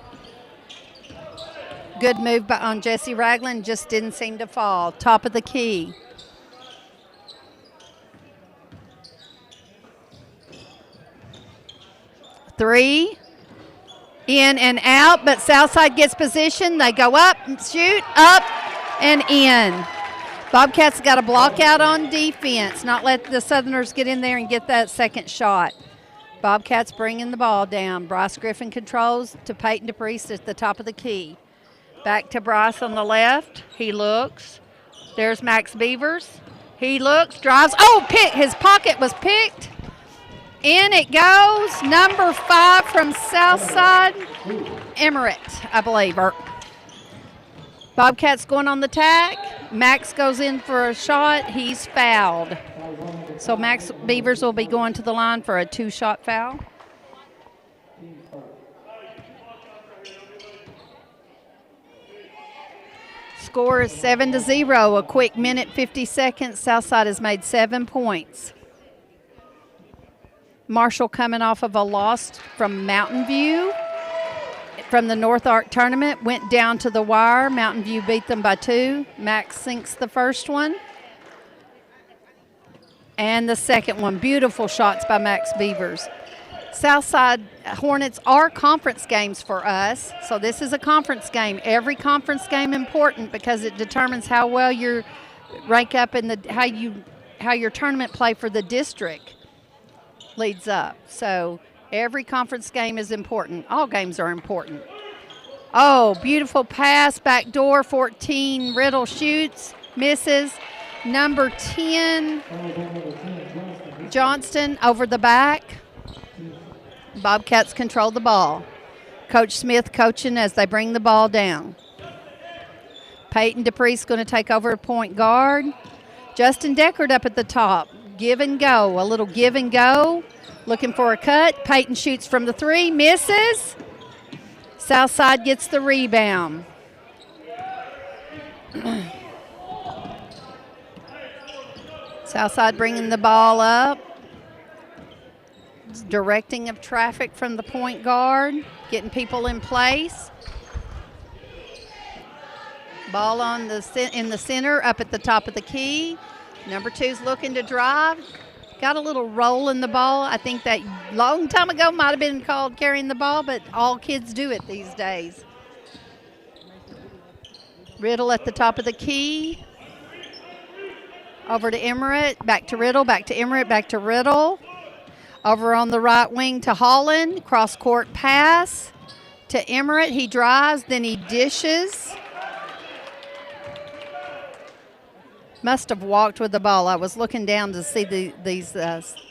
Good move on Jesse Ragland, just didn't seem to fall. Top of the key. Three, in and out, but Southside gets position. They go up, shoot, up, and in. Bobcats got a block out on defense, not let the Southerners get in there and get that second shot. Bobcats bringing the ball down. Bryce Griffin controls to Peyton DePriest at the top of the key. Back to Bryce on the left. He looks. There's Max Beavers. He looks, drives. Oh, his pocket was picked. In it goes. Number 5 from Southside, Emmerich, I believe. Bobcats going on the tack. Max goes in for a shot. He's fouled. So Max Beavers will be going to the line for a 2-shot foul. Score is 7-0. A quick minute, 50 seconds. Southside has made 7 points. Marshall coming off of a loss from Mountain View from the North Arc tournament. Went down to the wire. Mountain View beat them by 2. Max sinks the first one. And the second one. Beautiful shots by Max Beavers. Southside Hornets are conference games for us. So this is a conference game. Every conference game important because it determines how well you rank up in how your tournament play for the district leads up. So every conference game is important. All games are important. Oh, beautiful pass, back door, 14. Riddle shoots, misses. Number 10, Johnston over the back. Bobcats control the ball. Coach Smith coaching as they bring the ball down. Peyton DePriest going to take over point guard. Justin Deckard up at the top. Give and go, a little give and go. Looking for a cut. Peyton shoots from the 3, misses. Southside gets the rebound. Southside bringing the ball up. Directing of traffic from the point guard. Getting people in place. Ball in the center, up at the top of the key. Number 2's looking to drive. Got a little roll in the ball. I think that long time ago might have been called carrying the ball, but all kids do it these days. Riddle at the top of the key. Over to Emmerich, back to Riddle, back to Emmerich, back to Riddle. Over on the right wing to Holland. Cross-court pass to Emmerich. He drives, then he dishes. Must have walked with the ball. I was looking down to see these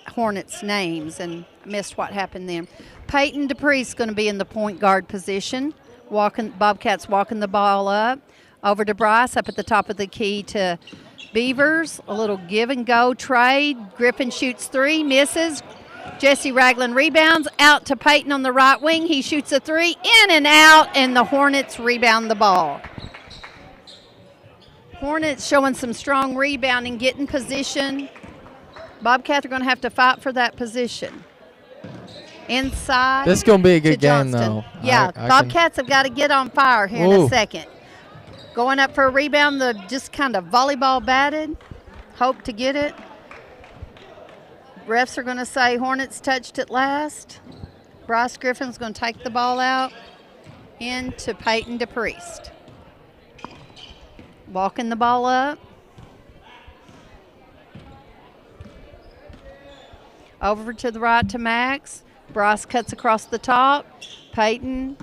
Hornets' names and missed what happened then. Peyton DePriest's going to be in the point guard position. Bobcats walking the ball up. Over to Bryce, up at the top of the key to Beavers. A little give and go trade. Griffin shoots 3, misses. Jesse Ragland rebounds. Out to Peyton on the right wing. He shoots a 3, in and out, and the Hornets rebound the ball. Hornets showing some strong rebounding, getting position. Bobcats are going to have to fight for that position. Inside. This is going to be a good game, Johnston. though. Yeah, Bobcats have got to get on fire here in a second. Going up for a rebound, the just kind of volleyball batted. Hope to get it. Refs are going to say Hornets touched it last. Bryce Griffin's going to take the ball out into Peyton DePriest. Walking the ball up. Over to the right to Max. Bryce cuts across the top. Peyton,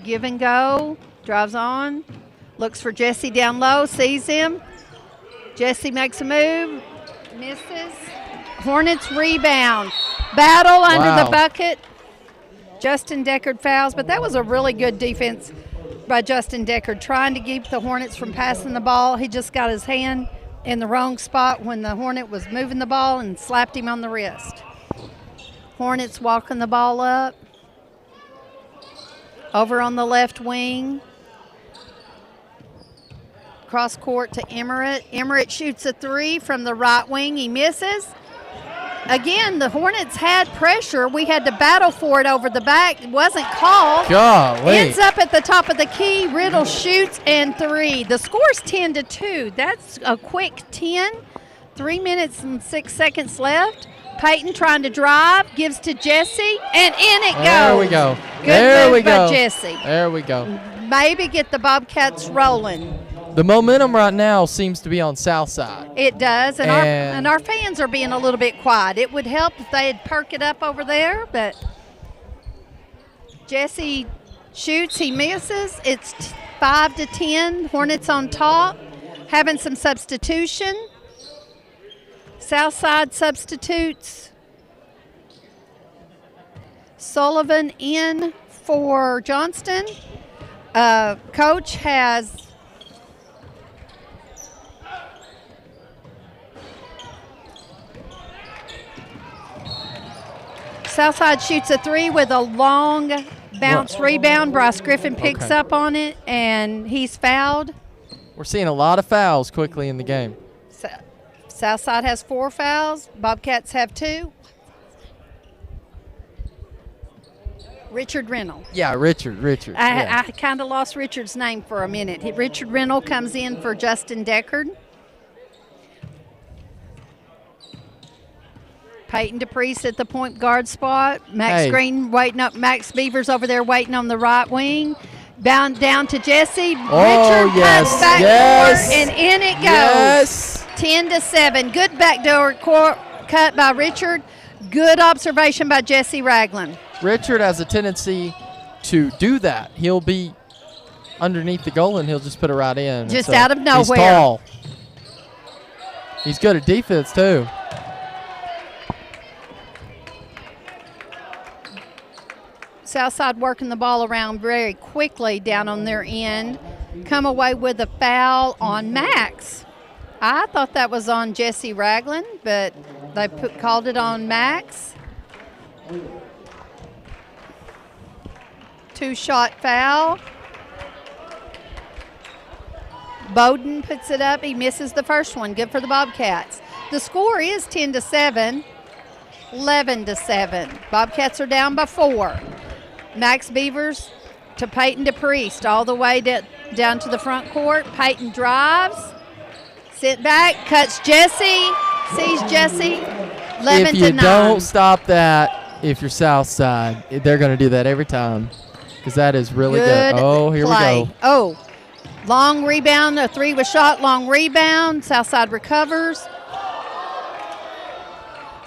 give and go. Drives on. Looks for Jesse down low. Sees him. Jesse makes a move. Misses. Hornets rebound. Battle under the bucket. Justin Deckard fouls, but that was a really good defense by Justin Deckard, trying to keep the Hornets from passing the ball. He just got his hand in the wrong spot when the Hornet was moving the ball and slapped him on the wrist. Hornets walking the ball up. Over on the left wing. Cross court to Emmerich. Emmerich shoots a 3 from the right wing. He misses. Again, the Hornets had pressure. We had to battle for it over the back. It wasn't called. Golly. Ends up at the top of the key. Riddle shoots and 3. The score's 10-2. That's a quick 10. 3 minutes and 6 seconds left. Peyton trying to drive, gives to Jesse, and in it goes. There we go. Good move by Jesse. There we go. Maybe get the Bobcats rolling. The momentum right now seems to be on Southside. It does, and our fans are being a little bit quiet. It would help if they'd perk it up over there, but Jesse shoots, he misses. It's 5-10. Hornets on top, having some substitution. Southside substitutes. Sullivan in for Johnston. Coach has Southside shoots a 3 with a long bounce rebound. Bryce Griffin picks up on it, and he's fouled. We're seeing a lot of fouls quickly in the game. Southside has 4 fouls. Bobcats have 2. Richard Rinnell. Yeah, Richard. I kind of lost Richard's name for a minute. Richard Rinnell comes in for Justin Deckard. Peyton DePriest at the point guard spot. Max Green waiting up. Max Beavers over there waiting on the right wing. Bound down to Jesse. Richard cuts backdoor, and in it goes. Yes. 10-7. Good backdoor cut by Richard. Good observation by Jesse Ragland. Richard has a tendency to do that. He'll be underneath the goal, and he'll just put it right in. Just out of nowhere. He's tall. He's good at defense, too. Southside working the ball around very quickly down on their end. Come away with a foul on Max. I thought that was on Jesse Ragland, but they called it on Max. 2-shot foul. Bowden puts it up. He misses the first one. Good for the Bobcats. The score is 10-7, 11-7. Bobcats are down by 4. Max Beavers to Peyton DePriest all the way down to the front court. Peyton drives, sit back, cuts Jesse, sees Jesse, 11-9. If you don't stop that, if you're Southside, they're going to do that every time because that is really good. Oh, here play. we go. Oh, long rebound. A 3 was shot, long rebound. Southside recovers.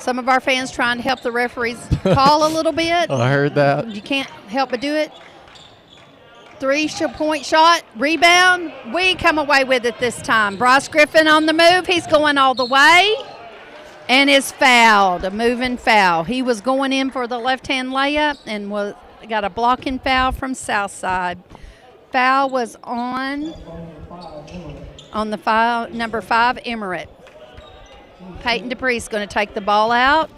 Some of our fans trying to help the referees call a little bit. I heard that. You can't help but do it. 3-point shot, rebound. We come away with it this time. Bryce Griffin on the move. He's going all the way and is fouled, a moving foul. He was going in for the left-hand layup and got a blocking foul from Southside. Foul was on the foul, number 5, Emirate. Peyton Dupree is going to take the ball out.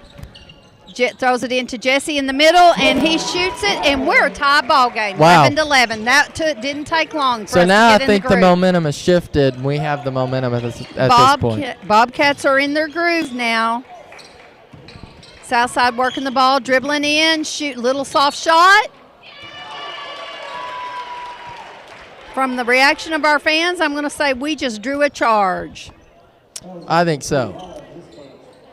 Throws it into Jesse in the middle, and he shoots it, and we're a tie ball game, Wow. 11-11. That didn't take long for So us now to I get in think the the groove. momentum has shifted, and we have the momentum at this point. Bobcats are in their groove now. Southside working the ball, dribbling in, shoot, little soft shot. From the reaction of our fans, I'm going to say we just drew a charge. I think so.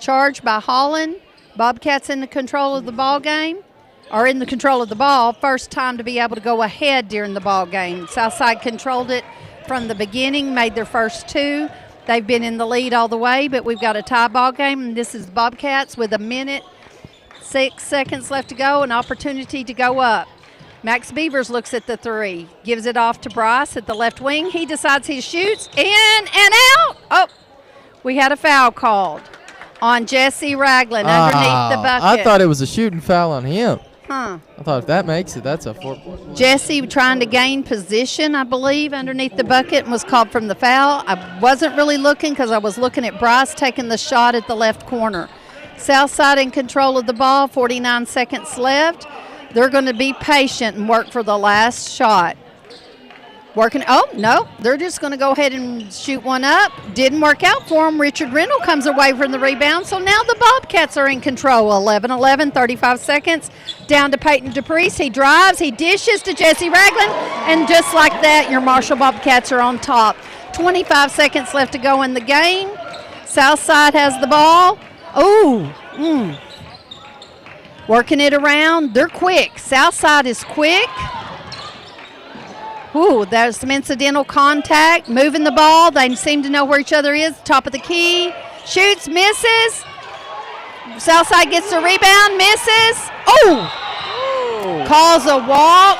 Charge by Holland. Bobcats in the control of the ball game, or in the control of the ball. First time to be able to go ahead during the ball game. Southside controlled it from the beginning, made their first 2. They've been in the lead all the way, but we've got a tie ball game, and this is Bobcats with 1:06 seconds left to go, an opportunity to go up. Max Beavers looks at the 3, gives it off to Bryce at the left wing. He decides he shoots, in and out. Oh, we had a foul called on Jesse Ragland underneath the bucket. I thought it was a shooting foul on him. Huh. I thought if that makes it, that's a 4-point. Jesse trying to gain position, I believe, underneath the bucket and was called from the foul. I wasn't really looking because I was looking at Bryce taking the shot at the left corner. Southside in control of the ball, 49 seconds left. They're going to be patient and work for the last shot. They're just going to go ahead and shoot one up. Didn't work out for them. Richard Rennell comes away from the rebound, so now the Bobcats are in control. 11-11, 35 seconds. Down to Peyton Dupree. He drives, he dishes to Jesse Ragland, and just like that, your Marshall Bobcats are on top. 25 seconds left to go in the game. Southside has the ball. Working it around. They're quick. Southside is quick. There's some incidental contact. Moving the ball. They seem to know where each other is. Top of the key. Shoots, misses. Southside gets the rebound, misses. Calls a walk.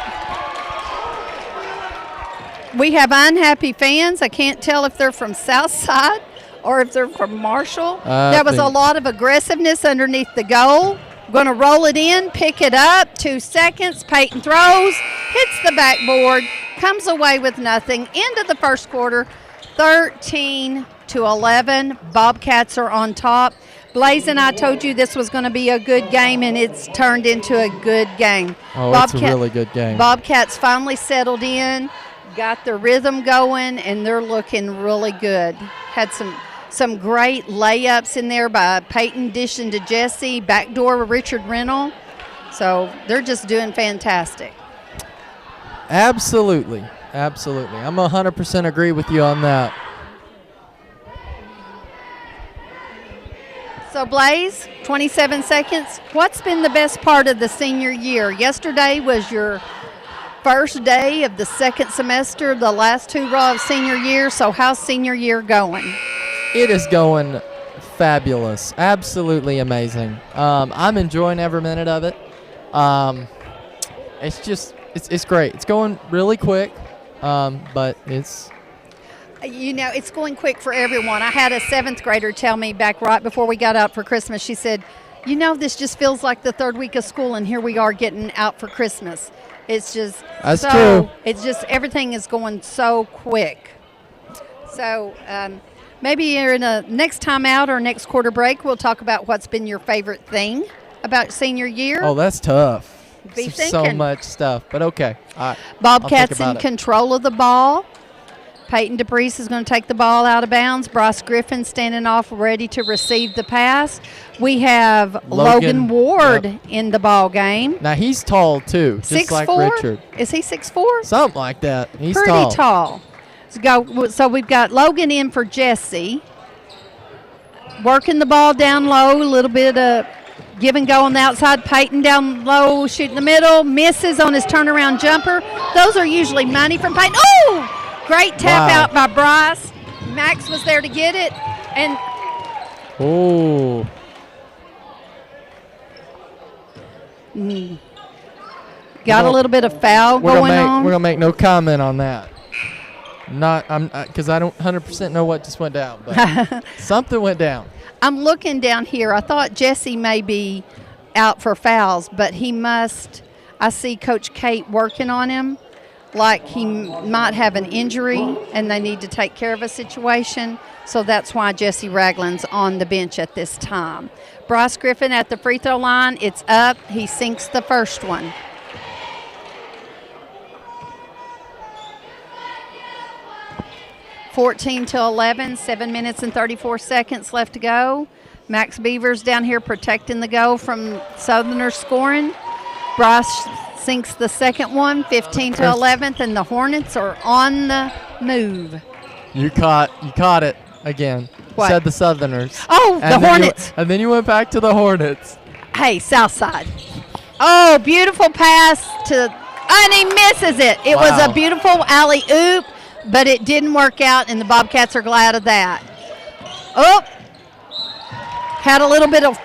We have unhappy fans. I can't tell if they're from Southside or if they're from Marshall. There was a lot of aggressiveness underneath the goal. Going to roll it in, pick it up, 2 seconds. Peyton throws, hits the backboard, comes away with nothing. End of the first quarter, 13-11. Bobcats are on top. Blaze and I told you this was going to be a good game, and it's turned into a good game. It's a really good game. Bobcats finally settled in, got their rhythm going, and they're looking really good. Had some great layups in there by Peyton dishing to Jesse, backdoor Richard Rennell. So they're just doing fantastic. Absolutely. I'm 100% agree with you on that. So Blaze, 27 seconds. What's been the best part of the senior year? Yesterday was your first day of the second semester, the last hurrah of senior year. So how's senior year going? It is going fabulous. Absolutely amazing. I'm enjoying every minute of it. It's great. It's going really quick, but it's... it's going quick for everyone. I had a 7th grader tell me back right before we got out for Christmas, she said, this just feels like the 3rd week of school, and here we are getting out for Christmas. It's just That's true. It's just everything is going so quick. So maybe in a next time out or next quarter break, we'll talk about what's been your favorite thing about senior year. Oh, that's tough. Be So thinking. much stuff, but okay. All right. Bobcats in about it. control of the ball. Peyton Dupree is going to take the ball out of bounds. Bryce Griffin standing off ready to receive the pass. We have Logan Ward in the ball game. Now, he's tall, too, just like 6'4"? Richard. Is he 6'4"? Something like that. He's Pretty tall. So we've got Logan in for Jesse. Working the ball down low, a little bit of give and go on the outside. Peyton down low, shooting the middle, misses on his turnaround jumper. Those are usually money from Peyton. Oh! Great tap out by Bryce. Max was there to get it. And Got a little bit of foul going on. We're gonna make no comment on that. Because I don't 100% know what just went down, but something went down. I'm looking down here. I thought Jesse may be out for fouls, but he must. I see Coach Kate working on him, like he might have an injury and they need to take care of a situation. So that's why Jesse Ragland's on the bench at this time. Bryce Griffin at the free throw line. It's up. He sinks the first one. (14-11), 7 minutes and 34 seconds left to go. Max Beavers down here protecting the goal from Southerners scoring. Bryce sinks the second one, 15-11, and the Hornets are on the move. You caught it again. What? Said the Southerners. Oh, the Hornets. And then you went back to the Hornets. Hey, Southside. Oh, beautiful pass and he misses it. It was a beautiful alley-oop, but it didn't work out, and the Bobcats are glad of that. Oh, had a little bit of,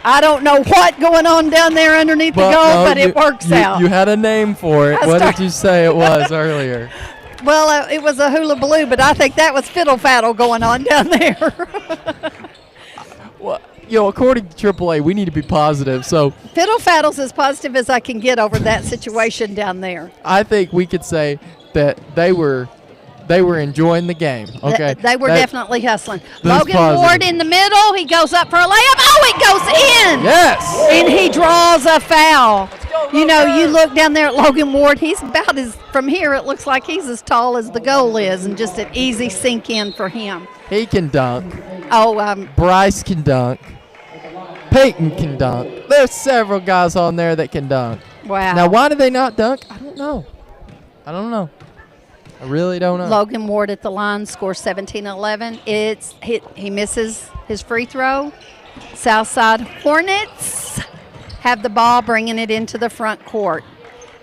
I don't know what going on down there underneath the goal, but it works out. You had a name for it. What did you say it was earlier? Well, it was a hula baloo, but I think that was fiddle faddle going on down there. Well, according to AAA, we need to be positive. So fiddle faddle's as positive as I can get over that situation down there. I think we could say that they were enjoying the game. Okay, they were definitely hustling. Logan positive. Ward in the middle. He goes up for a layup. Oh, it goes in. Yes. And he draws a foul. You look down there at Logan Ward. He's from here, it looks like he's as tall as the goal is, and just an easy sink in for him. He can dunk. Oh, Bryce can dunk. Peyton can dunk. There's several guys on there that can dunk. Wow. Now, why do they not dunk? I don't know. I really don't know. Logan Ward at the line scores 17-11. He misses his free throw. Southside Hornets have the ball, bringing it into the front court.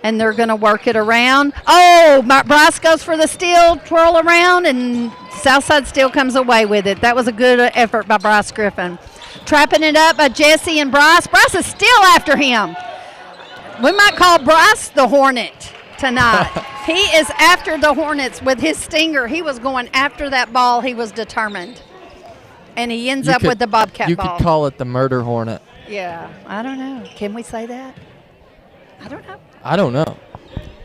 And they're going to work it around. Oh, Bryce goes for the steal, twirl around, and Southside still comes away with it. That was a good effort by Bryce Griffin. Trapping it up by Jesse and Bryce. Bryce is still after him. We might call Bryce the Hornet tonight. He is after the Hornets with his stinger. He was going after that ball. He was determined. And he ends up with the Bobcat ball. You could call it the Murder Hornet. Yeah, I don't know. Can we say that? I don't know. I don't know.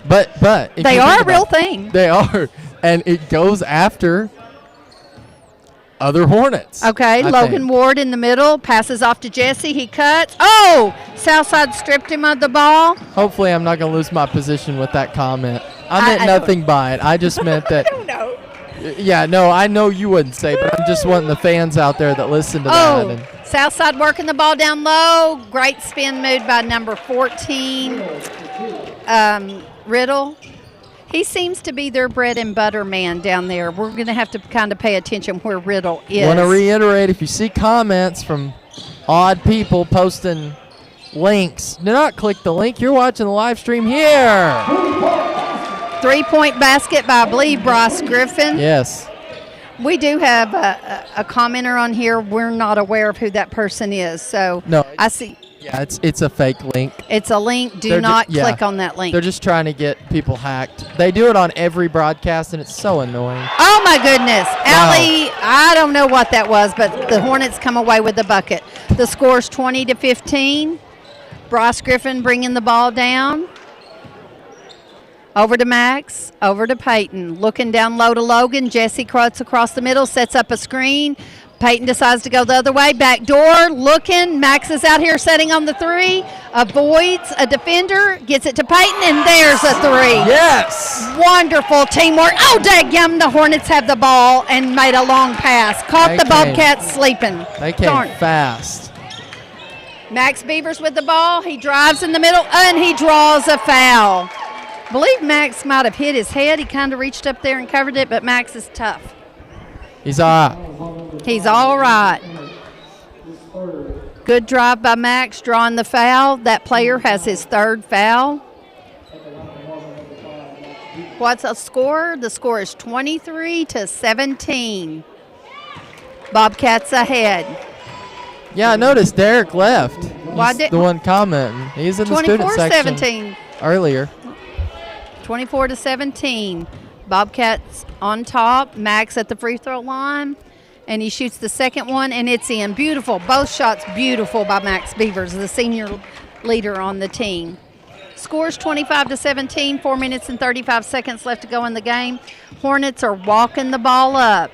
But they are a real thing. They are. And it goes after other Hornets. Okay, Logan Ward in the middle, passes off to Jesse. He cuts. Oh, Southside stripped him of the ball. Hopefully I'm not going to lose my position with that comment. I meant nothing by it. I just meant that. I don't know. Yeah, no, I know you wouldn't say, but I'm just wanting the fans out there that listen to that. And Southside working the ball down low. Great spin move by number 14, Riddle. He seems to be their bread and butter man down there. We're going to have to kind of pay attention where Riddle is. I want to reiterate, if you see comments from odd people posting links, do not click the link. You're watching the live stream here. 3-point basket by, I believe, Bryce Griffin. Yes. We do have a commenter on here. We're not aware of who that person is. So no, I see. Yeah, it's a fake link. It's a link. Do not click on that link. They're just trying to get people hacked. They do it on every broadcast, and it's so annoying. Oh, my goodness. Allie, I don't know what that was, but the Hornets come away with the bucket. The score's 20-15. Bryce Griffin bringing the ball down. Over to Max, over to Peyton. Looking down low to Logan. Jesse cuts across the middle, sets up a screen. Peyton decides to go the other way. Back door, looking. Max is out here setting on the three. Avoids a defender. Gets it to Peyton, and there's a three. Yes. Wonderful teamwork. Oh, daggum, the Hornets have the ball and made a long pass. Caught the Bobcats sleeping. They came fast. Max Beavers with the ball. He drives in the middle, and he draws a foul. I believe Max might have hit his head. He kind of reached up there and covered it, but Max is tough. He's all right. He's all right. Good drive by Max, drawing the foul. That player has his third foul. What's the score? The score is 23-17. Bobcats ahead. Yeah, I noticed Derek left. He's the one commenting. He's in the student section 24-17. earlier. 24-17. Bobcats on top. Max at the free throw line. And he shoots the second one, and it's in. Beautiful. Both shots beautiful by Max Beavers, the senior leader on the team. Scores 25-17, 4 minutes and 35 seconds left to go in the game. Hornets are walking the ball up.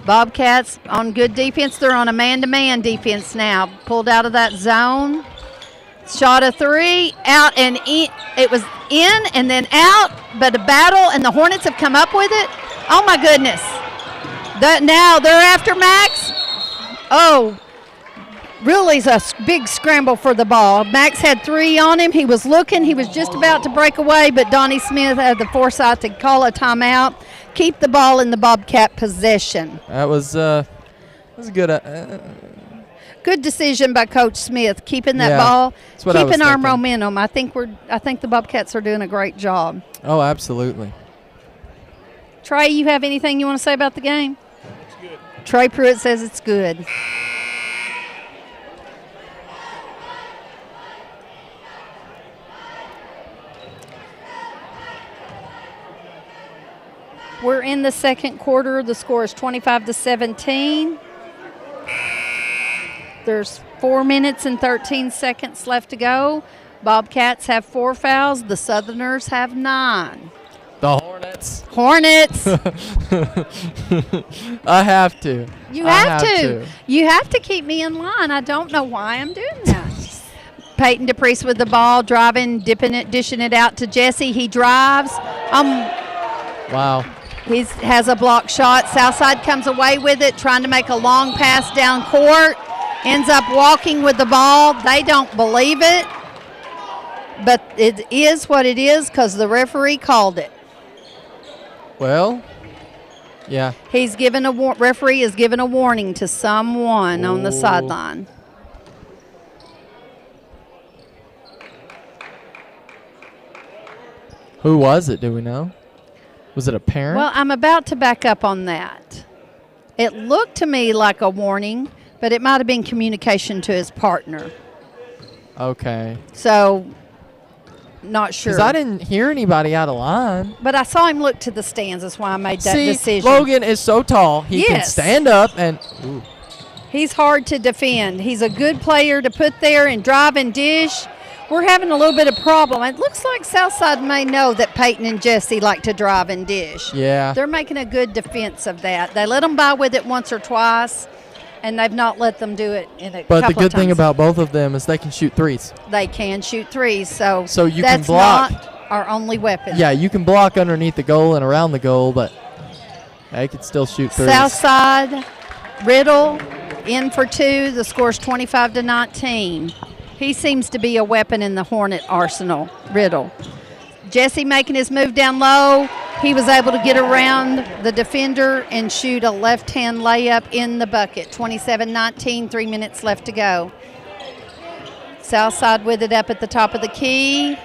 Bobcats on good defense. They're on a man-to-man defense now. Pulled out of that zone. Shot a three, out and in. It was in and then out, but a battle, and the Hornets have come up with it. Oh, my goodness. Now they're after Max. Oh, really is a big scramble for the ball. Max had 3 on him. He was looking. He was just about to break away, but Donnie Smith had the foresight to call a timeout, keep the ball in the Bobcat possession. That was a good. Good decision by Coach Smith, keeping that Yeah, ball, that's what I was keeping our thinking. momentum. I think the Bobcats are doing a great job. Oh, absolutely. Trey, you have anything you want to say about the game? It's good. Trey Pruitt says it's good. We're in the second quarter. The score is 25-17. There's 4 minutes and 13 seconds left to go. Bobcats have 4 fouls. The Southerners have 9. The Hornets. Hornets. I have to. You have to. You have to keep me in line. I don't know why I'm doing that. Peyton DePriest with the ball, driving, dipping it, dishing it out to Jesse. He drives. Wow. He has a block shot. Southside comes away with it, trying to make a long pass down court. Ends up walking with the ball. They don't believe it. But it is what it is because the referee called it. Well, yeah. He's given referee has given a warning to someone on the sideline. Who was it? Do we know? Was it a parent? Well, I'm about to back up on that. It looked to me like a warning, but it might have been communication to his partner. Okay. So, not sure. Because I didn't hear anybody out of line. But I saw him look to the stands. That's why I made that decision. Logan is so tall. He can stand up and... Ooh. He's hard to defend. He's a good player to put there and drive and dish. We're having a little bit of problem. It looks like Southside may know that Peyton and Jesse like to drive and dish. Yeah. They're making a good defense of that. They let them by with it once or twice, and they've not let them do it in a couple of times. But the good thing about both of them is they can shoot threes. They can shoot threes, so you that's can block. not our only weapon. Yeah, you can block underneath the goal and around the goal, but they can still shoot threes. Southside, Riddle in for 2. The score's 25-19. He seems to be a weapon in the Hornet arsenal, Riddle. Jesse making his move down low. He was able to get around the defender and shoot a left-hand layup in the bucket. 27-19, 3 minutes left to go. Southside with it up at the top of the key.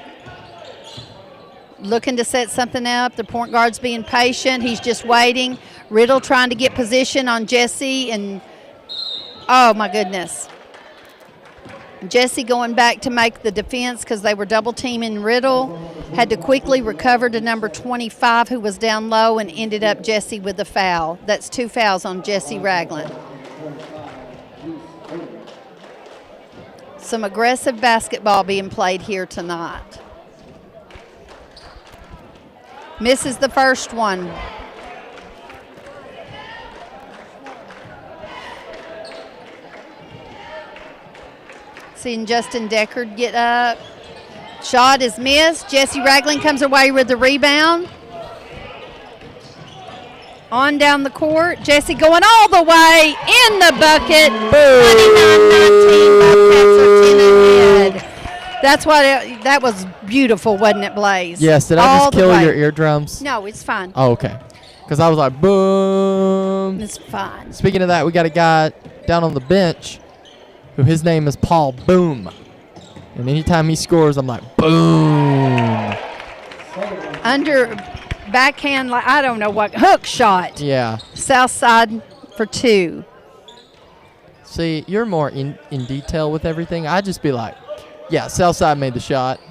Looking to set something up. The point guard's being patient. He's just waiting. Riddle trying to get position on Jesse, and oh my goodness. Jesse going back to make the defense because they were double teaming Riddle. Had to quickly recover to number 25 who was down low, and ended up Jesse with a foul. That's 2 fouls on Jesse Ragland. Some aggressive basketball being played here tonight. Misses the first one. Seeing Justin Deckard get up. Shot is missed. Jesse Ragland comes away with the rebound. On down the court. Jesse going all the way in the bucket. 29-19. Bobcats are 10 ahead. That's why that was beautiful, wasn't it, Blaze? Yes. Did I just kill your eardrums? No, it's fine. Oh, okay. Because I was like, boom. It's fine. Speaking of that, we got a guy down on the bench who his name is Paul Boom. And anytime he scores, I'm like, boom. Under backhand, like I don't know what, hook shot. Yeah. South side for 2. See, you're more in detail with everything. I'd just be like, yeah, Southside made the shot.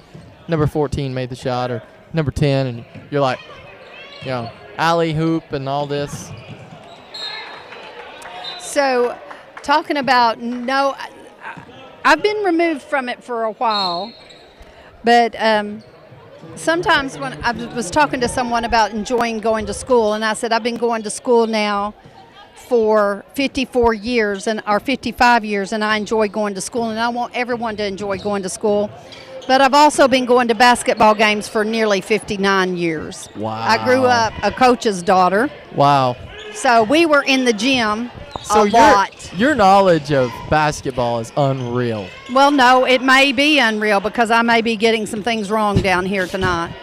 Number 14 made the shot, or number 10, and you're like, alley hoop and all this. So, talking about I've been removed from it for a while, but sometimes when I was talking to someone about enjoying going to school, and I said I've been going to school now for 54 years or 55 years, and I enjoy going to school, and I want everyone to enjoy going to school. But I've also been going to basketball games for nearly 59 years. Wow. I grew up a coach's daughter. Wow. So we were in the gym a lot. Your knowledge of basketball is unreal. Well, no, it may be unreal because I may be getting some things wrong down here tonight.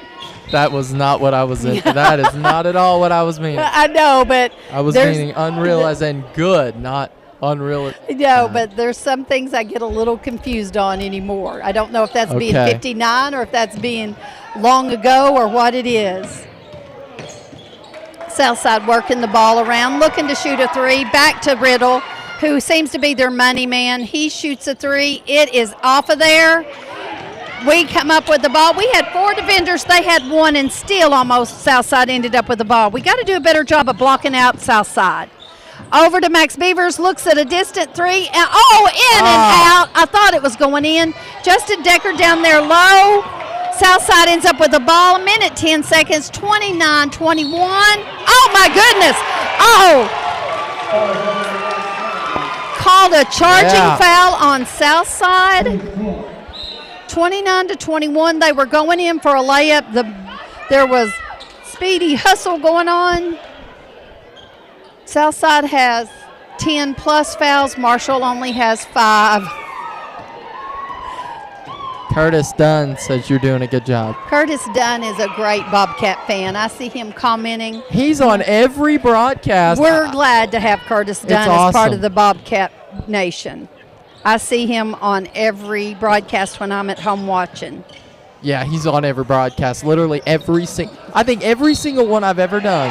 That was not what I was into. That is not at all what I was meaning. I know, but I was meaning unreal as in good, not unreal. No, but there's some things I get a little confused on anymore. I don't know if that's being 59 or if that's being long ago or what it is. Southside working the ball around, looking to shoot a three. Back to Riddle, who seems to be their money man. He shoots a three. It is off of there. We come up with the ball. We had 4 defenders. They had 1, and still almost Southside ended up with the ball. We got to do a better job of blocking out Southside. Over to Max Beavers, looks at a distant three, and and out. I thought it was going in. Justin Decker down there low. Southside ends up with the ball. 1:10, 29-21. Oh, my goodness. Called a charging foul on Southside. 29-21. They were going in for a layup. There was speedy hustle going on. Southside has 10 plus fouls. Marshall only has 5. Curtis Dunn says you're doing a good job. Curtis Dunn is a great Bobcat fan. I see him commenting. He's on every broadcast. We're glad to have Curtis Dunn as part of the Bobcat Nation. I see him on every broadcast when I'm at home watching. Yeah, he's on every broadcast. Literally every single one I've ever done.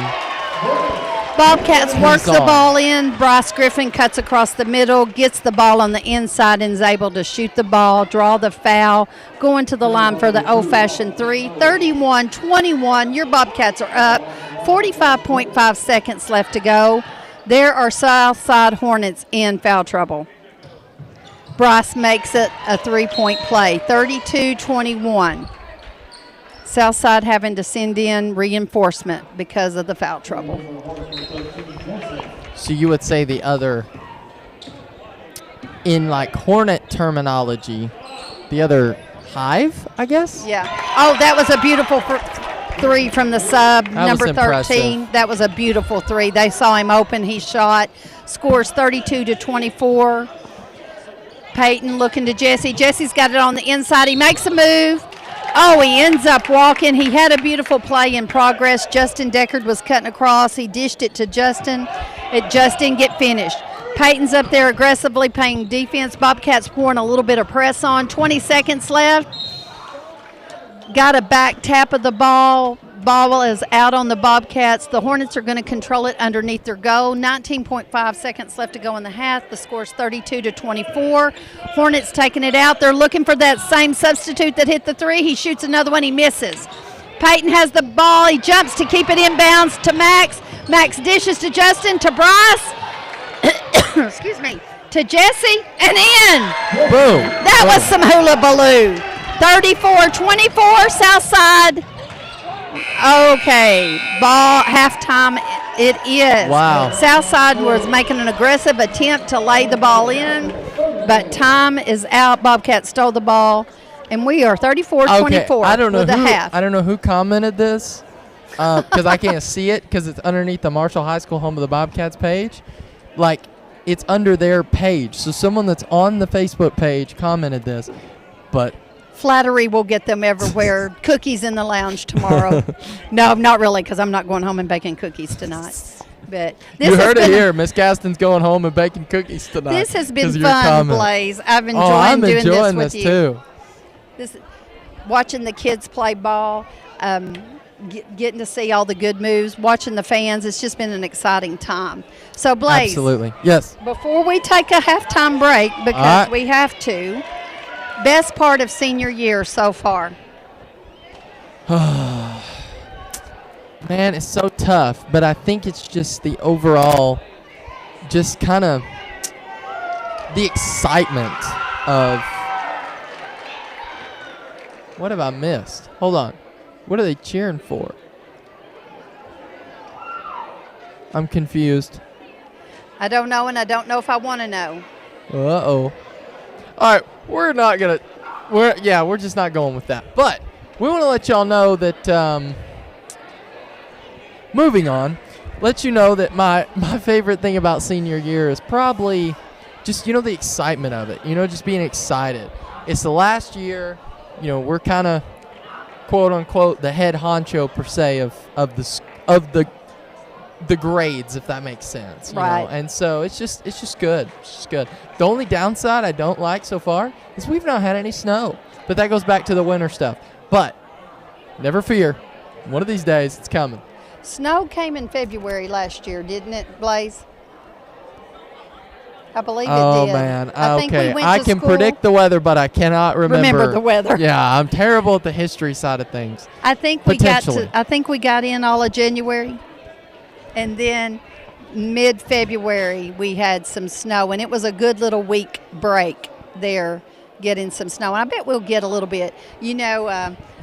Bobcats works the ball in. Bryce Griffin cuts across the middle, gets the ball on the inside, and is able to shoot the ball, draw the foul, going to the line for the old-fashioned three. 31-21. Your Bobcats are up. 45.5 seconds left to go. There are Southside Hornets in foul trouble. Bryce makes it a three-point play. 32-21. Southside having to send in reinforcement because of the foul trouble. So you would say the other, in like Hornet terminology, the other hive, I guess? Yeah. Oh, that was a beautiful three from the sub, number 13. Impressive. That was a beautiful three. They saw him open. He shot. Scores 32-24. Peyton looking to Jesse. Jesse's got it on the inside. He makes a move. Oh, he ends up walking. He had a beautiful play in progress. Justin Deckard was cutting across. He dished it to Justin. It just didn't get finished. Peyton's up there aggressively playing defense. Bobcats pouring a little bit of press on. 20 seconds left. Got a back tap of the ball. Ball is out on the Bobcats. The Hornets are going to control it underneath their goal. 19.5 seconds left to go in the half. The score's 32-24. Hornets taking it out. They're looking for that same substitute that hit the three. He shoots another one. He misses. Peyton has the ball. He jumps to keep it inbounds to Max. Max dishes to Justin, to Bryce. Excuse me. To Jesse, and in. Boom. That was some hula baloo. 34-24, Southside. Okay, ball halftime. It is. Wow. Southside was making an aggressive attempt to lay the ball in, but time is out. Bobcat stole the ball, and we are 34-24 with a half. I don't know who commented this because I can't see it because it's underneath the Marshall High School Home of the Bobcats page. Like, it's under their page. So someone that's on the Facebook page commented this, but flattery will get them everywhere. Cookies in the lounge tomorrow. No, not really, because I'm not going home and baking cookies tonight. But this you heard it here. Miss Gaston's going home and baking cookies tonight. This has been fun, Blaze. I've enjoyed doing this with you. Too. Watching the kids play ball. getting to see all the good moves, watching the fans. It's just been an exciting time. So, Blaze, Absolutely. Yes. before we take a halftime break, because we have to, best part of senior year so far? Man, it's so tough, but I think it's just the overall, just kind of the excitement of, what have I missed? Hold on. What are they cheering for? I'm confused. I don't know, and I don't know if I want to know. Uh-oh. All right, we're just not going with that. But we want to let y'all know that, moving on, let you know that my favorite thing about senior year is probably just, the excitement of it. Just being excited. It's the last year. We're kind of, quote unquote, the head honcho per se of the grades, if that makes sense. Right. And so it's just good. It's just good. The only downside I don't like so far is we've not had any snow. But that goes back to the winter stuff. But never fear. One of these days it's coming. Snow came in February last year, didn't it, Blaze? I believe it did. Oh, man. I think we went I to can school. predict the weather, but I cannot remember the weather. Yeah, I'm terrible at the history side of things. I think we got in all of January, and then mid-February we had some snow, and it was a good little week break there, getting some snow. And I bet we'll get a little bit.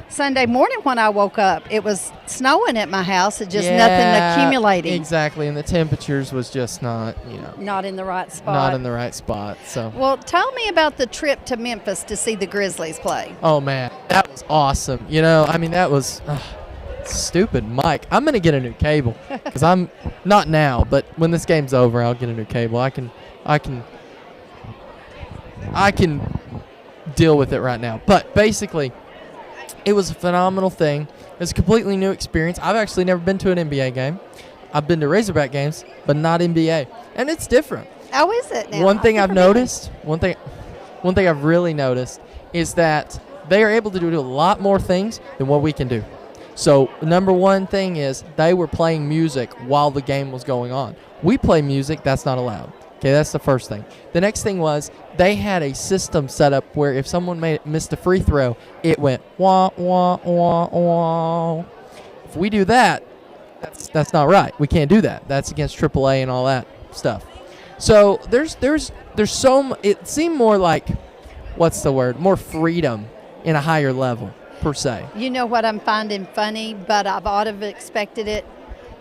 Sunday morning when I woke up, it was snowing at my house. It just nothing accumulating. Exactly, and the temperatures was just not, not in the right spot. Not in the right spot. So. Well, tell me about the trip to Memphis to see the Grizzlies play. Oh man, that was awesome. That was stupid, Mike. I'm gonna get a new cable because I'm not now, but when this game's over, I'll get a new cable. I can deal with it right now. But basically, it was a phenomenal thing. It was a completely new experience. I've actually never been to an NBA game. I've been to Razorback games, but not NBA. And it's different. How is it now? One thing I've noticed, one thing I've really noticed is that they are able to do a lot more things than what we can do. So, number one thing is they were playing music while the game was going on. We play music, that's not allowed. Okay, that's the first thing. The next thing was they had a system set up where if someone missed a free throw, it went wah, wah, wah, wah. If we do that, that's not right. We can't do that. That's against AAA and all that stuff. So there's it seemed more like, what's the word? More freedom in a higher level, per se. You know what I'm finding funny, but I've ought to have expected it?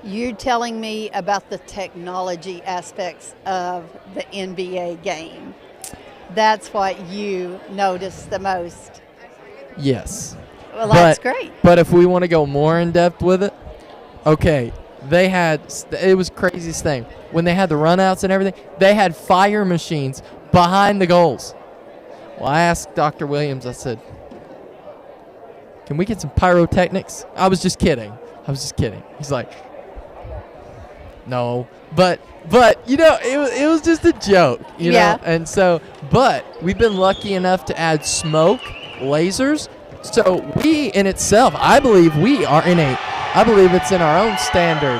You telling me about the technology aspects of the NBA game. That's what you notice the most. Yes. Well, that's great. But if we want to go more in depth with it, okay, it was the craziest thing. When they had the runouts and everything, they had fire machines behind the goals. Well, I asked Dr. Williams, I said, can we get some pyrotechnics? I was just kidding. He's like, no, but it was just a joke, you know. And so, but we've been lucky enough to add smoke, lasers. So we, in itself, I believe it's in our own standard.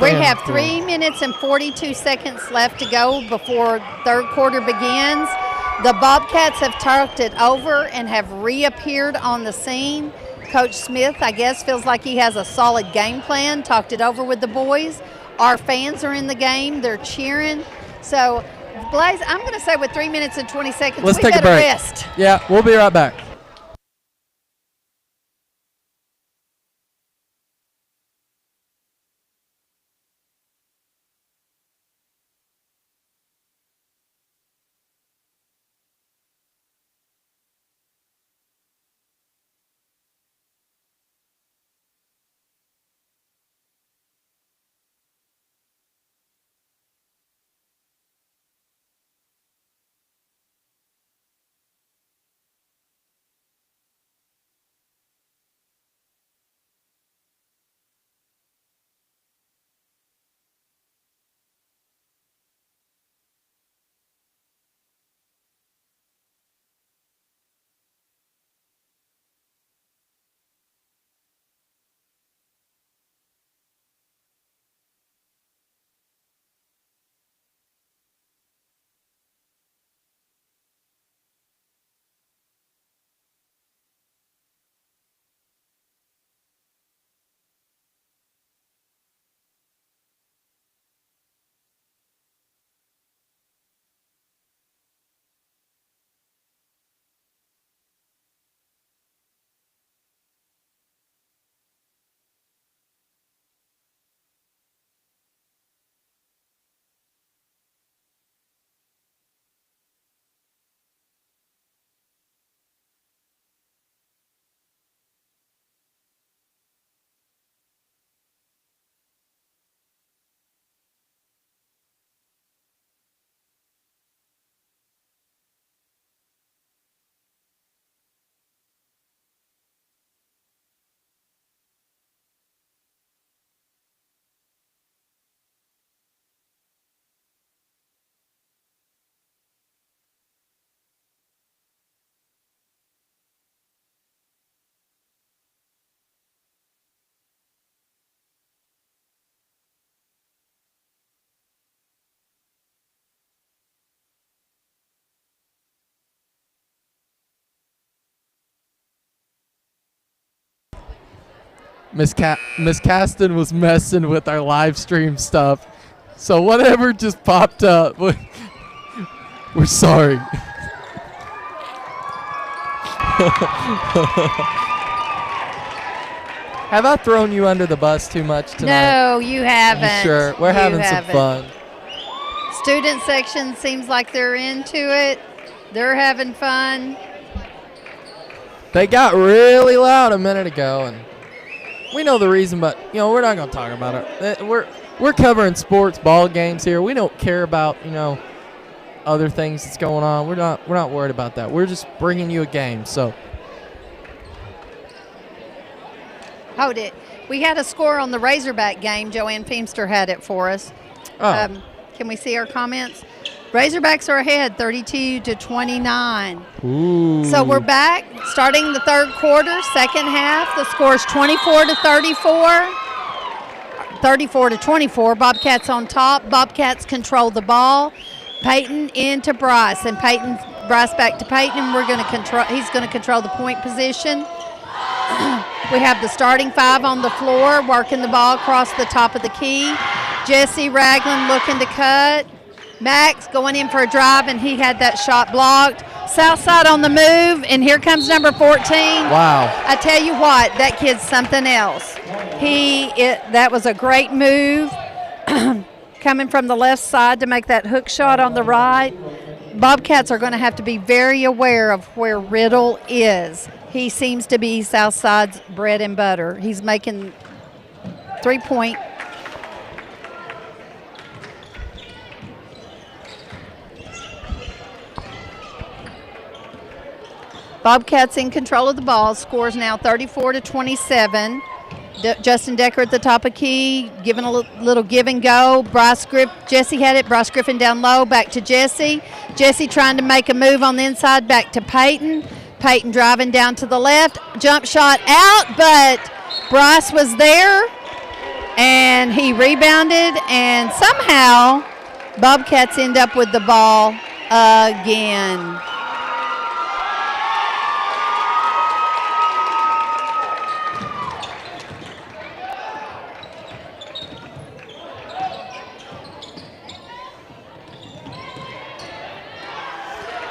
We have 3 minutes and 42 seconds left to go before third quarter begins. The Bobcats have talked it over and have reappeared on the scene. Coach Smith, I guess, feels like he has a solid game plan, talked it over with the boys. Our fans are in the game. They're cheering. So, Blaze, I'm going to say with 3 minutes and 20 seconds, let's take a break. Rest. Yeah, we'll be right back. Miss Caston was messing with our live stream stuff. So whatever just popped up, we're sorry. Have I thrown you under the bus too much tonight? No, you haven't. Sure, we're having some fun. Student section seems like they're into it. They're having fun. They got really loud a minute ago, and we know the reason, but we're not going to talk about it. We're covering sports ball games here. We don't care about other things that's going on. We're not worried about that. We're just bringing you a game. So hold it. We had a score on the Razorback game. Joanne Feemster had it for us. Oh. Can we see our comments? Razorbacks are ahead, 32-29. Ooh. So we're back, starting the third quarter, second half. The score is 24-34, 34-24. Bobcats on top. Bobcats control the ball. Peyton into Bryce, and Bryce back to Peyton. And he's going to control the point position. We have the starting five on the floor, working the ball across the top of the key. Jesse Ragland looking to cut. Max going in for a drive, and he had that shot blocked. Southside on the move, and here comes number 14. Wow. I tell you what, that kid's something else. That was a great move coming from the left side to make that hook shot on the right. Bobcats are going to have to be very aware of where Riddle is. He seems to be Southside's bread and butter. He's making 3-point. Bobcats in control of the ball. Scores now 34-27. Justin Decker at the top of key, giving a little give and go. Jesse had it. Bryce Griffin down low, back to Jesse. Jesse trying to make a move on the inside, back to Peyton. Peyton driving down to the left. Jump shot out, but Bryce was there, and he rebounded, and somehow Bobcats end up with the ball again.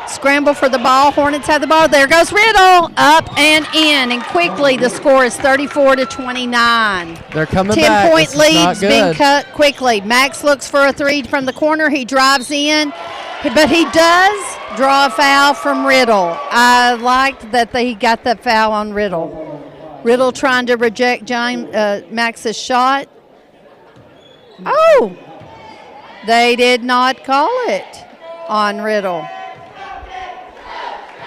Scramble for the ball. Hornets have the ball. There goes Riddle. Up and in. And quickly the score is 34-29. They're coming back. 10-point lead's being cut quickly. Max looks for a three from the corner. He drives in. But he does draw a foul from Riddle. I liked that he got the foul on Riddle. Riddle trying to reject Max's shot. Oh! They did not call it on Riddle.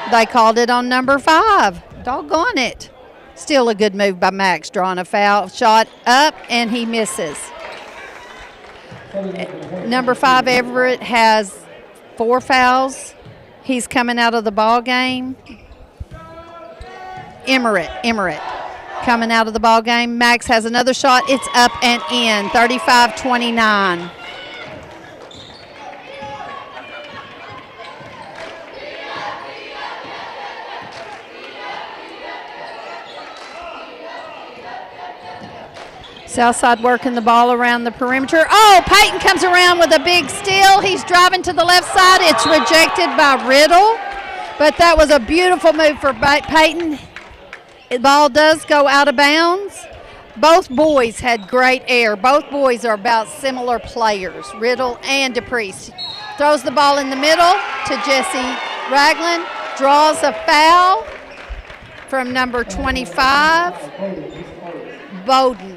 They called it on number 5. Doggone it. Still a good move by Max, drawing a foul shot up, and he misses. Number 5, Everett, has 4 fouls. He's coming out of the ball game. Emmerich coming out of the ball game. Max has another shot. It's up and in, 35-29. Southside working the ball around the perimeter. Oh, Peyton comes around with a big steal. He's driving to the left side. It's rejected by Riddle, but that was a beautiful move for Peyton. The ball does go out of bounds. Both boys had great air. Both boys are about similar players, Riddle and DePriest. Throws the ball in the middle to Jesse Ragland. Draws a foul from number 25, Bowden.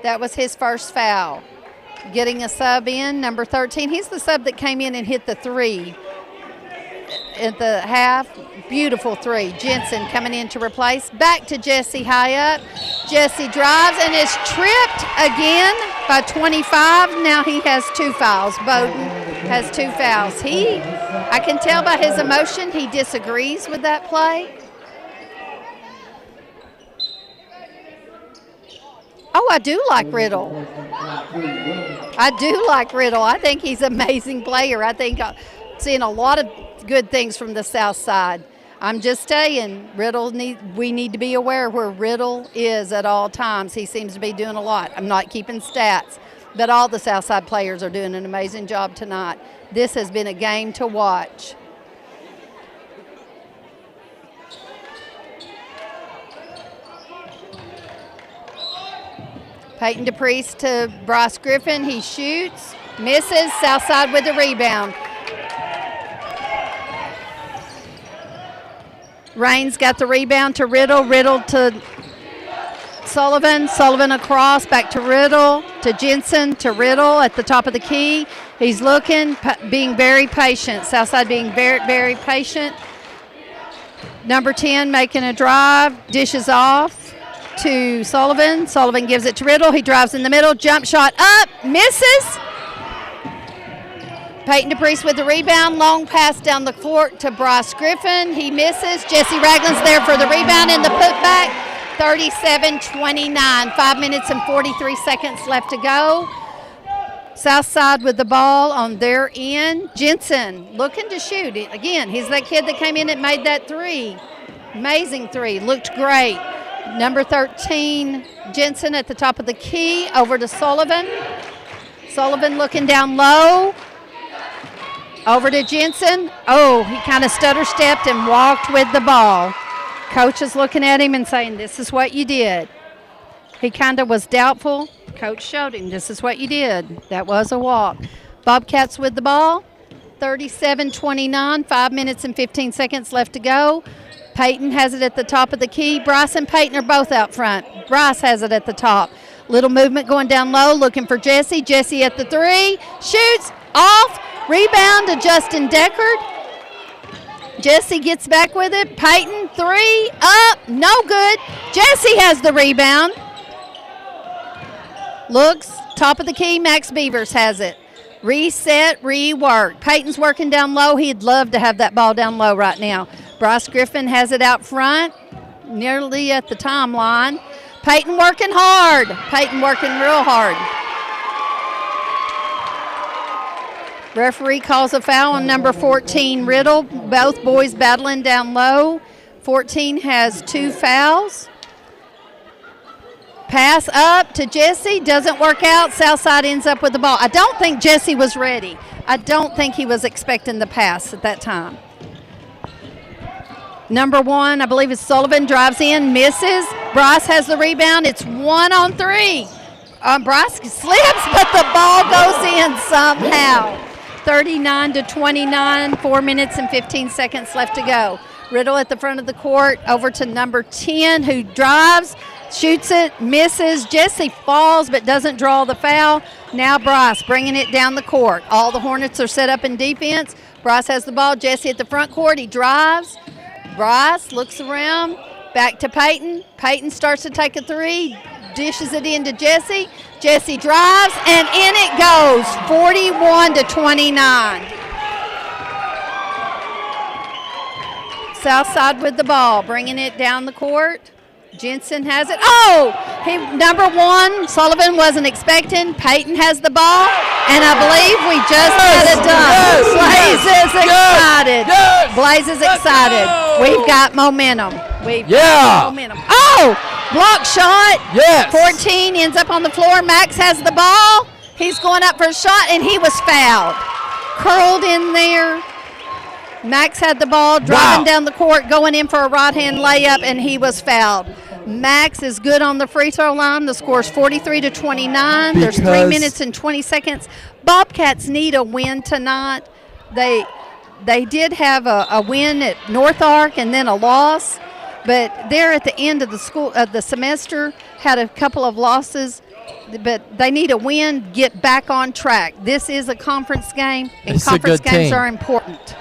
That was his first foul. Getting a sub in, number 13. He's the sub that came in and hit the 3 at the half. Beautiful 3. Jensen coming in to replace. Back to Jesse high up. Jesse drives and is tripped again by 25. Now he has 2 fouls. Bowden has 2 fouls. I can tell by his emotion he disagrees with that play. Oh, I do like Riddle. I do like Riddle. I think he's an amazing player. I think I've seen a lot of good things from the South Side. I'm just saying, we need to be aware where Riddle is at all times. He seems to be doing a lot. I'm not keeping stats, but all the Southside players are doing an amazing job tonight. This has been a game to watch. Peyton DePriest to Bryce Griffin. He shoots, misses. Southside with the rebound. Raines got the rebound to Riddle. Riddle to Sullivan. Sullivan across, back to Riddle, to Jensen, to Riddle at the top of the key. He's looking, being very patient. Southside being very, very patient. Number 10 making a drive, dishes off to Sullivan. Sullivan gives it to Riddle. He drives in the middle, jump shot up, misses. Peyton DePriest with the rebound, long pass down the court to Bryce Griffin. He misses. Jesse Ragland's there for the rebound and the putback. 37-29, 5 minutes and 43 seconds left to go. Southside with the ball on their end. Jensen looking to shoot. Again, he's that kid that came in and made that three. Amazing three, looked great. Number 13, Jensen at the top of the key, over to Sullivan. Sullivan looking down low. Over to Jensen. Oh, he kind of stutter-stepped and walked with the ball. Coach is looking at him and saying, this is what you did. He kind of was doubtful. Coach showed him, this is what you did. That was a walk. Bobcats with the ball. 37-29, 5 minutes and 15 seconds left to go. Peyton has it at the top of the key. Bryce and Peyton are both out front. Bryce has it at the top. Little movement going down low, looking for Jesse. Jesse at the three. Shoots, off. Rebound to Justin Deckard. Jesse gets back with it. Peyton, three, up, no good. Jesse has the rebound. Looks, top of the key, Max Beavers has it. Reset, rework. Peyton's working down low. He'd love to have that ball down low right now. Bryce Griffin has it out front, nearly at the timeline. Peyton working hard. Peyton working real hard. Referee calls a foul on number 14, Riddle. Both boys battling down low. 14 has 2 fouls. Pass up to Jesse. Doesn't work out. Southside ends up with the ball. I don't think Jesse was ready. I don't think he was expecting the pass at that time. Number 1, I believe it's Sullivan, drives in, misses. Bryce has the rebound. It's 1-on-3. Bryce slips, but the ball goes in somehow. 39-29, 4 minutes and 15 seconds left to go. Riddle at the front of the court, over to number 10, who drives, shoots it, misses. Jesse falls but doesn't draw the foul. Now Bryce bringing it down the court. All the Hornets are set up in defense. Bryce has the ball. Jesse at the front court. He drives. Bryce looks around. Back to Peyton. Peyton starts to take a three. Dishes it into Jesse. Jesse drives, and in it goes, 41-29. Southside with the ball, bringing it down the court. Jensen has it. Oh, number 1, Sullivan wasn't expecting. Peyton has the ball, and I believe we just had it done. Blaze is excited. Blaze is excited. We've got momentum. We've got momentum. Oh, block shot. Yes. 14 ends up on the floor. Max has the ball. He's going up for a shot, and he was fouled. Curled in there. Max had the ball, driving down the court, going in for a right-hand layup, and he was fouled. Max is good on the free throw line. The score's 43-29. There's 3 minutes and 20 seconds. Bobcats need a win tonight. They did have a win at North Ark and then a loss, but they're at the end of the semester, had a couple of losses, but they need a win, get back on track. This is a conference game, and conference games are important.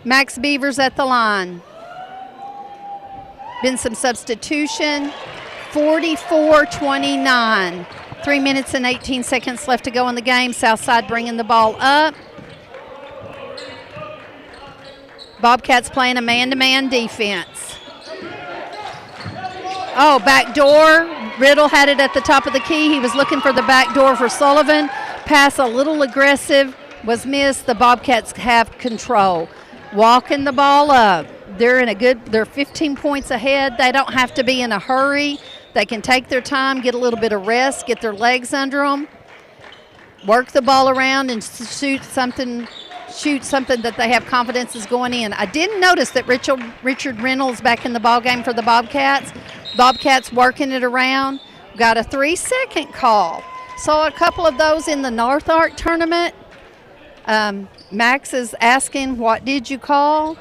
Max Beavers at the line. Been some substitution. 44-29. 3 minutes and 18 seconds left to go in the game. Southside bringing the ball up. Bobcats playing a man-to-man defense. Oh, back door. Riddle had it at the top of the key. He was looking for the back door for Sullivan. Pass a little aggressive, was missed. The Bobcats have control. walking the ball up. They're 15 points ahead. They don't have to be in a hurry. They can take their time, get a little bit of rest, get their legs under them, work the ball around and shoot something that they have confidence is going in. I didn't notice that Richard Reynolds back in the ball game for the Bobcats. Bobcats working it around. Got a 3-second call. Saw a couple of those in the North Arc tournament. Max is asking, what did you call?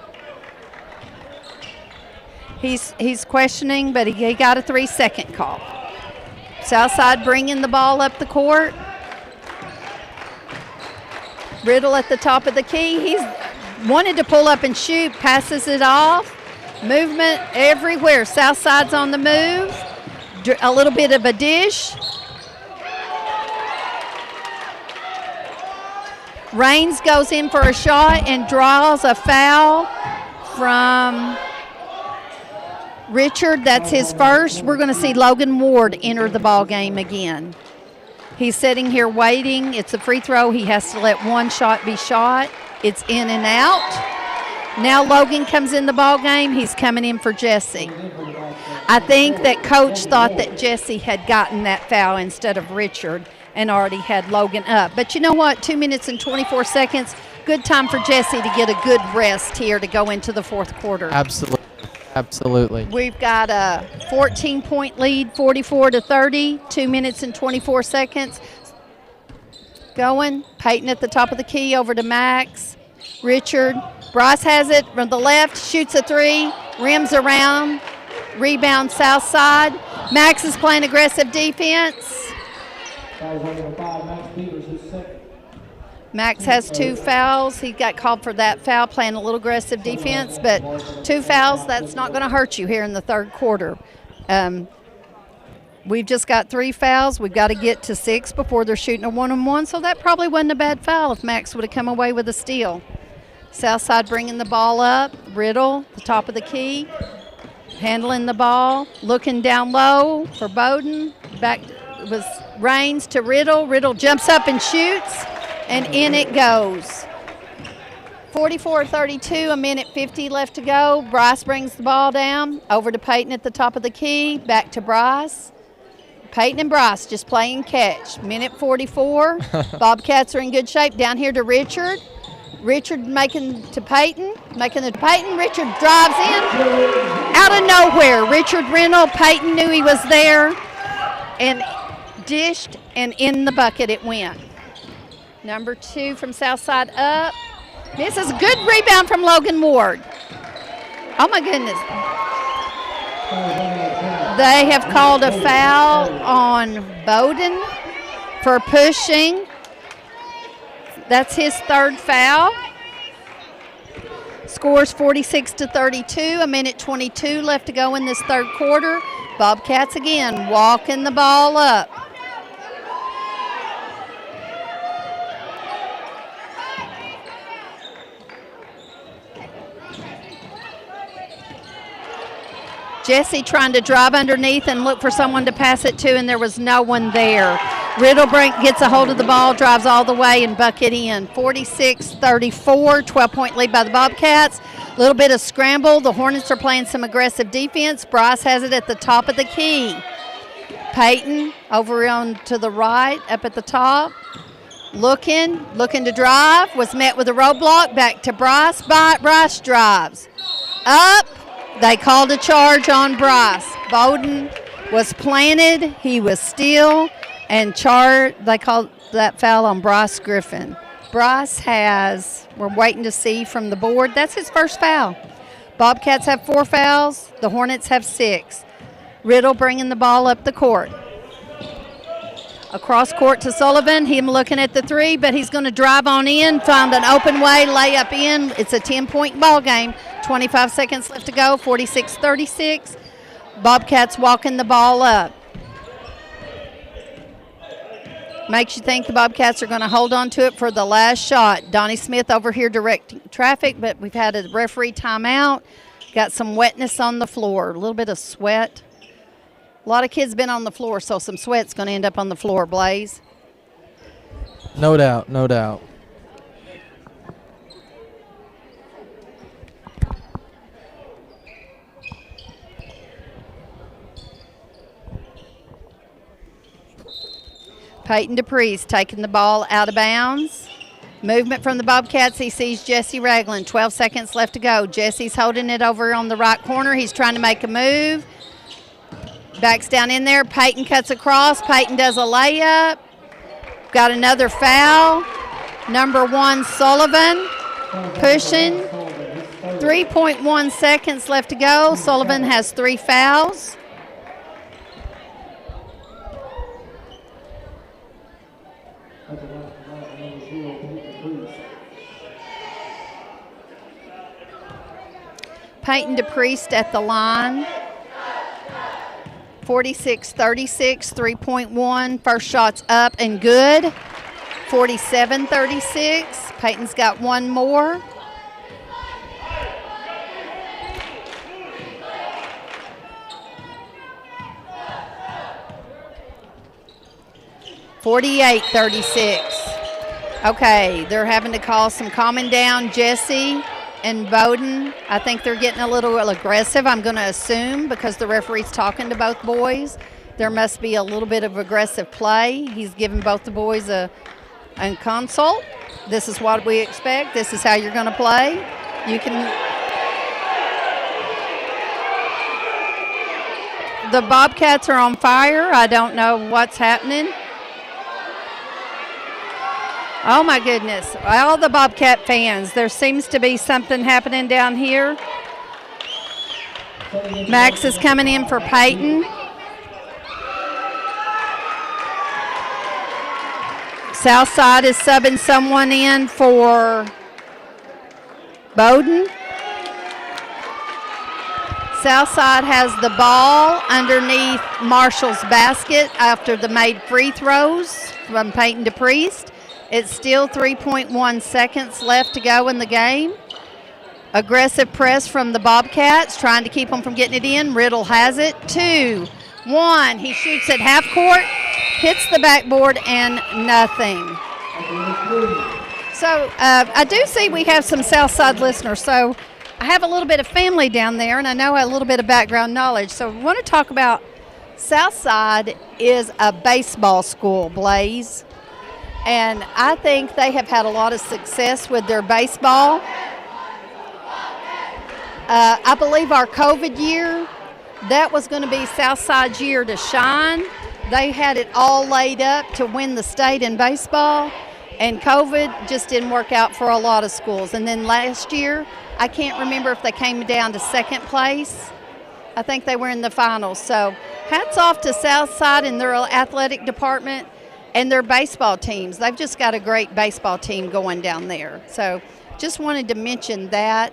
He's questioning, but he got a 3-second call. Southside bringing the ball up the court. Riddle at the top of the key. He's wanted to pull up and shoot, passes it off. Movement everywhere. Southside's on the move. A little bit of a dish. Raines goes in for a shot and draws a foul from Richard. That's his first. We're going to see Logan Ward enter the ball game again. He's sitting here waiting. It's a free throw. He has to let one shot be shot. It's in and out. Now Logan comes in the ball game. He's coming in for Jesse. I think that coach thought that Jesse had gotten that foul instead of Richard and already had Logan up. But you know what? 2 minutes and 24 seconds. Good time for Jesse to get a good rest here to go into the fourth quarter. Absolutely. Absolutely. We've got a 14-point lead, 44-30, 2 minutes and 24 seconds. Going. Peyton at the top of the key over to Max. Richard. Bryce has it from the left, shoots a three, rims around, rebound south side. Max is playing aggressive defense. Max has 2 fouls. He got called for that foul, playing a little aggressive defense, but 2 fouls, that's not going to hurt you here in the third quarter. We've just got 3 fouls. We've got to get to 6 before they're shooting a 1-on-1, so that probably wasn't a bad foul if Max would have come away with a steal. Southside bringing the ball up. Riddle, the top of the key, handling the ball, looking down low for Bowden. Back was Raines to Riddle. Riddle jumps up and shoots, and in it goes. 44-32, a minute 50 left to go. Bryce brings the ball down, over to Peyton at the top of the key, back to Bryce. Peyton and Bryce just playing catch. Minute 44. Bobcats are in good shape. Down here to Richard. Richard making to Peyton. Making it to Peyton. Richard drives in. Out of nowhere, Richard Reynolds. Peyton knew he was there and dished, and in the bucket it went. Number 2 from Southside up. Misses. Good rebound from Logan Ward. Oh, my goodness. They have called a foul on Bowden for pushing. That's his 3rd foul. Scores 46-32, a minute 22 left to go in this third quarter. Bobcats again walking the ball up. Jesse trying to drive underneath and look for someone to pass it to, and there was no one there. Riddle gets a hold of the ball, drives all the way, and bucket in. 46-34, 12-point lead by the Bobcats. A little bit of scramble. The Hornets are playing some aggressive defense. Bryce has it at the top of the key. Peyton over on to the right, up at the top. Looking to drive. Was met with a roadblock. Back to Bryce. Bryce drives. Up. They called a charge on Bryce. Bowden was planted. He was still. And they called that foul on Bryce Griffin. Bryce we're waiting to see from the board. That's his first foul. Bobcats have 4 fouls. The Hornets have 6. Riddle bringing the ball up the court. Across court to Sullivan. Him looking at the 3, but he's going to drive on in. Found an open way, lay up in. It's a 10-point ball game. 25 seconds left to go. 46-36. Bobcats walking the ball up. Makes you think the Bobcats are going to hold on to it for the last shot. Donnie Smith over here directing traffic, but we've had a referee timeout. Got some wetness on the floor, a little bit of sweat. A lot of kids been on the floor, so some sweat's going to end up on the floor, Blaze. No doubt, no doubt. Peyton DePriest taking the ball out of bounds. Movement from the Bobcats. He sees Jesse Ragland. 12 seconds left to go. Jesse's holding it over on the right corner. He's trying to make a move. Backs down in there. Peyton cuts across. Peyton does a layup. Got another foul. Number 1, Sullivan, pushing. 3.1 seconds left to go. Sullivan has 3 fouls. Peyton DePriest at the line. 46-36, 3.1. First shot's up and good. 47-36. Peyton's got one more. (48-36). Okay, they're having to call some calming down. Jesse and Bowden, I think they're getting a little aggressive, I'm going to assume, because the referee's talking to both boys. There must be a little bit of aggressive play. He's giving both the boys a consult. This is what we expect. This is how you're going to play. You can. The Bobcats are on fire. I don't know what's happening. Oh, my goodness. All the Bobcat fans, there seems to be something happening down here. Max is coming in for Peyton. Southside is subbing someone in for Bowden. Southside has the ball underneath Marshall's basket after the made free throws from Peyton DePriest. It's still 3.1 seconds left to go in the game. Aggressive press from the Bobcats, trying to keep them from getting it in. Riddle has it. 2, 1. He shoots at half court, hits the backboard, and nothing. So I do see we have some Southside listeners. So I have a little bit of family down there, and I know a little bit of background knowledge. So I want to talk about Southside is a baseball school, Blaze. And I think they have had a lot of success with their baseball. I believe our COVID year, that was going to be Southside's year to shine. They had it all laid up to win the state in baseball, and COVID just didn't work out for a lot of schools. And then last year, I can't remember if they came down to second place. I think they were in the finals. So hats off to Southside and their athletic department and their baseball teams. They've just got a great baseball team going down there. So just wanted to mention that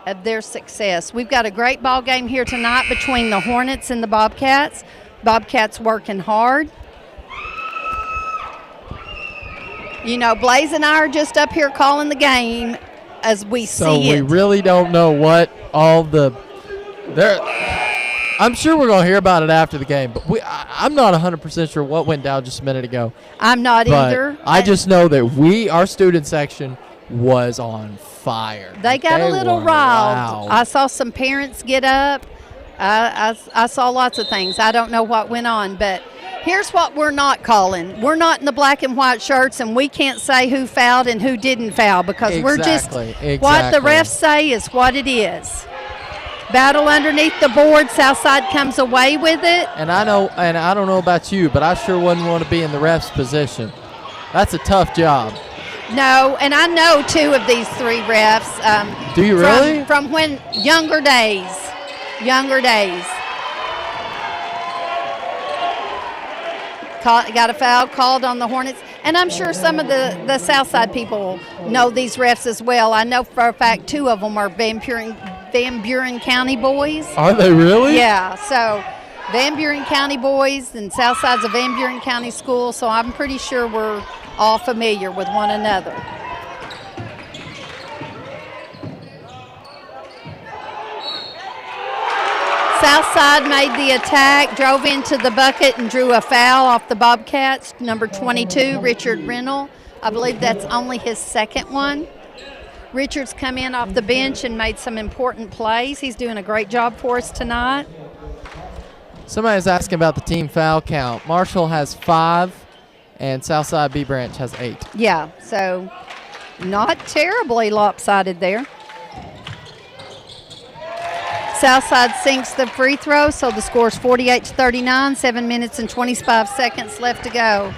of their success. We've got a great ball game here tonight between the Hornets and the Bobcats. Bobcats working hard. You know, Blaze and I are just up here calling the game as we see it. So we really don't know what all the I'm sure we're going to hear about it after the game, but I'm not 100% sure what went down just a minute ago. I'm not either. I just know that our student section was on fire. They got a little riled. I saw some parents get up. I saw lots of things. I don't know what went on, but here's what we're not calling. We're not in the black and white shirts, and we can't say who fouled and who didn't foul because we're just what the refs say is what it is. Battle underneath the board. Southside comes away with it. And I don't know about you, but I sure wouldn't want to be in the ref's position. That's a tough job. No, and I know 2 of these 3 refs. Do you really? From when younger days. Got a foul called on the Hornets. And I'm sure some of the Southside people know these refs as well. I know for a fact 2 of them are Van Buren County boys. Are they really? Yeah, so Van Buren County boys, and Southside's a Van Buren County school, so I'm pretty sure we're all familiar with one another. Southside made the attack, drove into the bucket, and drew a foul off the Bobcats. Number 22, Richard Rinnell. I believe that's only his second one. Richard's come in off the bench and made some important plays. He's doing a great job for us tonight. Somebody's asking about the team foul count. Marshall has 5, and Southside B Branch has 8. Yeah, so not terribly lopsided there. Southside sinks the free throw, so the score is 48-39, 7 minutes and 25 seconds left to go.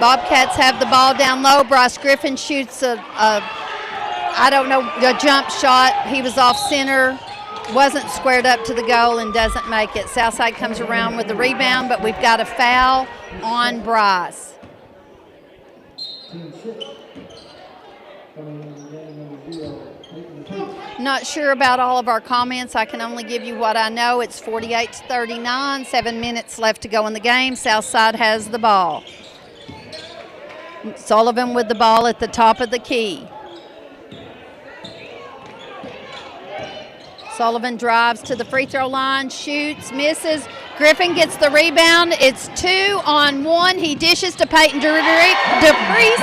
Bobcats have the ball down low. Bryce Griffin shoots a jump shot. He was off center, wasn't squared up to the goal and doesn't make it. Southside comes around with the rebound, but we've got a foul on Bryce. Not sure about all of our comments. I can only give you what I know. It's 48-39, 7 minutes left to go in the game. Southside has the ball. Sullivan with the ball at the top of the key. Sullivan drives to the free throw line, shoots, misses. Griffin gets the rebound. It's 2-on-1. He dishes to Peyton DePriest.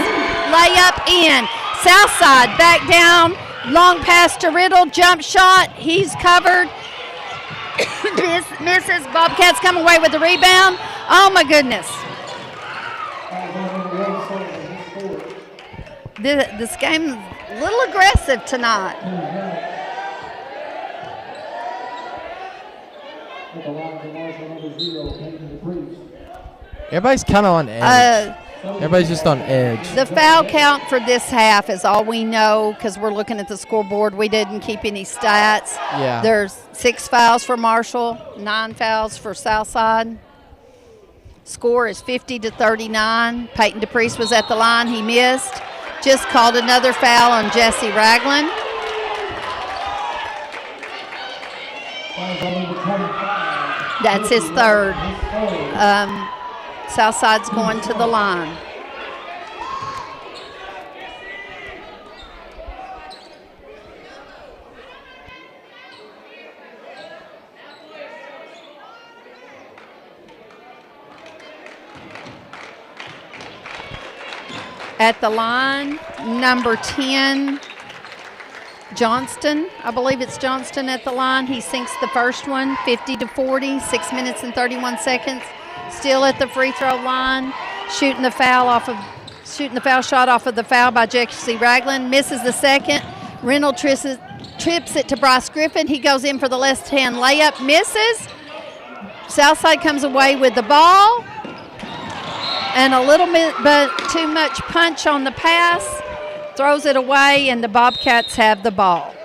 Layup in. Southside back down. Long pass to Riddle. Jump shot. He's covered. Misses. Bobcats come away with the rebound. Oh, my goodness. This game's a little aggressive tonight. Everybody's kind of on edge. Everybody's just on edge. The foul count for this half is all we know because we're looking at the scoreboard. We didn't keep any stats. Yeah. There's 6 fouls for Marshall, 9 fouls for Southside. Score is 50-39. Peyton DePriest was at the line. He missed. Just called another foul on Jesse Ragland. That's his third. Southside's going to the line. At the line, number 10, Johnston. I believe it's Johnston at the line. He sinks the first one, 50-40, 6 minutes and 31 seconds. Still at the free throw line, shooting the foul shot off of the foul by Jesse Ragland. Misses the second. Reynolds trips it to Bryce Griffin. He goes in for the left-hand layup, misses. Southside comes away with the ball. And a little bit, but too much punch on the pass. Throws it away, and the Bobcats have the ball.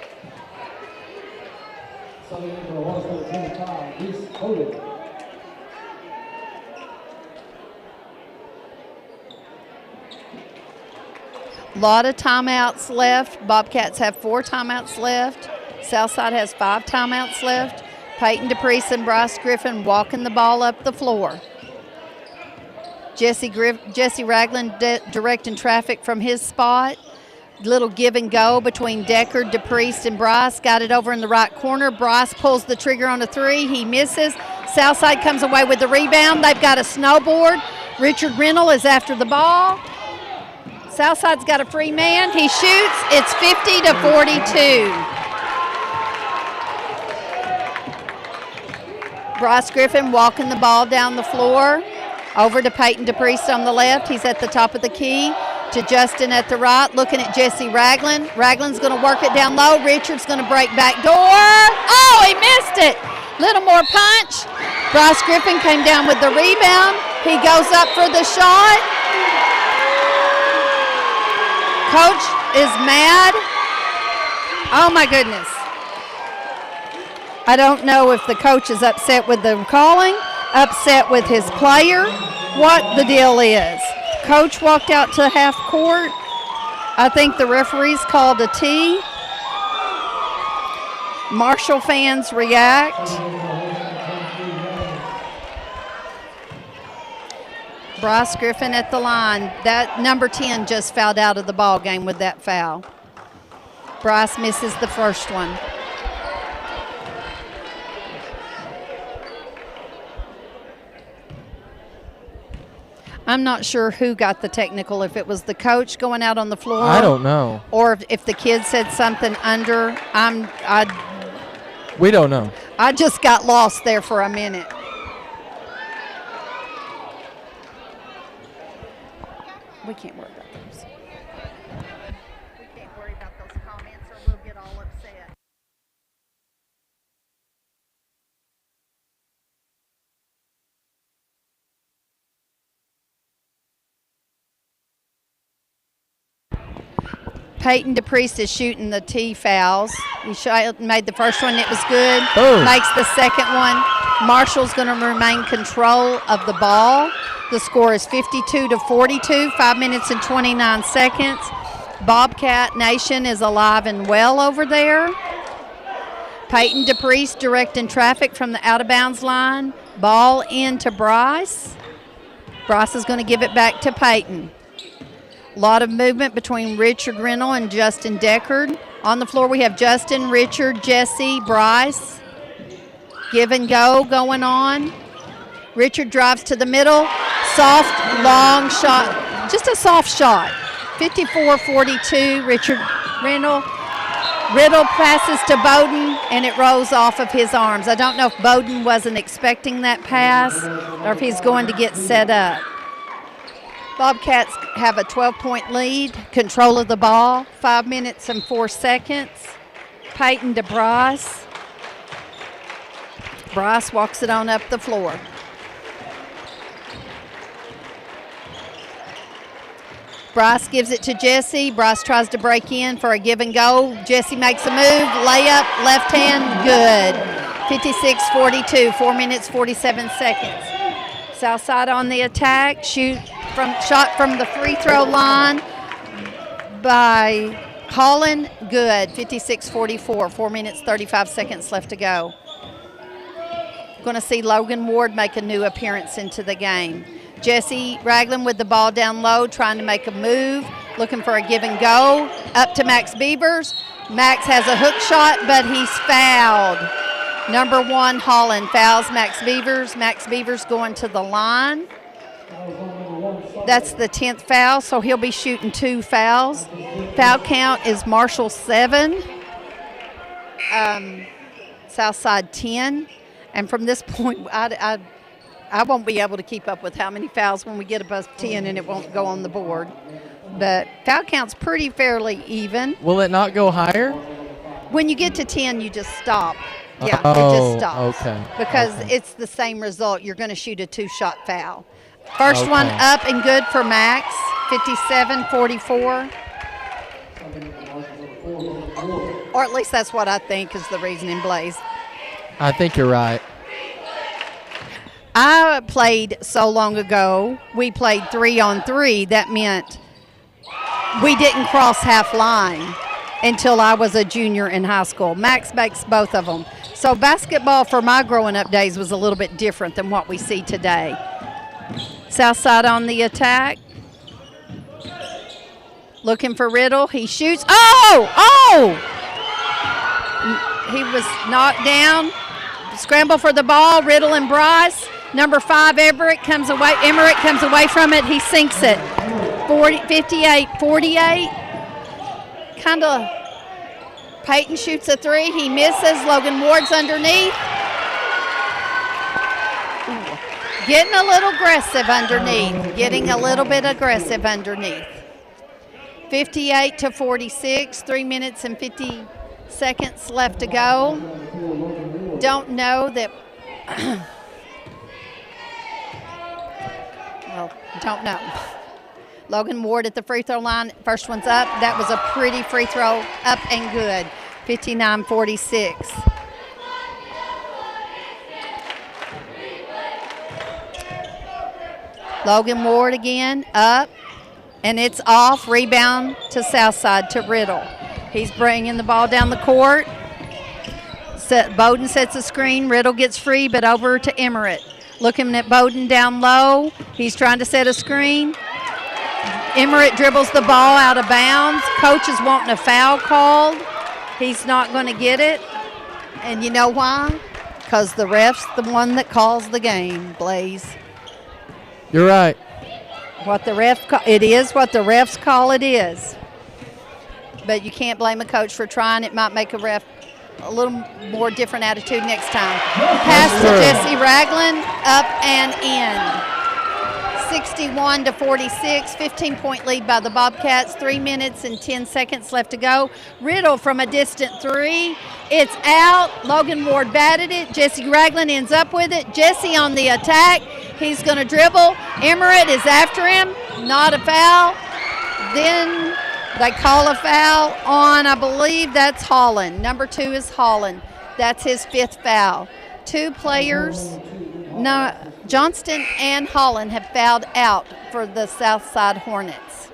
A lot of timeouts left. Bobcats have 4 timeouts left. Southside has 5 timeouts left. Peyton DePriest and Bryce Griffin walking the ball up the floor. Jesse Ragland directing traffic from his spot. Little give and go between Deckard, DePriest, and Bryce. Got it over in the right corner. Bryce pulls the trigger on a 3. He misses. Southside comes away with the rebound. They've got a snowboard. Richard Reynolds is after the ball. Southside's got a free man. He shoots. It's 50-42. Bryce Griffin walking the ball down the floor. Over to Peyton DePriest on the left. He's at the top of the key. To Justin at the right, looking at Jesse Ragland. Ragland's going to work it down low. Richard's going to break back door. Oh, he missed it. Little more punch. Bryce Griffin came down with the rebound. He goes up for the shot. Coach is mad. Oh, my goodness. I don't know if the coach is upset with the calling, upset with his player, what the deal is. Coach walked out to half court. I think the referees called a T. Marshall fans react. Bryce Griffin at the line. That number 10 just fouled out of the ball game with that foul. Bryce misses the first one. I'm not sure who got the technical, if it was the coach going out on the floor. I don't know. Or if the kid said something under. We don't know. I just got lost there for a minute. We can't worry about those. We can't worry about those comments or we'll get all upset. Peyton DePriest is shooting the T fouls. He made the first one. It was good. Boom. Makes the second one. Marshall's going to remain control of the ball. The score is 52-42, 5 minutes and 29 seconds. Bobcat Nation is alive and well over there. Peyton DePriest directing traffic from the out-of-bounds line. Ball into Bryce. Bryce is going to give it back to Peyton. A lot of movement between Richard Rinnell and Justin Deckard. On the floor we have Justin, Richard, Jesse, Bryce. Give and go going on. Richard drives to the middle. Soft, long shot. Just a soft shot. 54-42, Richard Rinnell. Riddle passes to Bowden, and it rolls off of his arms. I don't know if Bowden wasn't expecting that pass or if he's going to get set up. Bobcats have a 12-point lead, control of the ball, 5 minutes and 4 seconds. Peyton to Bryce. Bryce walks it on up the floor. Bryce gives it to Jesse. Bryce tries to break in for a give and go. Jesse makes a move, layup, left hand, good. 56-42, 4 minutes, 47 seconds. Southside on the attack, shot from the free throw line by Holland, good. 56-44, 4 minutes, 35 seconds left to go. Going to see Logan Ward make a new appearance into the game. Jesse Ragland with the ball down low, trying to make a move, looking for a give and go. Up to Max Beavers. Max has a hook shot, but he's fouled. Number 1, Holland fouls Max Beavers. Max Beavers going to the line. That's the 10th foul, so he'll be shooting 2 fouls. Foul count is Marshall 7, Southside 10. And from this point, I won't be able to keep up with how many fouls when we get above 10 and it won't go on the board. But foul count's pretty fairly even. Will it not go higher? When you get to 10, you just stop. Yeah, it Oh, just stops. okay. Because it's the same result. You're going to shoot a 2-shot foul. First one up and good for Max, 57-44. Or at least that's what I think is the reasoning, Blaze. I think you're right. I played so long ago, we played 3-on-3. That meant we didn't cross half line until I was a junior in high school. Max makes both of them. So basketball for my growing up days was a little bit different than what we see today. Southside on the attack. Looking for Riddle. He shoots. Oh! He was knocked down. Scramble for the ball. Riddle and Bryce. Number 5, Emmerich comes away from it. He sinks it. 58-48. Kind of. Peyton shoots a 3. He misses. Logan Ward's underneath. Getting a little aggressive underneath. Getting a little bit aggressive underneath. 58-46. 3 minutes and 50 seconds left to go. Don't know that. Well, don't know. Logan Ward at the free throw line. First one's up. That was a pretty free throw. Up and good. 59-46. Logan Ward again. Up. And it's off. Rebound to Southside to Riddle. He's bringing the ball down the court. Bowden sets a screen. Riddle gets free, but over to Emmerich. Looking at Bowden down low. He's trying to set a screen. Emmerich dribbles the ball out of bounds. Coach is wanting a foul called. He's not going to get it. And you know why? Because the ref's the one that calls the game, Blaze. You're right. It is what the refs call it is. But you can't blame a coach for trying. It might make a ref a little more different attitude next time. Pass to Jesse Ragland, up and in. 61-46, 15-point lead by the Bobcats. 3 minutes and 10 seconds left to go. Riddle from a distant three. It's out. Logan Ward batted it. Jesse Ragland ends up with it. Jesse on the attack. He's going to dribble. Emmerich is after him. Not a foul. Then they call a foul on, I believe that's Holland. Number 2 is Holland. That's his 5th foul. 2 players, Johnston and Holland have fouled out for the Southside Hornets.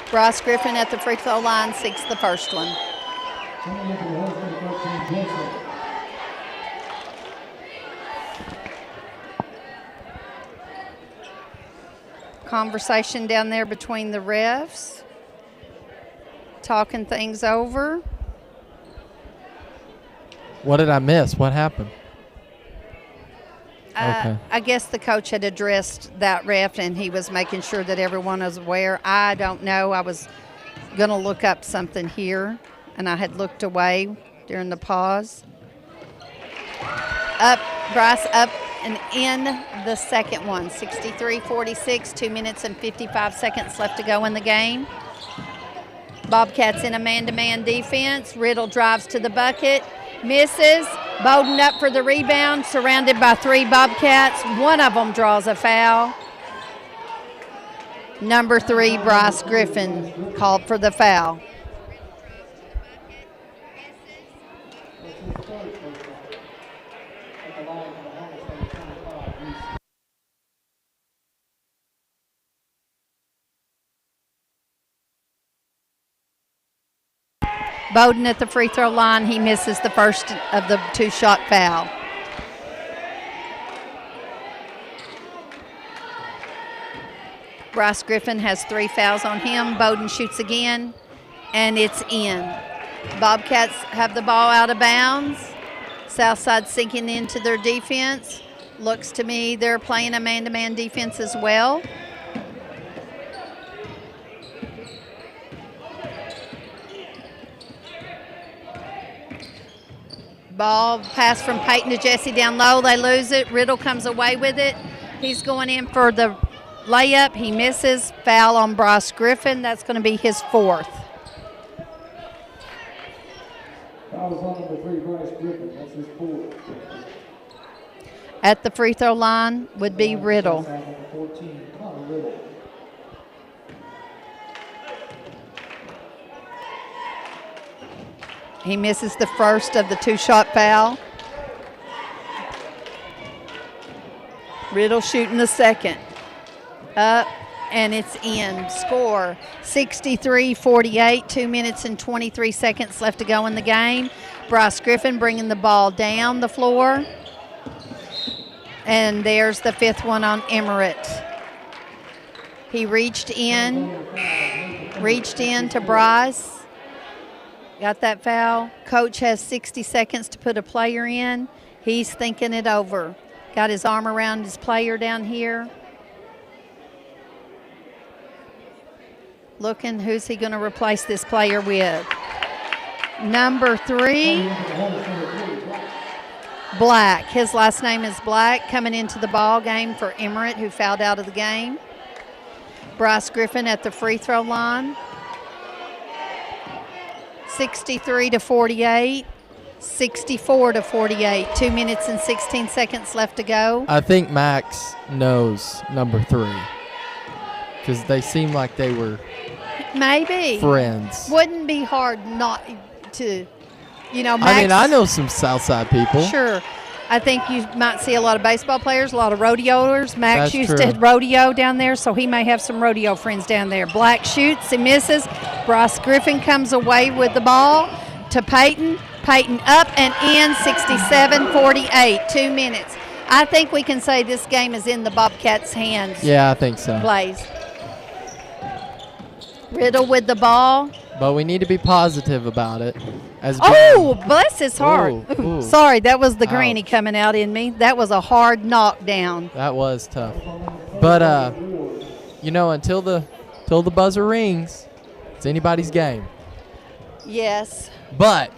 Bryce Griffin at the free throw line seeks the first one. Conversation down there between the refs, talking things over. What did I miss? What happened? Okay. I guess the coach had addressed that ref and he was making sure that everyone was aware. I don't know. I was going to look up something here and I had looked away during the pause. Bryce up and in the second one. 63-46, 2 minutes and 55 seconds left to go in the game. Bobcats in a man-to-man defense. Riddle drives to the bucket, misses. Bowden up for the rebound, surrounded by 3 Bobcats. One of them draws a foul. Number 3, Bryce Griffin, called for the foul. Bowden at the free throw line. He misses the first of the 2-shot foul. Bryce Griffin has 3 fouls on him. Bowden shoots again, and it's in. Bobcats have the ball out of bounds. Southside sinking into their defense. Looks to me they're playing a man-to-man defense as well. Ball pass from Peyton to Jesse down low. They lose it. Riddle comes away with it. He's going in for the layup. He misses. Foul on Bryce Griffin. That's going to be his 4th. Foul on number 3, Bryce Griffin. That's his 4th. At the free throw line would be Riddle. Number 14, Connor Riddle. He misses the first of the 2-shot foul. Riddle shooting the second. Up, and it's in. Score 63-48, 2 minutes and 23 seconds left to go in the game. Bryce Griffin bringing the ball down the floor. And there's the 5th one on Emmerich. He reached in to Bryce. Got that foul. Coach has 60 seconds to put a player in. He's thinking it over. Got his arm around his player down here. Looking, who's he going to replace this player with? Number 3, Black. His last name is Black, coming into the ball game for Emmerich, who fouled out of the game. Bryce Griffin at the free throw line. 63-48, 64-48. 2 minutes and 16 seconds left to go. I think Max knows number 3 because they seem like they were maybe friends. Wouldn't be hard not to, Max. I mean, I know some Southside people. Sure. I think you might see a lot of baseball players, a lot of rodeoers. Max That's used true. to rodeo down there, so he may have some rodeo friends down there. Black shoots, he misses. Bryce Griffin comes away with the ball to Peyton. Peyton up and in, 67-48, 2 minutes. I think we can say this game is in the Bobcats' hands. Yeah, I think so. Blaze. Riddle with the ball. But we need to be positive about it. Bless his heart. Ooh. Sorry, that was the Ouch. greenie coming out in me. That was a hard knockdown. That was tough. But until the buzzer rings, it's anybody's game. Yes. But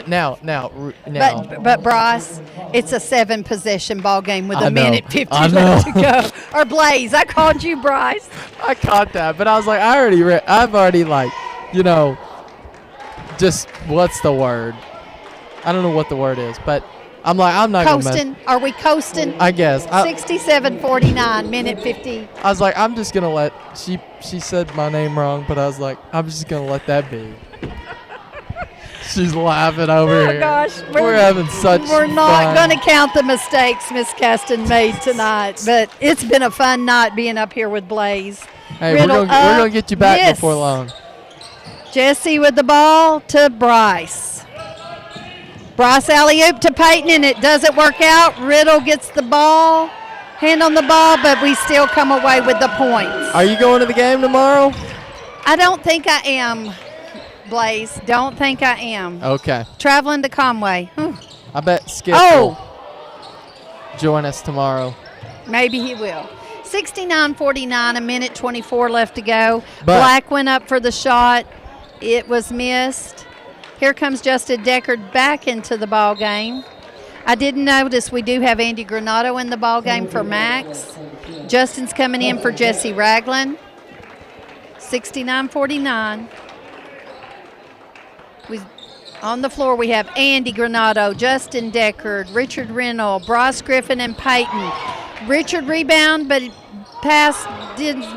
now. But Bryce, it's a 7-possession ball game with I a know. minute 50 I left to know. go. Or Blaze, I called you Bryce. I caught that, but I was like, I've already just what's the word? I don't know what the word is, but I'm like, I'm not Coasting. Are we coasting? I guess. 67-49, minute 50. I was like, I'm just gonna let she said my name wrong, but I was like, I'm just gonna let that be. She's laughing over here. Oh gosh, we're having such We're not fun. going to count the mistakes Miss Caston made tonight, but it's been a fun night being up here with Blaze. Hey, Riddle we're gonna get you back miss. before long. Jesse with the ball to Bryce. Bryce alley-oop to Peyton, and it doesn't work out. Riddle gets the ball, hand on the ball, but we still come away with the points. Are you going to the game tomorrow? I don't think I am, Blaze. Don't think I am. Okay. Traveling to Conway. I bet Skip will join us tomorrow. Maybe he will. 69-49, a minute 24 left to go. But Black went up for the shot. It was missed. Here comes Justin Deckard back into the ball game. I didn't notice we do have Andy Granato in the ball game for Max. Justin's coming in for Jesse Ragland. 69-49. On the floor, we have Andy Granato, Justin Deckard, Richard Rennell, Bryce Griffin, and Peyton. Richard rebound, but pass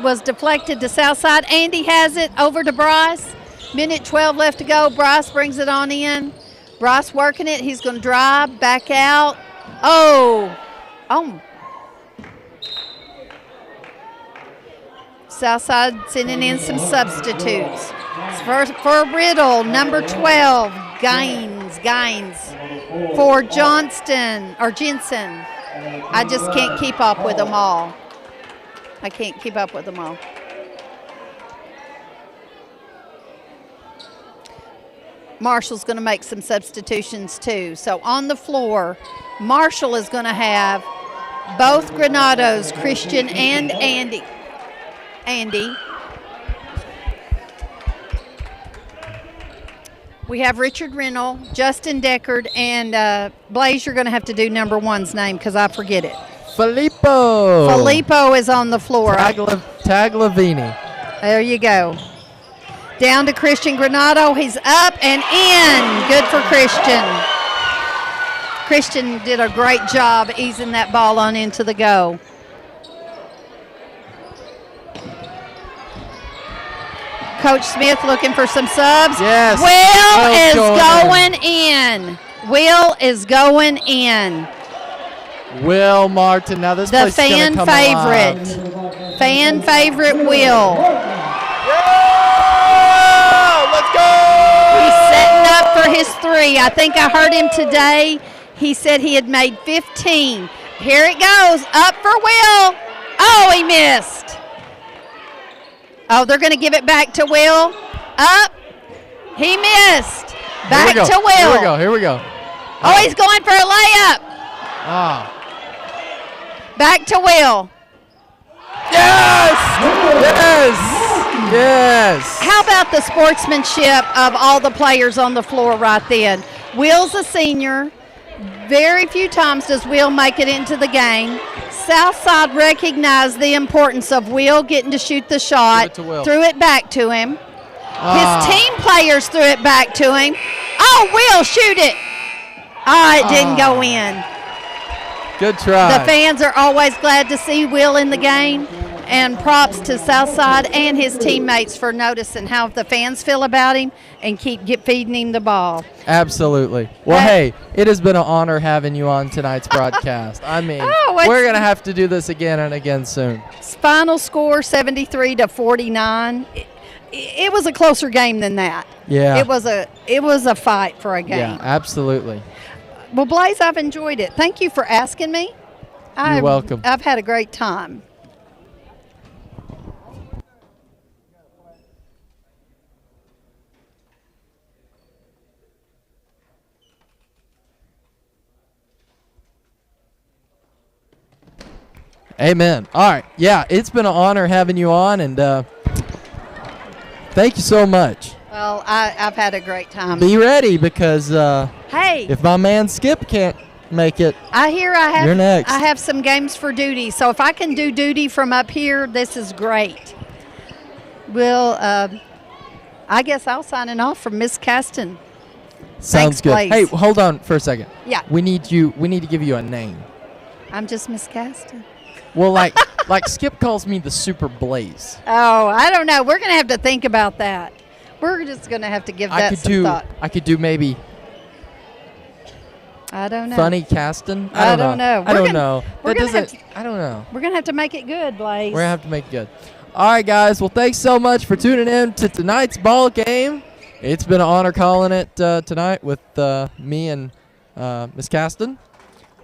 was deflected to Southside. Andy has it over to Bryce. Minute 12 left to go. Bryce brings it on in. Bryce working it. He's going to drive, back out. Oh. Southside sending in some substitutes. For Riddle, number 12, Gaines. For Jensen. I just can't keep up with them all. Marshall's going to make some substitutions too. So on the floor, Marshall is going to have both Granatos, Christian and Andy. We have Richard Rennell, Justin Deckard, and Blaze, you're going to have to do number 1's name because I forget it. Filippo is on the floor. Taglavini. There you go. Down to Christian Granato. He's up and in. Good for Christian. Christian did a great job easing that ball on into the go. Coach Smith looking for some subs. Yes. Will is going in. Will Martin. Now this place is going to come alive. Fan favorite Will. Yeah! Let's go! He's setting up for his 3. I think I heard him today. He said he had made 15. Here it goes. Up for Will. Oh, he missed. Oh, they're going to give it back to Will. Up. He missed. Back to Will. Here we go. Oh, he's going for a layup. Ah. Back to Will. Yes! How about the sportsmanship of all the players on the floor right then? Will's a senior. Very few times does Will make it into the game. Southside recognized the importance of Will getting to shoot the shot, threw it back to him. His team players threw it back to him. Oh, Will, shoot it. It didn't go in. Good try. The fans are always glad to see Will in the game, and props to Southside and his teammates for noticing how the fans feel about him and keep feeding him the ball. Absolutely. Well, hey, it has been an honor having you on tonight's broadcast. I mean, we're going to have to do this again and again soon. Final score 73-49. It was a closer game than that. Yeah. It was a fight for a game. Yeah, absolutely. Well, Blaze, I've enjoyed it. Thank you for asking me. You're welcome. I've had a great time. Amen. All right. Yeah, it's been an honor having you on, and thank you so much. Well, I've had a great time. Be ready because Hey, if my man Skip can't make it, you're next. I have some games for duty. So if I can do duty from up here, this is great. I guess I'll sign it off from Miss Caston. Sounds Thanks, good. Blaze. Hey, hold on for a second. Yeah. We need to give you a name. I'm just Miss Caston. Well, like Skip calls me the Super Blaze. Oh, I don't know. We're going to have to think about that. We're just going to have to give that some thought. I could do maybe I don't know. Funny Caston. I don't know. I don't know. We're That gonna have doesn't. I don't know. We're going to have to make it good, Blaze. We're gonna have to make it good. All right, guys. Well, thanks so much for tuning in to tonight's ball game. It's been an honor calling it tonight with me and Miss Caston.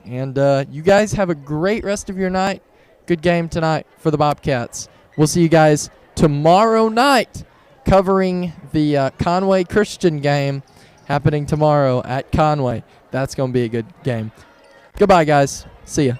And you guys have a great rest of your night. Good game tonight for the Bobcats. We'll see you guys tomorrow night covering the Conway Christian game happening tomorrow at Conway. That's going to be a good game. Goodbye, guys. See ya.